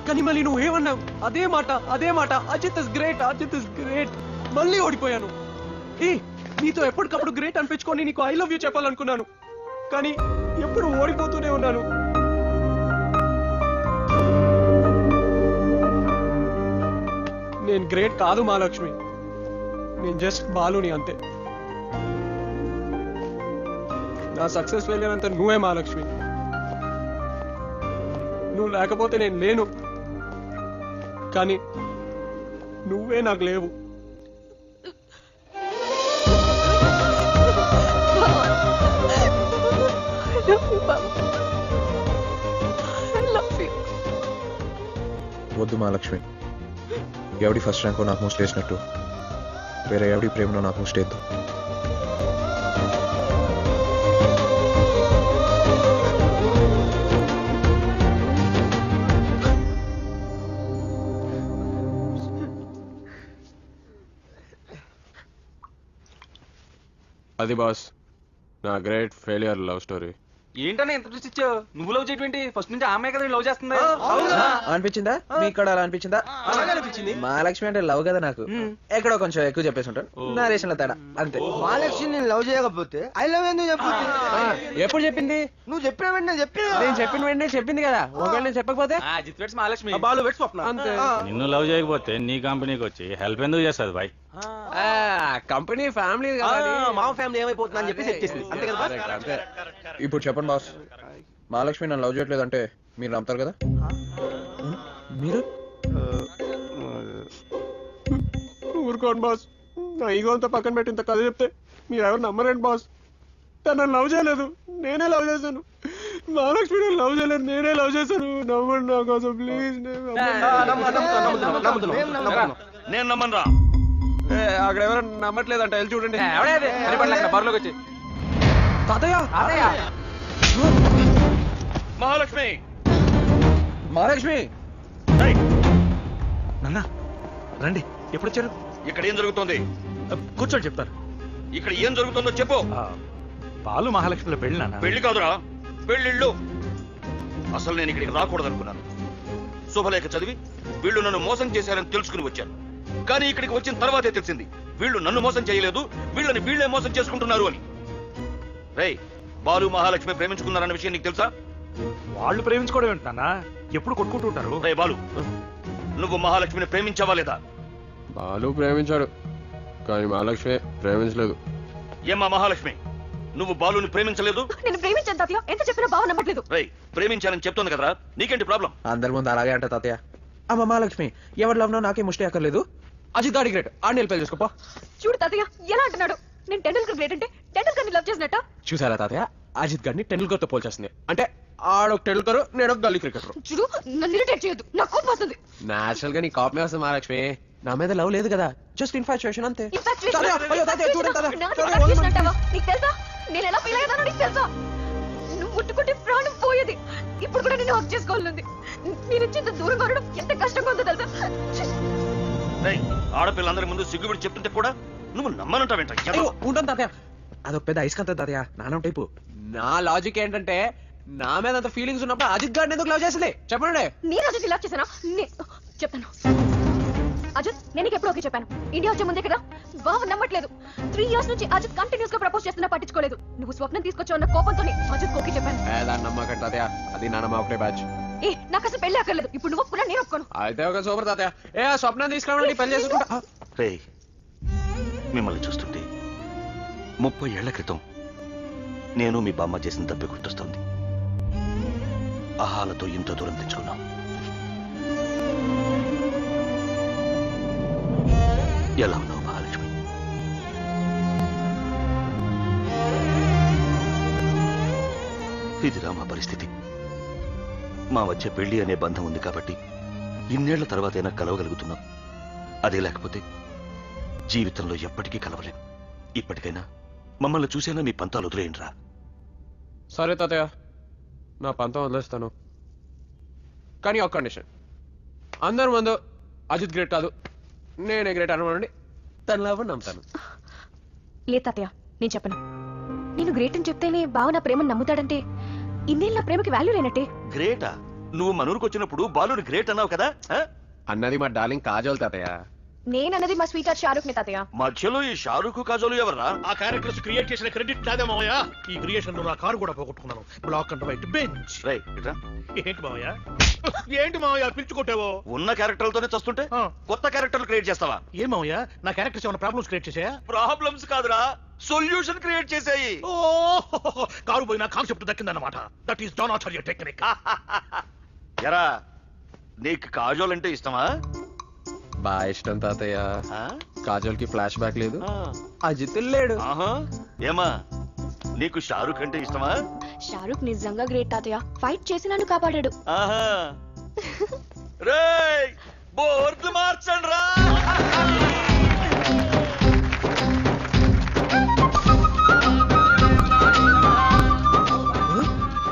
కానీ మళ్ళీ నువ్వు ఏమన్నావు? అదే మాట, Ajith is great, Ajith is great. మళ్ళీ ఓడిపోయాను. నీతో ఎప్పటికప్పుడు గ్రేట్ అనిపించుకొని నీకు ఐ లవ్ యూ చెప్పాలనుకున్నాను, కానీ ఎప్పుడు ఓడిపోతూనే ఉన్నాను. నేను గ్రేట్ కాదు మహాలక్ష్మి, నేను జస్ట్ బాలుని అంతే. నా సక్సెస్ ఫెయిలియర్ అంతా నువ్వే మహాలక్ష్మి. నువ్వు లేకపోతే నేను లేను, కానీ నువ్వే నాకు లేవు. వద్దు మహాలక్ష్మి, ఎవడి ఫస్ట్ ర్యాంకో నాకు మోస్ట్ వేసినట్టు వేరే ఎవడి ప్రేమలో నాకు మోస్ట్ వేద్దు. అది బాస్, నా గ్రేట్ ఫెయిలియర్ లవ్ స్టోరీ. ఏంటనే ఎంత ట్విస్ట్ ఇచ్చావు? నువ్వు లవ్ చేయటువంటి ఫస్ట్ నుంచి ఆమె కదా లవ్ చేస్తుంది. అనిపించిందా మీకు కూడా అలా అనిపించిందా? మహాలక్ష్మి అంటే లవ్ కదా నాకు, ఎక్కడో కొంచెం ఎక్కువ చెప్పేసి ఉంటాను, నా రేషన్ తేడా అంతే. మహాలక్ష్మి నేను లవ్ చేయకపోతే ఐ లవ్ ఎందుకు చెప్పు? ఎప్పుడు చెప్పింది? నువ్వు చెప్పిన వెంటనే నేను చెప్పిన వెంటనే చెప్పింది కదా, ఒకవేళ నేను చెప్పకపోతే మహాలక్ష్మి బాలు పెట్టి స్వప్న అంతే. నిన్ను లవ్ చేయకపోతే నీ కంపెనీకి వచ్చి హెల్ప్ ఎందుకు చేస్తుంది బాయ్? కంపెనీ ఫ్యామిలీ మా ఫ్యామిలీ ఏమైపోతుందని అని చెప్పి సెట్ చేసింది అంతే కదా. ఇప్పుడు చెప్పండి బాస్, మహాలక్ష్మి నన్ను లవ్ చేయట్లేదంటే మీరు నమ్ముతారు కదా? మీరు ఊరుకోండి బాస్, నా ఈగో అంతా పక్కన పెట్టి ఇంత కథ చెప్తే మీరు ఎవరు నమ్మరండి బాస్. తను నన్ను లవ్ చేయలేదు, నేనే లవ్ చేశాను. మహాలక్ష్మి నన్ను లవ్ చేయలేదు, నేనే లవ్ చేశాను. నమ్మండి నా కోసం ప్లీజ్. నేను నమ్మను రా. అక్కడ ఎవరు నమ్మట్లేదంట, వెళ్ళి చూడండి. బరిలోకి వచ్చి తాతయ్య మహాలక్ష్మి, మహాలక్ష్మి నాన్న రండి, ఎప్పుడు వచ్చారు? ఇక్కడ ఏం జరుగుతోంది? కూర్చోండి చెప్తాను. ఇక్కడ ఏం జరుగుతుందో చెప్పు. బాలు మహాలక్ష్మిలో పెళ్లి నాన్న. పెళ్లి కాదురా, పెళ్లిళ్ళు. అసలు నేను ఇక్కడికి రాకూడదు అనుకున్నాను. శుభలేఖ చదివి వీళ్ళు నన్ను మోసం చేశారని తెలుసుకుని వచ్చాను. కానీ ఇక్కడికి వచ్చిన తర్వాతే తెలిసింది వీళ్ళు నన్ను మోసం చేయలేదు, వీళ్ళని వీళ్ళే మోసం చేసుకుంటున్నారు అని. రేయ్, బాలు మహాలక్ష్మి ప్రేమించుకున్నారన్న విషయం నీకు తెలుసా? వాళ్ళు ప్రేమించుకోవడం ఏంటన్నా, ఎప్పుడు కొట్టుకుంటూ ఉంటారు. రే బాలు, నువ్వు మహాలక్ష్మిని ప్రేమించావా లేదా? బాలు ప్రేమించాడు, కానీ మహాలక్ష్మి ప్రేమించలేదు. ఏమ్మా మహాలక్ష్మి, నువ్వు బాలుని ప్రేమించలేదు? నేను ప్రేమించాను తాతయ్య, ఎంత చెప్పినా బావ నమ్మట్లేదు. రేయ్, ప్రేమించానని చెప్తోంది కదరా, నీకేంటి ప్రాబ్లం? అందరి ముందు అలాగే అంట తాతయ్య. అమ్మ మహాలక్ష్మి ఎవరి లవ్ నో నాకే ముష్టి అక్కర్లేదు, అజిత్ గాడి గ్రేట్, ఆడిని పెళ్లి చేసుకోపో. చూడు తాతయ్య ఎలా అంటున్నాడు. నేను టెండూల్కర్ గ్రేట్ అంటే టెండూల్కర్ ని లవ్ చేసినట్ట. చూసారా తాతయ్య, అజిత్ గారిని టెండూల్కర్ తో పోల్చేస్తుంది. అంటే ఆడొక టెండూల్కర్, నేను ఒక గల్లీ క్రికెటర్. చూడు, నన్ను ఇరిటేట్ చేయొద్దు, నాకు కోపం వస్తుంది. నేచురల్ గా నీ కాపీ వస్తుంది మహాలక్ష్మి, నా మీద లవ్ లేదు కదా, జస్ట్ ఇన్ఫాచ్యుయేషన్ అంతే. Infatuation? తాతయ్య, అయ్యో తాతయ్య, చూడండి తాతయ్య, నాది తాతయ్య, infatuation అంటావా? నీకు తెలుసా నేను ఎలా ఫీల్ అయ్యానో నీకు తెలుసా? నువ్వు ముట్టుకుంటే ప్రాణం పోయేది. ఇప్పుడు కూడా నిన్ను హక్ చేసుకోవాలనుంది. నీ నుంచి ఇంత దూరంగా ఉండడం ఎంత కష్టంగా ఉందో తెలుసా? రేయ్, ఆడపిల్లందరి ముందు సిగ్గుబడి చెప్తుంటే కూడా నువ్వు నమ్మనంటావేంట? ఉంటాను తాతయ్య, అదొక పెద్ద ఐస్కాంత తాతయ్య, నానం టైపు. నా లాజిక్ ఏంటంటే నా మీద అంత ఫీలింగ్స్ ఉన్నప్పుడు అజిత్ గారిని ఎందుకు లవ్ చేసింది చెప్పండి. నేను అజిత్ లవ్ చేశానా? చెప్తాను. అజిత్, నేను నీకు ఎప్పుడు ఓకే చెప్పాను. ఇండియా వచ్చే ముందే కదా. బావ నమ్మట్లేదు. 3 years నుంచి అజిత్ కంటిన్యూస్ గా ప్రపోజ్ చేస్తున్నా పట్టించుకోలేదు. నువ్వు స్వప్నం తీసుకొచ్చావు అన్న కోపంతో అజిత్ ఓకే చెప్పాను. దాన్ని నమ్మకండి తాతయ్య, అది నా నమ్మ ఒకటే బ్యాచ్. నాకు అసలు పెళ్లి అక్కర్లేదు. ఇప్పుడు నువ్వు ఒప్పుకున్నా నేను ఒప్పుకోను. అయితే ఒక సూపర్ తాతయ్య, స్వప్నం తీసుకురావడానికి పెళ్లి చేసుకుంటా. రేయ్, మిమ్మల్ని చూస్తుంటే 30 ఏళ్ల క్రితం నేను మీ బామ్మ చేసిన తప్పే గుర్తొస్తుంది. ఆహాలతో ఇంత దూరం తెచ్చుకున్నాం. ఎలా ఉన్నావు మహాలక్ష్మి? ఇదిరా మా పరిస్థితి. మా మధ్య పెళ్లి అనే బంధం ఉంది కాబట్టి ఇన్నేళ్ల తర్వాతైనా కలవగలుగుతున్నాం. అదే లేకపోతే జీవితంలో ఎప్పటికీ కలవలేం. ఇప్పటికైనా మమ్మల్ని చూసైనా మీ పంతాలు వదిలేయండిరా. సరే తాతయ్య, నా పంతం వదిలేస్తాను, కానీ ఒక కండిషన్. అందరి ముందు అజిత్ గ్రేట్ కాదు, నేనే గ్రేట్ అనమండి, తన లవ్ నమ్ముతాను. లే తాతయ్య, నేను చెప్పను. నేను గ్రేట్ అని చెప్తేనే బావ నా ప్రేమను నమ్ముతాడంటే ఇన్నేళ్ళ ప్రేమకి వాల్యూ లేనట్టే. గ్రేటా? నువ్వు మనూరుకు వచ్చినప్పుడు బాలుని గ్రేట్ అన్నావు కదా. అన్నది మా డార్లింగ్ కాజోల్ తాతయ్య. నేనన్నది మా స్వీట్ షారుఖ్ ని తాతయ్య. మధ్యలో ఈ షారుఖ్ కాజోలు ఎవర్రా? ఆ క్యారెక్టర్స్ క్రియేట్ చేసిన క్రెడిట్ నాదే మావయ్య. ఈ క్రియేషన్ లో నా కారు కూడా పోగొట్టుకున్నాను. Black and white bench. ఏంటి మావయ్య, ఏంటి మావయ్య పిలుచుకుంటావో? ఉన్న క్యారెక్టర్లతోనే చస్తుంటే కొత్త క్యారెక్టర్లు క్రియేట్ చేస్తావా? ఏ మావయ్య, నా క్యారెక్టర్స్ ఏమైనా ప్రాబ్లమ్స్ క్రియేట్ చేసాయా? ప్రాబ్లమ్స్ కాదురా, సొల్యూషన్ క్రియేట్ చేసాయి. ఓ, కారు పోయిన కాన్సెప్ట్ దక్కిందన్నమాట. That is Don Acharya technique. ఎరా, నీకు కాజోల్ అంటే ఇష్టమా? బాగా ఇష్టం తాతయ్య. కాజోల్ కి ఫ్లాష్ బ్యాక్ లేదు, అజిత్ లేడు. ఏమా, నీకు షారుఖ్ అంటే ఇష్టమా? షారుఖ్ నిజంగా గ్రేట్ తాతయ్య. ఫైట్ చేసి నన్ను కాపాడాడు. రేయ్, బోర్డులు మార్చండి రా.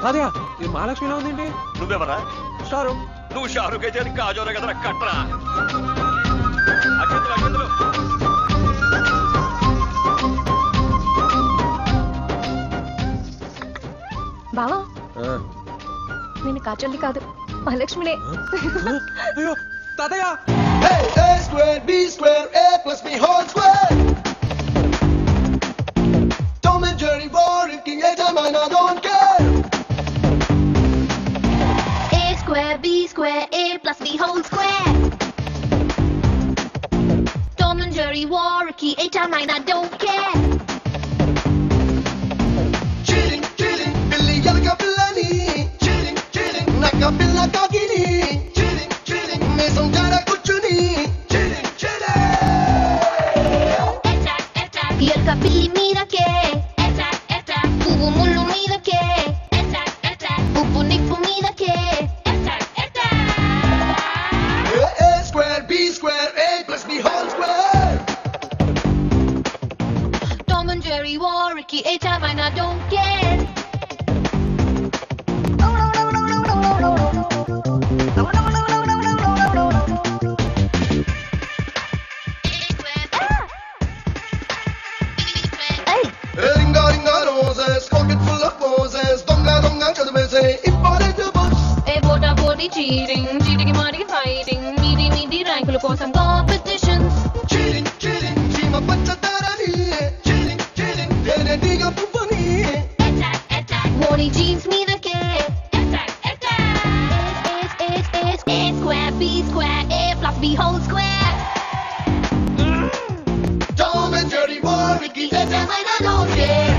తాతయ్య, ఇది మహాలక్ష్మిలో ఉందేంటి? నువ్వెవరా? షారుఖ్. నువ్వు షారుఖ్ అయితే కాజోలే కదరా, కట్రా. బావా, నేను కాజల్ని కాదు, మహాలక్ష్మినే. అయ్యో తాతయ్య. A square B square A plus B whole square. Tom and Jerry working a time and I don't care. A square B square A plus B whole square. Tom and Jerry working a time and I don't care. Chilling, chilling, Billy Yalaka Billani. Chilling, chilling, Naka Billa Kagini. Chilling, chilling, Mason Jara Kuchuni. Chilling, chilling. Attack, attack, Yalka Billy Mirake. Attack, attack, Puvu Mullu Mirake. Attack, attack, Upu Nippu Mirake. Attack, attack. A square B square A plus B whole square. Tom and Jerry working a time and I don't care. Ringa ringa roses, pocket full of poses. Donga donga chadvese, important to bus. A bota body cheating, cheating marty fighting, meaty rankle కోసం competitions. Chilling, chilling, chima panchatarani. Chilling, chilling, dene diga pupani. Attack, attack, Moni jeans మీదకే. Attack, attack. A square B square A plus B whole square. Tom and Jerry working a time and I don't care.